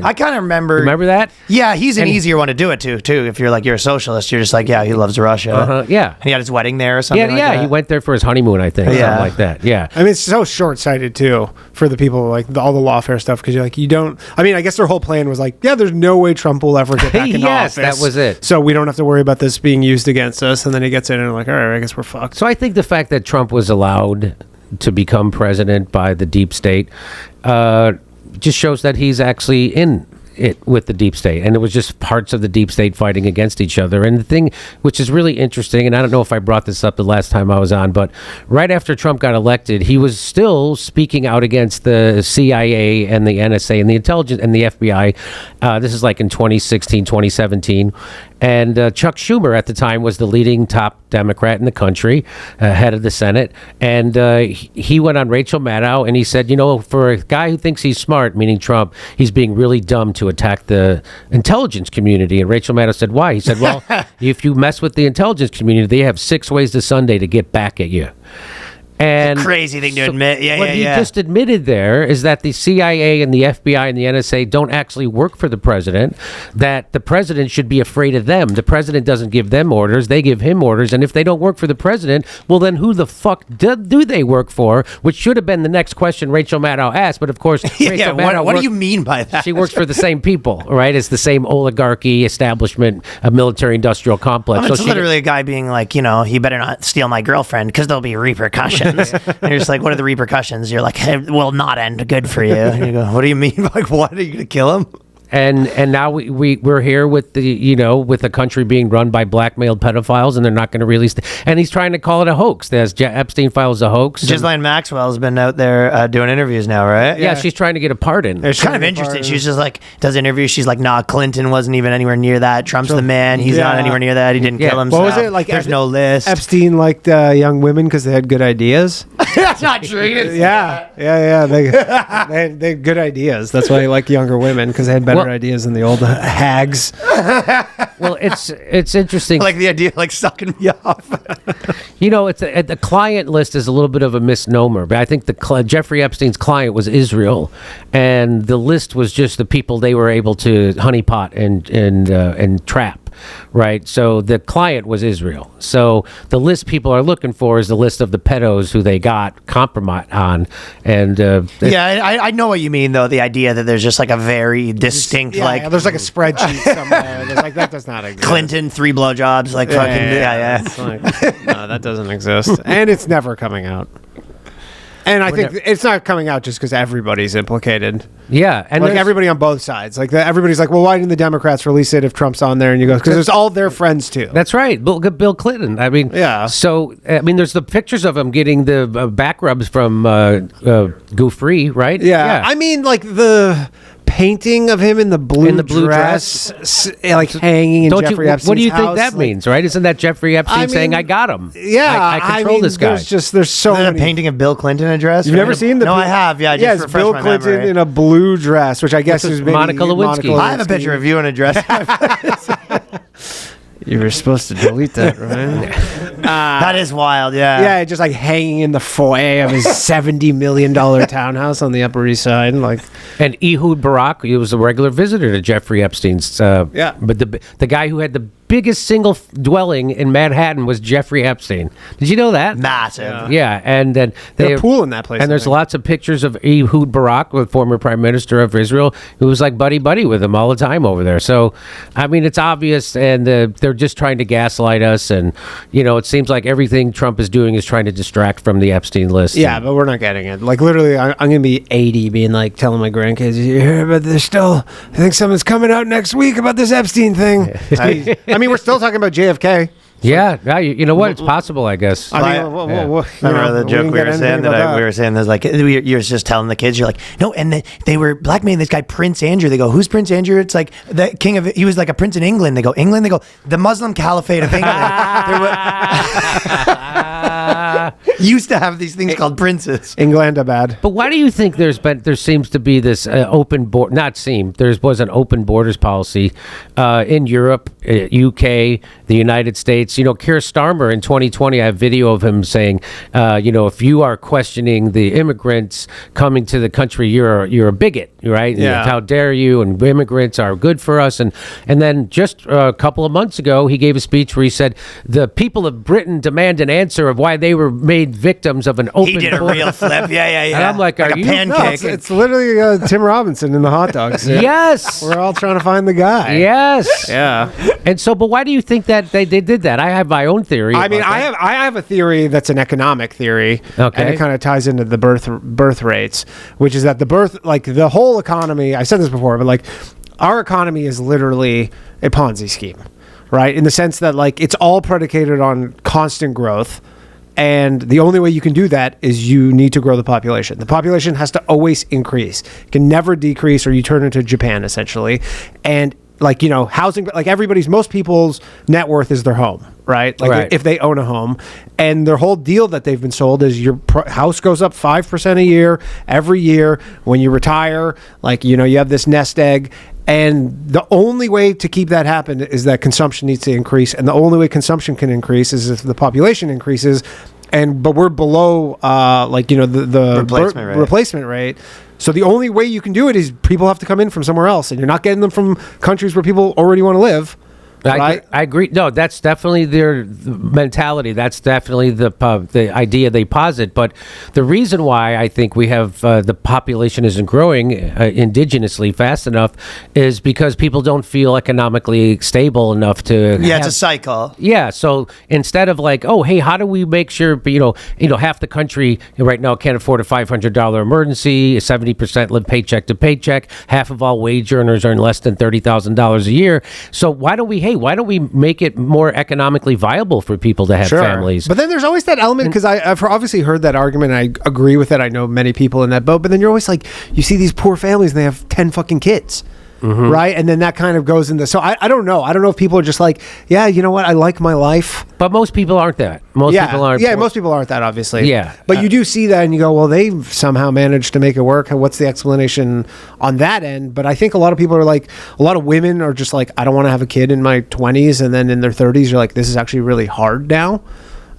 I kind of remember. Remember that? Yeah, he's an easier one to do it to, too. If you're a socialist, you're just like, yeah, he loves Russia. Yeah. And he had his wedding there or something like that. Yeah, he went there for his honeymoon, I think. Yeah. Something like that, yeah. I mean, it's so short-sighted, too, for the people, like, all the lawfare stuff, because you're like, you don't... I mean, I guess their whole plan was like, yeah, there's no way Trump will ever get back into Yes, office. that was it. So we don't have to worry about this being used against us. And then he gets in and like, all right, I guess we're fucked. So I think the fact that Trump was allowed to become president by the deep state just shows that he's actually in it with the deep state, and it was just parts of the deep state fighting against each other. And the thing which is really interesting, and I don't know if I brought this up the last time I was on, but right after Trump got elected, he was still speaking out against the CIA and the NSA and the intelligence and the FBI. This is like in 2016, 2017. And Chuck Schumer at the time was the leading top Democrat in the country, head of the Senate. And he went on Rachel Maddow and he said, you know, for a guy who thinks he's smart, meaning Trump, he's being really dumb to attack the intelligence community. And Rachel Maddow said, why? He said, well, if you mess with the intelligence community, they have 6 ways to Sunday to get back at you. And crazy thing to admit. Yeah, what yeah, he yeah. just admitted there is that the CIA and the FBI and the NSA don't actually work for the president, that the president should be afraid of them. The president doesn't give them orders, they give him orders, and if they don't work for the president, well then who the fuck do they work for? Which should have been the next question Rachel Maddow asked, but of course Rachel Maddow what do you mean by that? she works for the same people, right? It's the same oligarchy, establishment, a military-industrial complex. It's literally a guy being like, you know, he better not steal my girlfriend because there'll be repercussions. And you're just like, what are the repercussions? You're like, it will not end good for you. And you go, what do you mean? Like, what? Are you going to kill him? And now we're here with with the country being run by blackmailed pedophiles, and they're not going to release and he's trying to call it a hoax. There's Epstein files a hoax. Ghislaine Maxwell's been out there doing interviews now, right? Yeah, she's trying to get a pardon. It's kind of interesting. She's just like, does interviews. She's like, nah, Clinton wasn't even anywhere near that. Trump's the man. He's not anywhere near that. He didn't kill himself. What was it? Like, there's no list. Epstein liked young women because they had good ideas. That's not true. Yeah. They had good ideas. That's why he liked younger women, because they had better ideas than the old hags. Well, it's interesting. Like the idea of like sucking me off. You know, the client list is a little bit of a misnomer, but I think Jeffrey Epstein's client was Israel, and the list was just the people they were able to honeypot and trap. Right, so the client was Israel. So the list people are looking for is the list of the pedos who they got compromised on, and I know what you mean though. The idea that there's just like a very distinct there's like a spreadsheet somewhere. There's like, that does not exist. Clinton 3 blowjobs, like fucking It's like, no, that doesn't exist, and it's never coming out. And I think it's not coming out just because everybody's implicated. Yeah, and like everybody on both sides. Like everybody's like, well, why didn't the Democrats release it if Trump's on there? And you go, because there's all their friends too. That's right, Bill Clinton. I mean, yeah. So I mean, there's the pictures of him getting the back rubs from Goo-Free, right? Yeah. I mean, like the painting of him in the blue dress, like hanging in Jeffrey Epstein's what do you think house? that means, right? Isn't that Jeffrey Epstein saying, "I got him"? Yeah, I control this guy. There's so many. A painting of Bill Clinton in a dress. You've never seen the? No, I have. Yeah, just it's Bill Clinton memory. in a blue dress, which I guess is maybe Monica Lewinsky. I have a picture of you in a dress. You were supposed to delete that, right? That is wild, yeah. Yeah, just like hanging in the foyer of his $70 million townhouse on the Upper East Side. And Ehud Barak, he was a regular visitor to Jeffrey Epstein's. But the guy who had the biggest single dwelling in Manhattan was Jeffrey Epstein. Did you know that? Massive. Yeah, and then They have a pool in that place. and there's lots of pictures of Ehud Barak, the former prime minister of Israel, who was like buddy with him all the time over there. So, I mean, it's obvious, and they're just trying to gaslight us. And it seems like everything Trump is doing is trying to distract from the Epstein list. Yeah, but we're not getting it. Like, literally, I'm going to be 80 being like, telling my grandkids, you hear, but there's still, I think something's coming out next week about this Epstein thing. I mean, we're still talking about JFK. Yeah, you know what? It's possible, I guess. I mean, Remember the joke we were saying we were saying there's like you're just telling the kids, you're like, no, and they were blackmailing this guy Prince Andrew. They go, who's Prince Andrew? It's like the king of, he was like a prince in England. They go, England. They go, the Muslim Caliphate of England. Used to have these things called princes. England bad. But why do you think there seems to be this open board? There was an open borders policy in Europe, UK, the United States. Keir Starmer in 2020, I have video of him saying, if you are questioning the immigrants coming to the country, you're a bigot, right? Yeah. And how dare you? And immigrants are good for us. And then just a couple of months ago, he gave a speech where he said the people of Britain demand an answer of why they were made victims of an open. He did a real flip. Yeah. And I'm like, are you? pancake? No, it's literally Tim Robinson in the hot dogs. Yes. We're all trying to find the guy. Yes. Yeah. And so, but why do you think that they did that? I have my own theory. I mean, about that. I have a theory that's an economic theory, Okay. and it kind of ties into the birth rates, which is that the whole economy. I said this before, but like our economy is literally a Ponzi scheme, right? In the sense that like it's all predicated on constant growth. And the only way you can do that is you need to grow the population. The population has to always increase. It can never decrease, or you turn into Japan, essentially. And housing, like most people's net worth is their home, right? Like Right. if they own a home, and their whole deal that they've been sold is your house goes up 5% a year every year. When you retire, you have this nest egg. And the only way to keep that happen is that consumption needs to increase, and the only way consumption can increase is if the population increases. But we're below, the replacement rate. So the only way you can do it is people have to come in from somewhere else, and you're not getting them from countries where people already want to live. Right? I agree. No, that's definitely their mentality. That's definitely the idea they posit. But the reason why I think we have the population isn't growing indigenously fast enough is because people don't feel economically stable enough to. Yeah, it's a cycle. Yeah. So instead of like, oh, hey, how do we make sure half the country right now can't afford a $500 emergency, 70% live paycheck to paycheck, half of all wage earners earn less than $30,000 a year. So why don't we make it more economically viable for people to have families? But then there's always that element, because I've obviously heard that argument. I agree with it. I know many people in that boat. But then you're always like, you see these poor families and they have 10 fucking kids. Mm-hmm. Right? And then that kind of goes into... So I don't know. I don't know if people are just like, yeah, you know what? I like my life. But most people aren't that. Most people aren't. Yeah, most people aren't that, obviously. Yeah. But you do see that and you go, well, they've somehow managed to make it work. What's the explanation on that end? But I think a lot of people are like... A lot of women are just like, I don't want to have a kid in my 20s. And then in their 30s, you're like, this is actually really hard now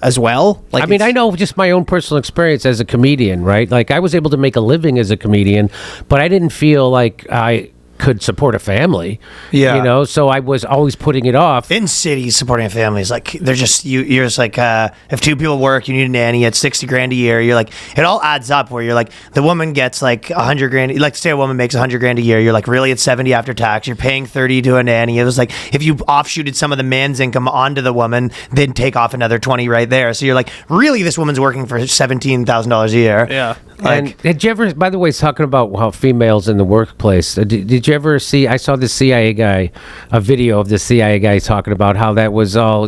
as well. Like, I mean, I know just my own personal experience as a comedian, right? Like, I was able to make a living as a comedian, but I didn't feel like I could support a family. Yeah. So I was always putting it off. In cities, supporting a family is like, they're just, you're just like, if two people work, you need a nanny at $60,000 a year. You're like, it all adds up where you're like, the woman gets like $100,000. Like, say a woman makes $100,000 a year. You're like, really, it's 70 after tax. You're paying 30 to a nanny. It was like, if you offshooted some of the man's income onto the woman, then take off another 20 right there. So you're like, really, this woman's working for $17,000 a year. Yeah. And Like, did you ever, by the way, talking about how females in the workplace, did you ever see, I saw the CIA guy, a video of the CIA guy talking about how that was all,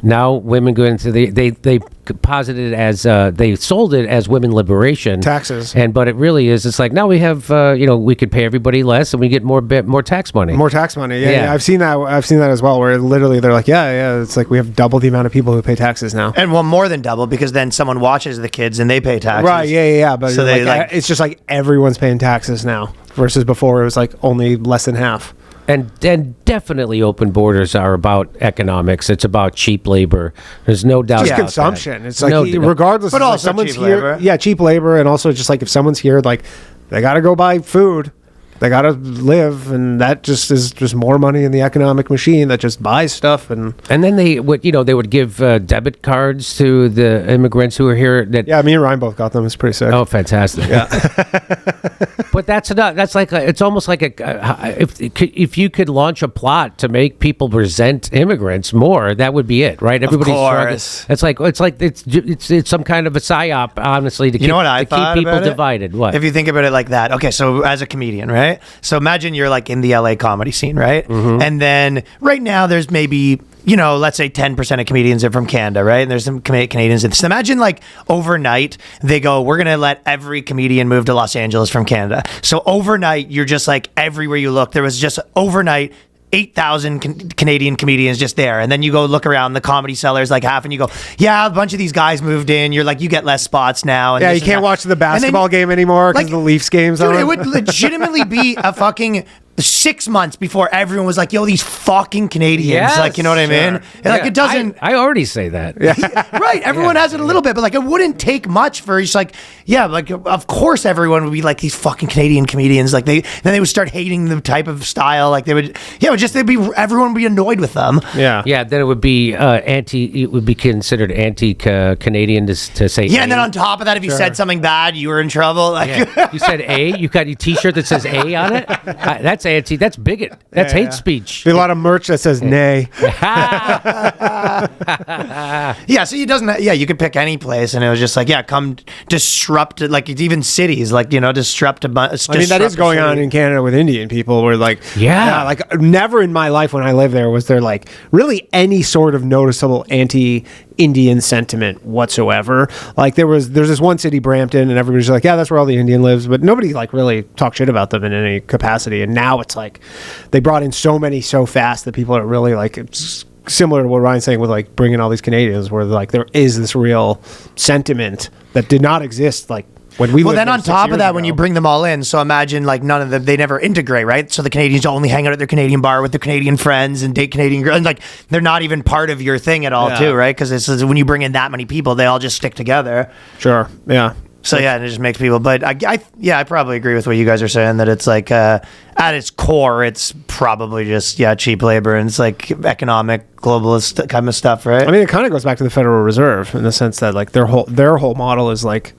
now women go into they posited as, they sold it as women liberation. Taxes. But it really is, it's like, now we have, we could pay everybody less and we get more tax money. More tax money. Yeah. I've seen that as well, where literally they're like, yeah, it's like we have double the amount of people who pay taxes now. and well, more than double, because then someone watches the kids and they pay taxes. Right, yeah. But So they, like- it's just like everyone's paying taxes now versus before it was like only less than half. And definitely open borders are about economics. It's about cheap labor. There's no doubt Just about consumption. that. It's like regardless, But it's like also someone's cheap here. labor. Yeah, cheap labor, and also just like if someone's here, like they got to go buy food. they gotta live, and that just is just more money in the economic machine that just buys stuff. And then they would give debit cards to the immigrants who are here. Yeah, me and Ryan both got them. It's pretty sick. Oh, fantastic! Yeah, but that's enough. That's like it's almost like if you could launch a plot to make people resent immigrants more, that would be it, right? Everybody's struggling. It's some kind of a psyop, honestly, to keep people divided. What if you think about it like that? Okay, so as a comedian, right? So imagine you're like in the LA comedy scene, right? Mm-hmm. And then right now there's maybe, let's say 10% of comedians are from Canada, right? And there's some Canadians. So imagine like overnight they go, we're going to let every comedian move to Los Angeles from Canada. So overnight, you're just like everywhere you look, there was just overnight 8,000 Canadian comedians just there. And then you go look around, the Comedy Cellar's like half, and you go, yeah, a bunch of these guys moved in. You're like, you get less spots now. And yeah, you can't watch the basketball game anymore because the Leafs game's dude, on. It would legitimately be a fucking 6 months before everyone was like, yo, these fucking Canadians. Yes, like, you know what I mean? And like, it doesn't... I already say that. Yeah. Right. Everyone has it a little bit, but like, it wouldn't take much for just like, yeah, like, of course everyone would be like these fucking Canadian comedians. Like, then they would start hating the type of style. Like, everyone would be annoyed with them. Yeah. Yeah, then it would be it would be considered anti-Canadian to say Yeah, A. and then on top of that, if you said something bad, you were in trouble. Like, Yeah. You said A, you got your t-shirt that says A on it? That's anti, that's bigot. That's hate speech. Be a lot of merch that says nay. Yeah, so you could pick any place, and it was just like, yeah, come disrupt, like even cities, like, disrupt a bunch. I mean, that is going on in Canada with Indian people, where like, like never in my life when I lived there was there like really any sort of noticeable anti-Indian sentiment whatsoever. Like there's this one city, Brampton, and everybody's like, yeah, that's where all the Indian lives, but nobody like really talked shit about them in any capacity. And now it's like they brought in so many so fast that people are really like, it's similar to what Ryan's saying with like bringing all these Canadians, where like there is this real sentiment that did not exist like when we. Well, then on top of that, when you bring them all in, so imagine like none of them, they never integrate, right? So the Canadians only hang out at their Canadian bar with their Canadian friends and date Canadian girls. Like they're not even part of your thing at all, too, right? Because when you bring in that many people, they all just stick together. Sure. Yeah. So yeah, and it just makes people. But I probably agree with what you guys are saying, that it's like at its core, it's probably just cheap labor, and it's like economic globalist kind of stuff, right? I mean, it kind of goes back to the Federal Reserve in the sense that like their whole model is like,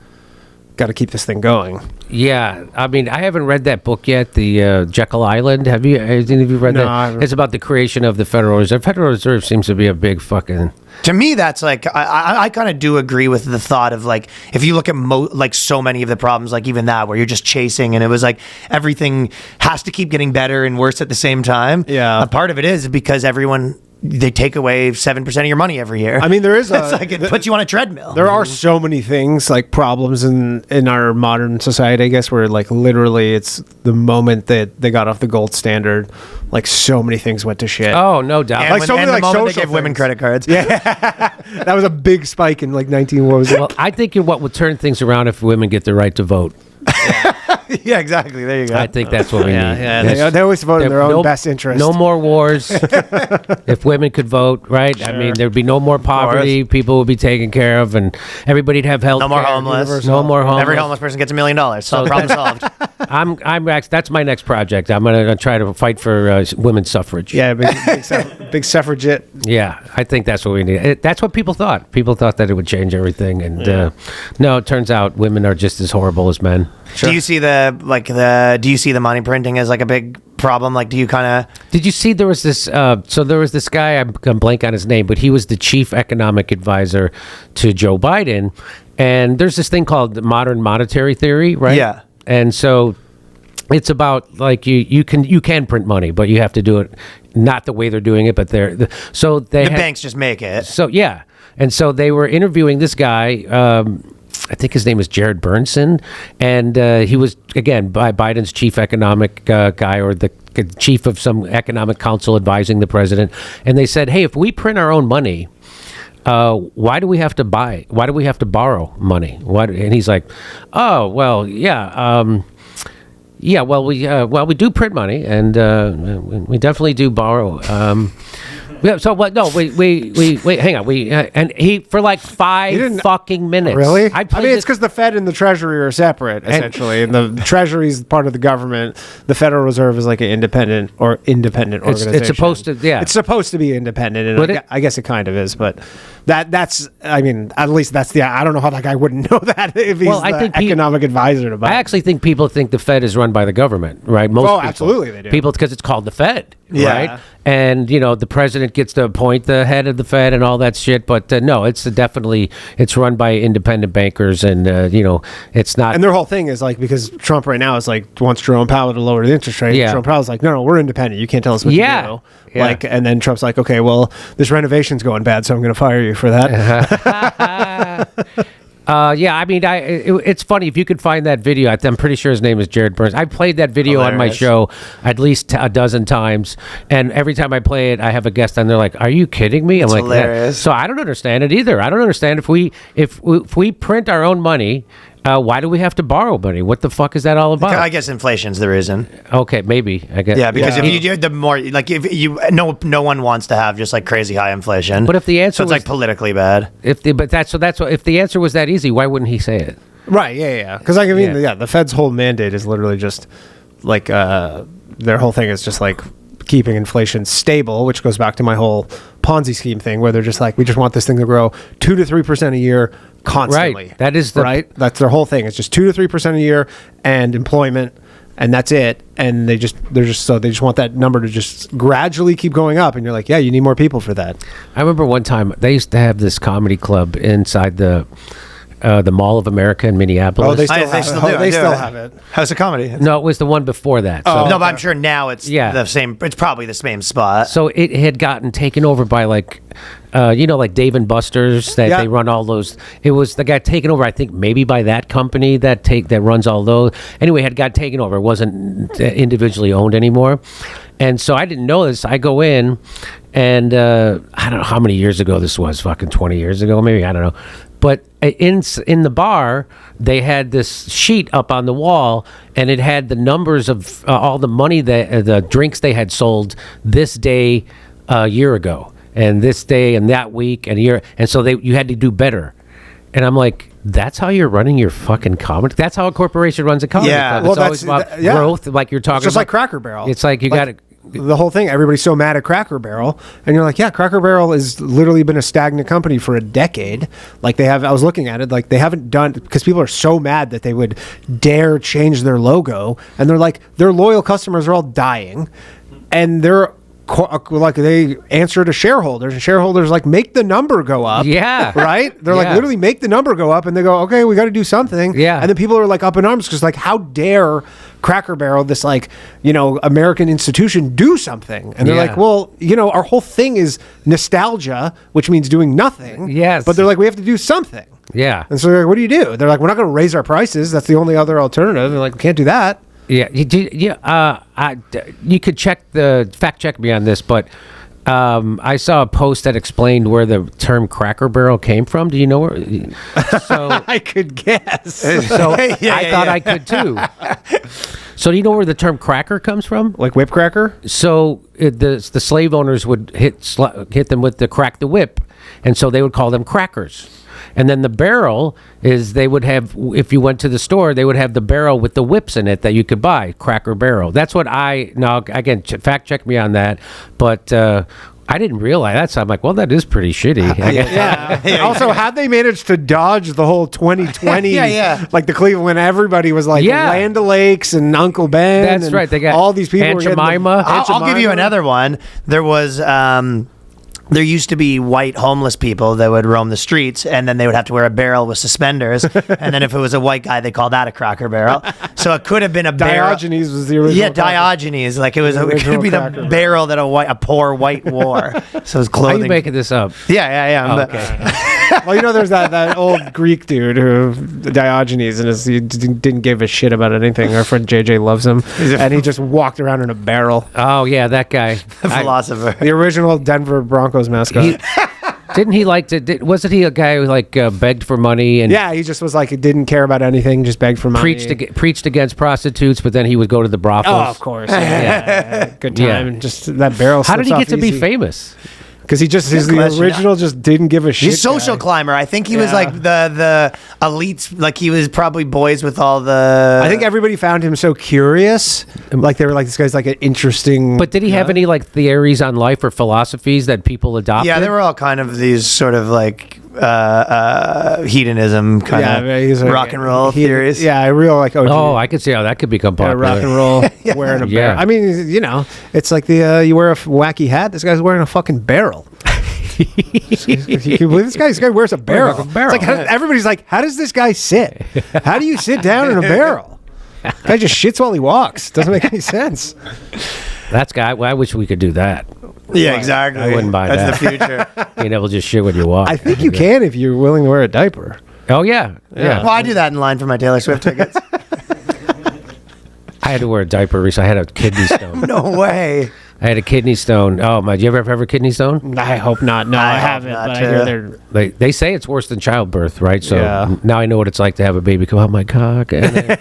got to keep this thing going. Yeah, I mean, I haven't read that book yet, the Jekyll Island. Have you? Has any of you read that? It's about the creation of the Federal Reserve. Federal Reserve seems to be a big fucking... To me, that's like, I kind of do agree with the thought of like, if you look at like so many of the problems, like even that, where you're just chasing, and it was like everything has to keep getting better and worse at the same time. Yeah. A part of it is because they take away 7% of your money every year. I mean, there is it's like it puts you on a treadmill. There are so many things, like problems in our modern society, I guess, where like literally it's the moment that they got off the gold standard, like so many things went to shit. Oh, no doubt. And like so many the like moment social they give women things. credit cards. Yeah. That was a big spike in like 19. What was it? Well, I think what would turn things around if women get the right to vote. Yeah, exactly. There you go. I think that's what we need. Yeah, they always vote in their own best interest. No more wars. If women could vote, right? Sure. I mean, there'd be no more poverty. People would be taken care of, and everybody'd have health. No more homeless. No more homeless. Every homeless person gets $1 million. So problem solved. That's my next project. I'm gonna try to fight for women's suffrage. Yeah, big suffragette. Yeah, I think that's what we need. That's what people thought. People thought that it would change everything, and no, it turns out women are just as horrible as men. Sure. Do you see the money printing as like a big problem? Like, do you kind of... Did you see there was this guy, I'm blank on his name, but he was the chief economic advisor to Joe Biden, and there's this thing called modern monetary theory, right? Yeah. And so it's about like you can print money, but you have to do it not the way they're doing it, but the banks just make it. So yeah, and so they were interviewing this guy. I think his name is Jared Bernson, and he was, again, by Biden's chief economic guy, or the chief of some economic council advising the president. And they said, hey, if we print our own money, why do we have to borrow money? And he's like, oh, well, yeah. We do print money, and we definitely do borrow. Yeah, so what? No, we hang on. And he for like 5 fucking minutes. Really? I mean, it's because the Fed and the Treasury are separate, essentially, and the Treasury is part of the government. The Federal Reserve is like an independent organization. It's supposed to, yeah. It's supposed to be independent, and I guess it kind of is, but that's. I mean, at least that's the. I don't know how that guy wouldn't know that if he's the economic advisor to buy. I actually think people think the Fed is run by the government, right? Most people. Absolutely they do. People, because it's called the Fed, Yeah. right? And the president gets to appoint the head of the Fed and all that shit. But no, it's definitely it's run by independent bankers, and it's not. And their whole thing is like because Trump right now is like wants Jerome Powell to lower the interest rate. Yeah. Jerome Powell's like, no, we're independent. You can't tell us what to do. Yeah. Like, and then Trump's like, okay, well, this renovation's going bad, so I'm going to fire you for that. Yeah, I mean, it's funny if you could find that video. I'm pretty sure his name is Jared Burns. I played that video on my show at least a dozen times, and every time I play it, I have a guest on there like, "Are you kidding me?" I'm like, hilarious. So I don't understand it either. I don't understand if we print our own money. Why do we have to borrow money? What the fuck is that all about? I guess inflation's the reason. Okay, maybe. I guess. Yeah, because if you do the more like if you no one wants to have just like crazy high inflation. But if the answer so it's like politically bad. If the answer was that easy, why wouldn't he say it? Right? Yeah. Because I mean, the Fed's whole mandate is literally just like their whole thing is just like keeping inflation stable, which goes back to my whole Ponzi scheme thing, where they're just like, we just want this thing to grow 2 to 3% a year constantly. Right. That is right. That's their whole thing. It's just 2 to 3% a year and employment, and that's it. And they just want that number to just gradually keep going up. And you're like, yeah, you need more people for that. I remember one time they used to have this comedy club inside the Mall of America in Minneapolis. Oh, they still have it. House of Comedy. No, it was the one before that. So. No, but I'm sure now it's the same. It's probably the same spot. So it had gotten taken over by like Dave and Buster's that they run all those. It was the guy taken over, I think, maybe by that company that runs all those. Anyway, had got taken over. It wasn't individually owned anymore. And so I didn't know this. I go in, and I don't know how many years ago this was. Fucking 20 years ago, maybe. I don't know. But in the bar, they had this sheet up on the wall, and it had the numbers of all the money that the drinks they had sold this day a year ago, and this day and that week and year, and so you had to do better. And I'm like, that's how you're running your fucking comedy? That's how a corporation runs a comedy club. It's always about growth, like you're talking about. Just like Cracker Barrel. It's like you got to... The whole thing, everybody's so mad at Cracker Barrel, and you're like, yeah, Cracker Barrel has literally been a stagnant company for a decade. Like I was looking at it, like they haven't done, because people are so mad that they would dare change their logo, and they're like, their loyal customers are all dying, and they're like they answer to shareholders, and shareholders like make the number go up. Yeah. Right? They're like literally make the number go up, and they go, okay, we got to do something. Yeah. And then people are like up in arms because like, how dare Cracker Barrel, this like, American institution, do something? And they're like, well, our whole thing is nostalgia, which means doing nothing. Yes. But they're like, we have to do something. Yeah. And so they're like, what do you do? They're like, we're not going to raise our prices. That's the only other alternative. They're like, we can't do that. Yeah, you could fact check me on this, but I saw a post that explained where the term Cracker Barrel came from. Do you know where? So I could guess. So I thought I could too. So do you know where the term cracker comes from? Like whip cracker? So the slave owners would hit them with the crack the whip, and so they would call them crackers. And then the barrel is they would have, if you went to the store, they would have the barrel with the whips in it that you could buy, Cracker Barrel. That's what now again, fact check me on that, but I didn't realize that, so I'm like, well, that is pretty shitty. Also, how'd they manage to dodge the whole 2020? Like the Cleveland, everybody was like Land O'Lakes and Uncle Ben. That's and right. They got all these people. Aunt Jemima. I'll give you another one. There was there used to be white homeless people that would roam the streets, and then they would have to wear a barrel with suspenders. And then if it was a white guy, they called that a Cracker Barrel. So it could have been a barrel. Diogenes was the original. Yeah, Diogenes. Like it could be the barrel that a poor white wore. So his clothing. Are you making this up? Yeah. Oh, okay. Well, there's that old Greek dude who Diogenes, and he didn't give a shit about anything. Our friend JJ loves him, and he just walked around in a barrel. Oh yeah, that guy, the philosopher, the original Denver Broncos mascot. Didn't he wasn't he a guy who begged for money? And yeah, he just was like, didn't care about anything, just begged for money. Preached against prostitutes, but then he would go to the brothels. Oh, of course. Yeah. Good time. Yeah. Just that barrel. How did he get to be famous? Because he just is the question. original. Just didn't give a shit. He's a social guy. climber. I think he was Yeah. like the elites. Like he was probably boys with all the. I think everybody found him so curious. Like they were like, this guy's like an interesting. But did he have any like theories on life or philosophies that people adopted? Yeah, they were all kind of these sort of like hedonism kind he's of like- rock and roll he- theories. Yeah, I real like. Oh, I could see how that could become popular. rock and roll wearing a Yeah. barrel. I mean, you know, it's like the you wear a wacky hat. This guy's wearing a fucking barrel. Can you believe this guy? This guy wears a barrel. a barrel. It's like everybody's like, how does this guy sit? How do you sit down in a barrel? Guy just shits while he walks. Doesn't make any sense. That's guy. Well, I wish we could do that. Yeah, exactly. I wouldn't buy That's that. the future. Being able to just shit when you walk. I think you can if you're willing to wear a diaper. Oh yeah, yeah. Well, I do that in line for my Taylor Swift tickets. I had to wear a diaper recently. I had a kidney stone. No way. I had a kidney stone. Oh my! Do you ever have a kidney stone? I hope not. No, I I hope haven't. not, But I too. hear they're. They say it's worse than childbirth, right? So Yeah. now I know what it's like to have a baby come out my cock. And,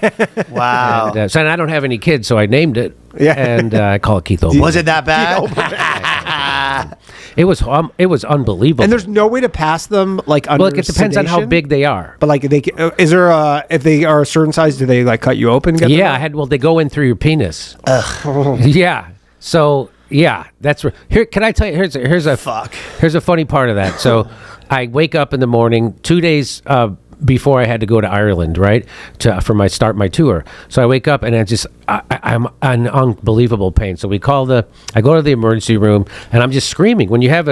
Wow. so I don't have any kids, so I named it. Yeah. And I call it Keith Open. Was it that bad? It was unbelievable. And there's no way to pass them like under. well, it depends on how sedation? big they are. But like, is there if they are a certain size, do they like cut you open? Get Yeah, them? I had. Well, they go in through your penis. Yeah. So yeah, that's here. Can I tell you? Here's a Fuck. Here's a funny part of that. So I wake up in the morning 2 days before I had to go to Ireland, right, for my tour. So I wake up and I'm in unbelievable pain. So I go to the emergency room and I'm just screaming. When you have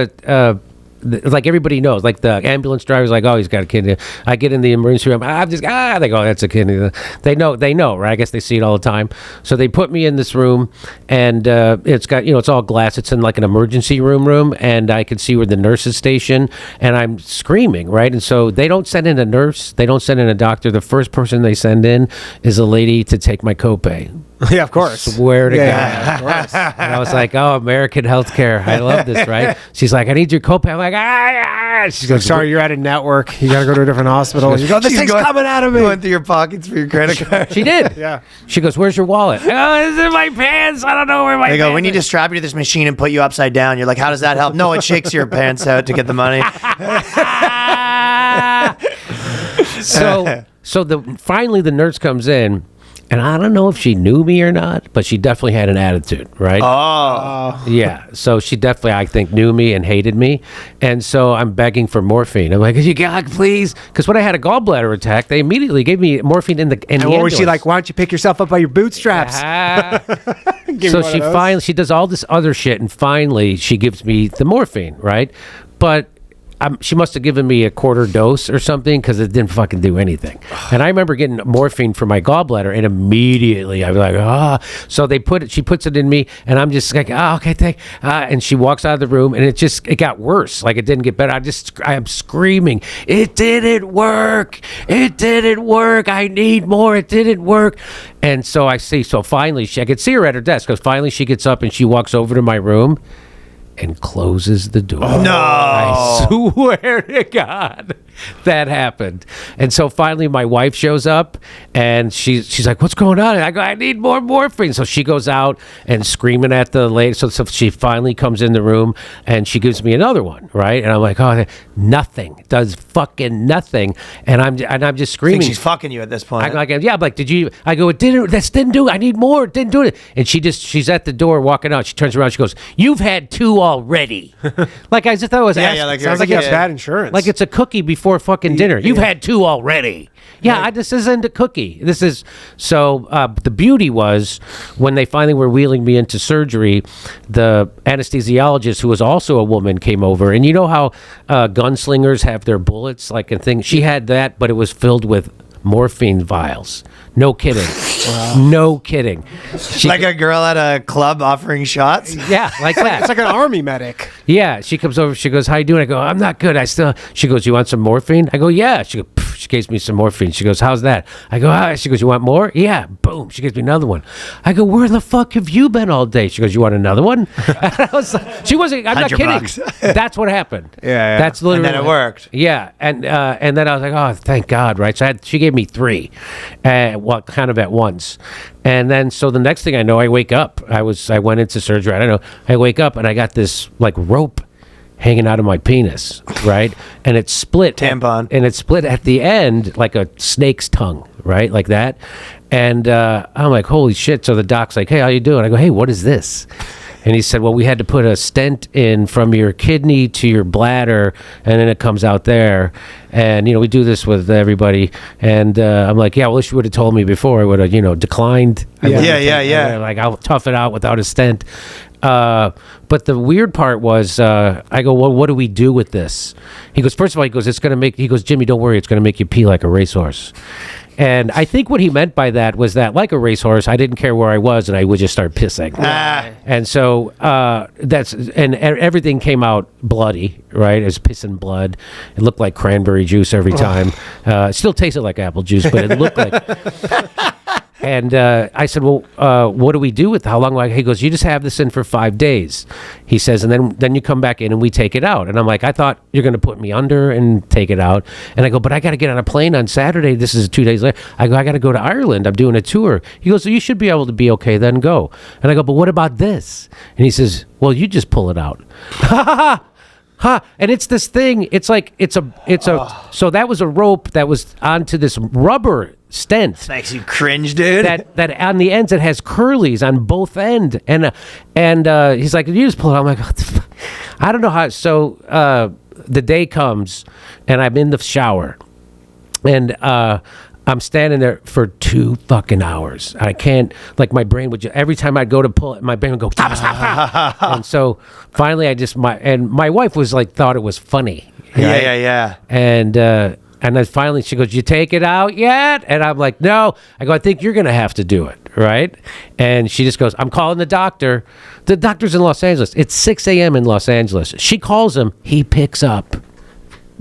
like everybody knows, like the ambulance driver's like, oh, he's got a kidney. I get in the emergency room, they go, that's a kidney. They know, right? I guess they see it all the time. So they put me in this room, and it's got, it's all glass. It's in like an emergency room, and I can see where the nurse is stationed, and I'm screaming, right? And so they don't send in a nurse, they don't send in a doctor. The first person they send in is a lady to take my copay. Yeah, of course. Swear to Yeah, God. of course. And I was like, oh, American healthcare. I love this, right? She's like, I need your copay. I'm like, She goes, Sorry, you're out of network. You got to go to a different hospital. You go, this She's thing's going- coming out of me. Going through your pockets for your credit card. She did. Yeah. She goes, where's your wallet? Oh, it's in my pants. I don't know where my They go, we pants need to strap you to this machine and put you upside down. You're like, how does that help? No, it shakes your pants out to get the money. So finally the nurse comes in, and I don't know if she knew me or not, but she definitely had an attitude, right? Oh. Yeah, so she definitely, I think, knew me and hated me, and so I'm begging for morphine. I'm like, you God, please, because when I had a gallbladder attack, they immediately gave me morphine in the And what was she like? Why don't you pick yourself up by your bootstraps? Give So me one she of those. finally, she does all this other shit, and finally she gives me the morphine, right? But she must have given me a quarter dose or something, because it didn't fucking do anything. And I remember getting morphine for my gallbladder, and immediately I was like, So she puts it in me, and I'm just like, okay, and she walks out of the room, and it got worse. Like, it didn't get better. I am screaming, it didn't work. It didn't work. I need more. It didn't work. And so I finally, I could see her at her desk, because finally she gets up and she walks over to my room and closes the door. No. I swear to God that happened. And so finally my wife shows up, and she's like, what's going on? And I go, I need more morphine. So she goes out and screaming at the lady. So she finally comes in the room, and she gives me another one, right? And I'm like, oh, nothing. Does fucking nothing. And I'm just I screaming. think she's fucking you at this point. I go, yeah, I'm like, did you? I go, it didn't do it. I need more. It didn't do it. And she's at the door walking out. She turns around. She goes, you've had 2 already. Like, I just thought it was Yeah, like Sounds like you have bad insurance. like it's a cookie before fucking dinner. You've had 2 already. Yeah, this isn't a cookie. This is so. The beauty was when they finally were wheeling me into surgery, the anesthesiologist, who was also a woman, came over, and you know how gunslingers have their bullets, like a thing. She had that, but it was filled with morphine vials. No kidding. No kidding. like a girl at a club offering shots. Yeah, like that. it's like an army medic. Yeah, she comes over. She goes, "How you doing?" I go, "I'm not good. She goes, "You want some morphine?" I go, "Yeah." She goes, "Pff," she gives me some morphine. She goes, "How's that?" I go, "Ah." She goes, "You want more?" Yeah. Boom. She gives me another one. I go, "Where the fuck have you been all day?" She goes, "You want another one?" And I was like, she wasn't. I'm not kidding. $100. That's what happened. Yeah. That's literally. And then it worked. Yeah, and then I was like, "Oh, thank God!" Right? So she gave me 3, kind of at once. And then, so the next thing I know, I wake up. I went into surgery. I don't know. I wake up and I got this like rope hanging out of my penis, right? And it's split. Tampon. And it's split at the end like a snake's tongue, right? Like that. And I'm like, holy shit. So the doc's like, hey, how you doing? I go, hey, what is this? And he said, well, we had to put a stent in from your kidney to your bladder, and then it comes out there. And, you know, we do this with everybody. And I'm like, yeah, well, if you would have told me before, I would have, you know, declined. Yeah. Like, I'll tough it out without a stent. But the weird part was, I go, well, what do we do with this? He goes, first of all, it's going to make, Jimmy, don't worry, it's going to make you pee like a racehorse. And I think what he meant by that was that, like a racehorse, I didn't care where I was, and I would just start pissing. And so everything came out bloody, right? It was piss and blood. It looked like cranberry juice every time. It still tasted like apple juice, but it looked like. And I said, well, what do we do with it? How long? He goes, you just have this in for 5 days. He says, and then you come back in and we take it out. And I'm like, I thought you're going to put me under and take it out. And I go, but I got to get on a plane on Saturday. This is 2 days later. I go, I got to go to Ireland. I'm doing a tour. He goes, so you should be able to be okay, then go. And I go, but what about this? And he says, well, you just pull it out. And it's this thing. It's like so that was a rope that was onto this rubber stent. Makes you cringe, dude. That on the ends it has curlies on both end, and he's like, you just pull it out. I'm like, what the fuck? I don't know how. So the day comes, and I'm in the shower, and I'm standing there for 2 fucking hours. I can't, like, my brain would every time I'd go to pull it, my brain would go, stop. And so finally my wife was like, thought it was funny. Right? Yeah. And then finally she goes, you take it out yet? And I'm like, no. I go, I think you're going to have to do it. Right. And she just goes, I'm calling the doctor. The doctor's in Los Angeles. It's 6 a.m. in Los Angeles. She calls him. He picks up.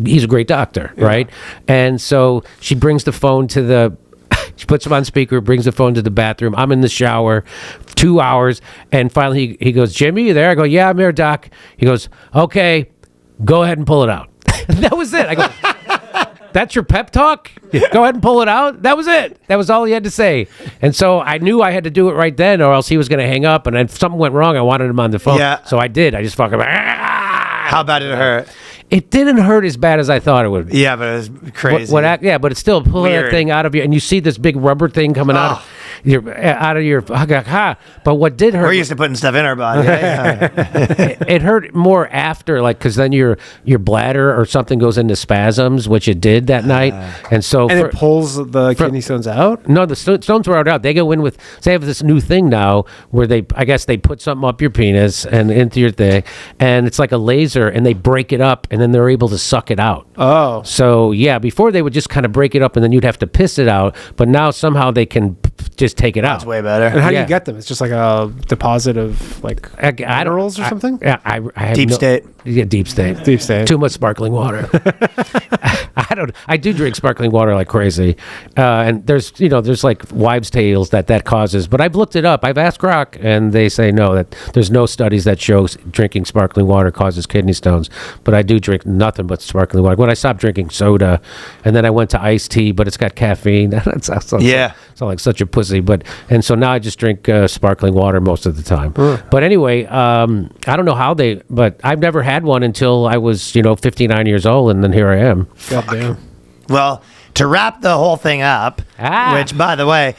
He's a great doctor, right? And so she brings the phone she puts him on speaker, brings the phone to the bathroom. I'm in the shower, 2 hours, and finally he goes, Jimmy, you there? I go, yeah, I'm here, doc. He goes, okay, go ahead and pull it out. That was it. I go, that's your pep talk? Go ahead and pull it out? That was it. That was all he had to say. And so I knew I had to do it right then, or else he was going to hang up, and if something went wrong, I wanted him on the phone. Yeah. So I did. I just fucking... How bad did it hurt? It didn't hurt as bad as I thought it would. Yeah, but it was crazy. But it's still pulling Weird. that thing out of you, and you see this big rubber thing coming out of your. But what did hurt? We're used to putting stuff in our body. It hurt more after, like, because then your bladder or something goes into spasms, which it did that night, and so And it pulls the kidney stones out? No, the stones were out. They go in with. They have this new thing now where I guess they put something up your penis and into your thing, and it's like a laser, and they break it up, and then they're able to suck it out. Oh. So yeah, before they would just kind of break it up, and then you'd have to piss it out. But now somehow they can just take it out. That's way better. And how do Yeah. you get them? It's just like a deposit of, like, minerals or something? Yeah, I have Deep state. Yeah, deep state. Deep state. Too much sparkling water. I do drink sparkling water like crazy, and there's like wives' tales that causes. But I've looked it up. I've asked Rock, and they say no, that there's no studies that shows drinking sparkling water causes kidney stones. But I do drink nothing but sparkling water. When I stopped drinking soda, and then I went to iced tea, but it's got caffeine. It's like such a pussy. And so now I just drink sparkling water most of the time. But anyway, I don't know how but I've never had one until I was 59 years old, and then here I am. Goddamn. Well, to wrap the whole thing up, which, by the way,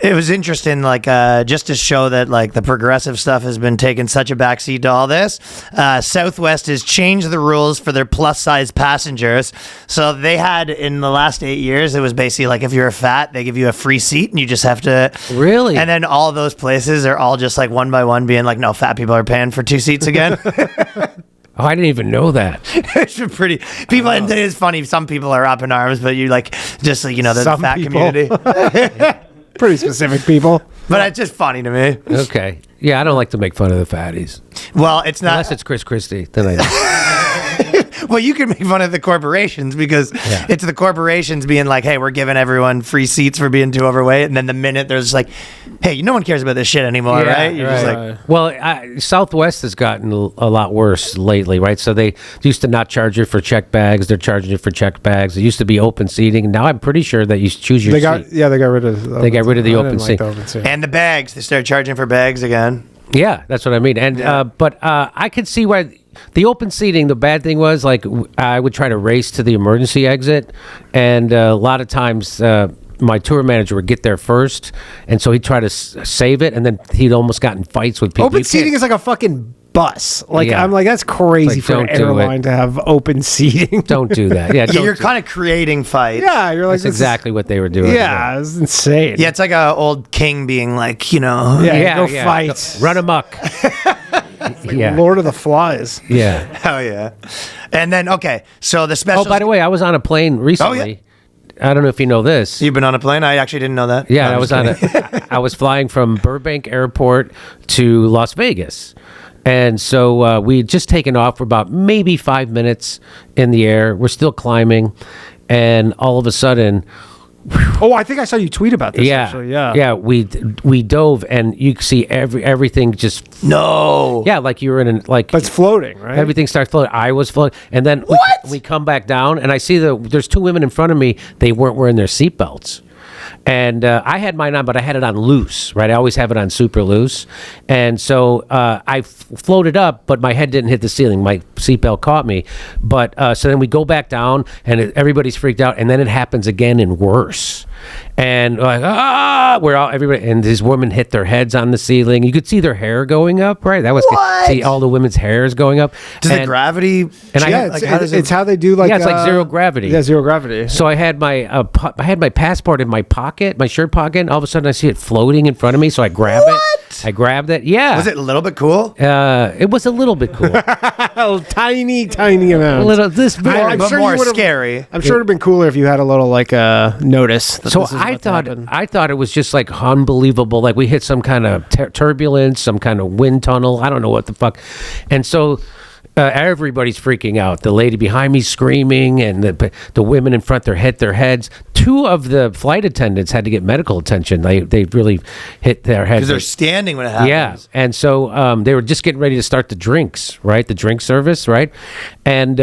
it was interesting, like, just to show that, like, the progressive stuff has been taking such a backseat to all this. Southwest has changed the rules for their plus-size passengers. So they had, in the last 8 years, it was basically like, if you're fat, they give you a free seat, and you just have to... Really? And then all those places are all just, like, one by one being like, no, fat people are paying for 2 seats again. Oh, I didn't even know that. It's pretty... People, and it's funny, some people are up in arms, but you, like, just, like, the Some fat people. community. Pretty specific people. But it's just funny to me. Okay. Yeah, I don't like to make fun of the fatties. Well, it's not... Unless it's Chris Christie, then I do. Well, you can make fun of the corporations because it's the corporations being like, hey, we're giving everyone free seats for being too overweight. And then the minute there's like, hey, no one cares about this shit anymore, right? You're just like... Well, Southwest has gotten a lot worse lately, right? So they used to not charge you for check bags. They're charging you for check bags. It used to be open seating. Now I'm pretty sure that you choose your seat. They got rid of They got rid of the open seat. And the bags. They started charging for bags again. Yeah, that's what I mean. And but I could see why The open seating, the bad thing was, like, I would try to race to the emergency exit, and a lot of times my tour manager would get there first, and so he'd try to save it, and then he'd almost got in fights with people. Open seating is like a fucking bus. Like, Yeah. I'm like, that's crazy Like, for an don't do it. airline to have open seating. Don't do that. Yeah, Yeah, you're kind of creating fights. Yeah, you're like, That's this is- exactly what they were doing. Yeah, it's insane. Yeah, it's like a old king being like, Yeah, go fight. Run amok. Yeah. Lord of the Flies. Yeah. hell yeah. And then, okay, so the special. Oh, by the way, I was on a plane recently. I don't know if you know this. You've been on a plane? I actually didn't know that. Yeah, No, I I'm was just on kidding. I was flying from Burbank Airport to Las Vegas. And so we'd just taken off for about maybe 5 minutes in the air. We're still climbing. And all of a sudden, Oh, I think I saw you tweet about this. Actually. Yeah. we dove, and you could see everything just, No. yeah, like you were in an, like, But it's floating, right? everything starts floating. I was floating, and then we come back down, and I see there's two women in front of me. They weren't wearing their seatbelts, and I had mine on, but I had it on loose. Right, I always have it on super loose, and so I floated up, but my head didn't hit the ceiling. My seatbelt caught me, but so then we go back down, and everybody's freaked out, and then it happens again and worse. And like, we're all everybody, and these women hit their heads on the ceiling. You could see their hair going up, right? That was What? see all the women's hairs going up. Does the And- gravity. and I yeah, had, it's, how does it's how they do like Yeah, it's like zero gravity. Yeah, zero gravity. so I had my passport in my pocket, my shirt pocket. And all of a sudden, I see it floating in front of me. So I grab What? it. I grabbed it. Yeah, Was it a little bit cool? It was a little bit cool. A tiny amount. A little this big. I'm but sure you more would've- scary. I'm sure it'd been cooler if you had a little like notice. that So this is I what's thought happened. I thought it was just like unbelievable. Like we hit some kind of turbulence, some kind of wind tunnel. I don't know what the fuck. And so everybody's freaking out. The lady behind me screaming, and the women in front hit their heads. Two of the flight attendants had to get medical attention. They really hit their heads. Because they're standing when it happens. Yeah, and so they were just getting ready to start the drinks, right? The drink service, right? And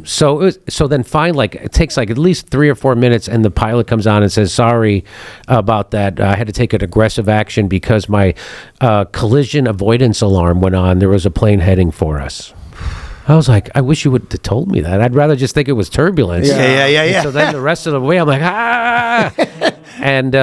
so then fine, like it takes like at least 3 or 4 minutes, and the pilot comes on and says, "Sorry about that. I had to take an aggressive action because my collision avoidance alarm went on. There was a plane heading for us." I was like, I wish you would have told me that. I'd rather just think it was turbulence. Yeah. And so then the rest of the way, I'm like, And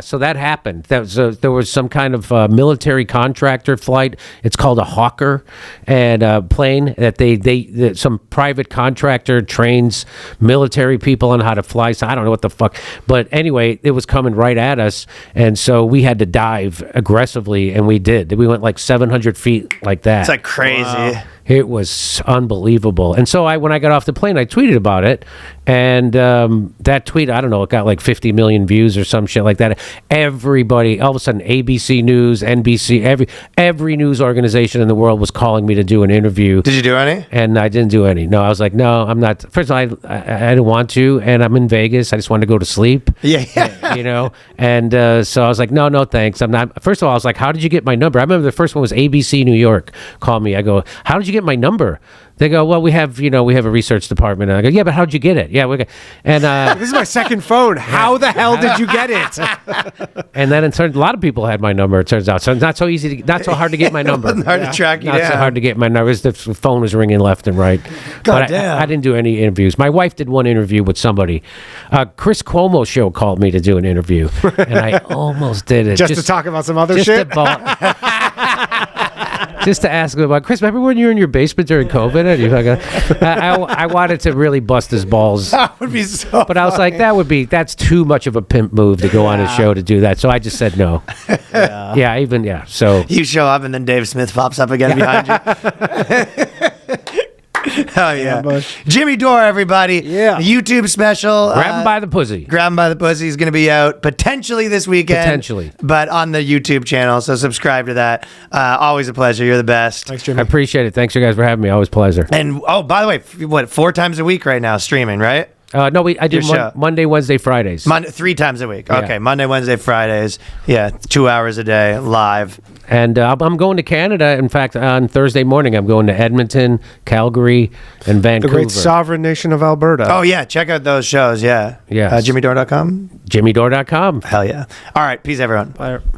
so that happened. There was some kind of military contractor flight. It's called a Hawker, and a plane that some private contractor trains military people on how to fly. So I don't know what the fuck. But anyway, it was coming right at us, and so we had to dive aggressively, and we did. We went like 700 feet like that. It's like crazy. Wow. It was unbelievable. And so when I got off the plane, I tweeted about it. And that tweet, I don't know, it got like 50 million views or some shit like that. Everybody, all of a sudden, ABC News, NBC, every news organization in the world was calling me to do an interview. Did you do any? And I didn't do any. No, I was like, no, I'm not. First of all, I didn't want to. And I'm in Vegas. I just wanted to go to sleep. Yeah. You know? And so I was like, no, thanks. I'm not. First of all, I was like, how did you get my number? I remember the first one was ABC New York called me. I go, how did you get my number? They go, well, we have a research department. And I go, yeah, but how'd you get it? Yeah, and This is my second phone. How the hell did you get it? and then it turned a lot of people had my number. It turns out, so it's not so easy, not so hard to get my number. Hard to track you Not down. so hard to get my number. The phone was ringing left and right. But damn. I didn't do any interviews. My wife did one interview with somebody. Chris Cuomo show called me to do an interview, and I almost did it Just to talk about some other just shit? just to ask him about Chris. Remember when you were in your basement during COVID? And you fucking, I wanted to really bust his balls, That would be so. but I was like, that's too much of a pimp move to go on his show to do that. So I just said no. So You show up and then Dave Smith pops up again behind you. Hell yeah. Ambush. Jimmy Dore, everybody. Yeah. YouTube special. grab him by the pussy. Grab him by the pussy is going to be out potentially this weekend. Potentially. But on the YouTube channel. So subscribe to that. Always a pleasure. You're the best. Thanks, I Jimmy. appreciate it. Thanks you guys for having me. Always a pleasure. And by the way, 4 times a week right now streaming, right? No, I do Your show. Monday, Wednesday, Fridays. 3 times a week. Yeah. Okay. Monday, Wednesday, Fridays. Yeah. 2 hours a day live. And I'm going to Canada. In fact, on Thursday morning, I'm going to Edmonton, Calgary, and The Vancouver. great sovereign nation of Alberta. Oh, yeah. Check out those shows. Yeah. Yes. JimmyDore.com. JimmyDore.com. Hell yeah. All right. Peace, everyone. Bye.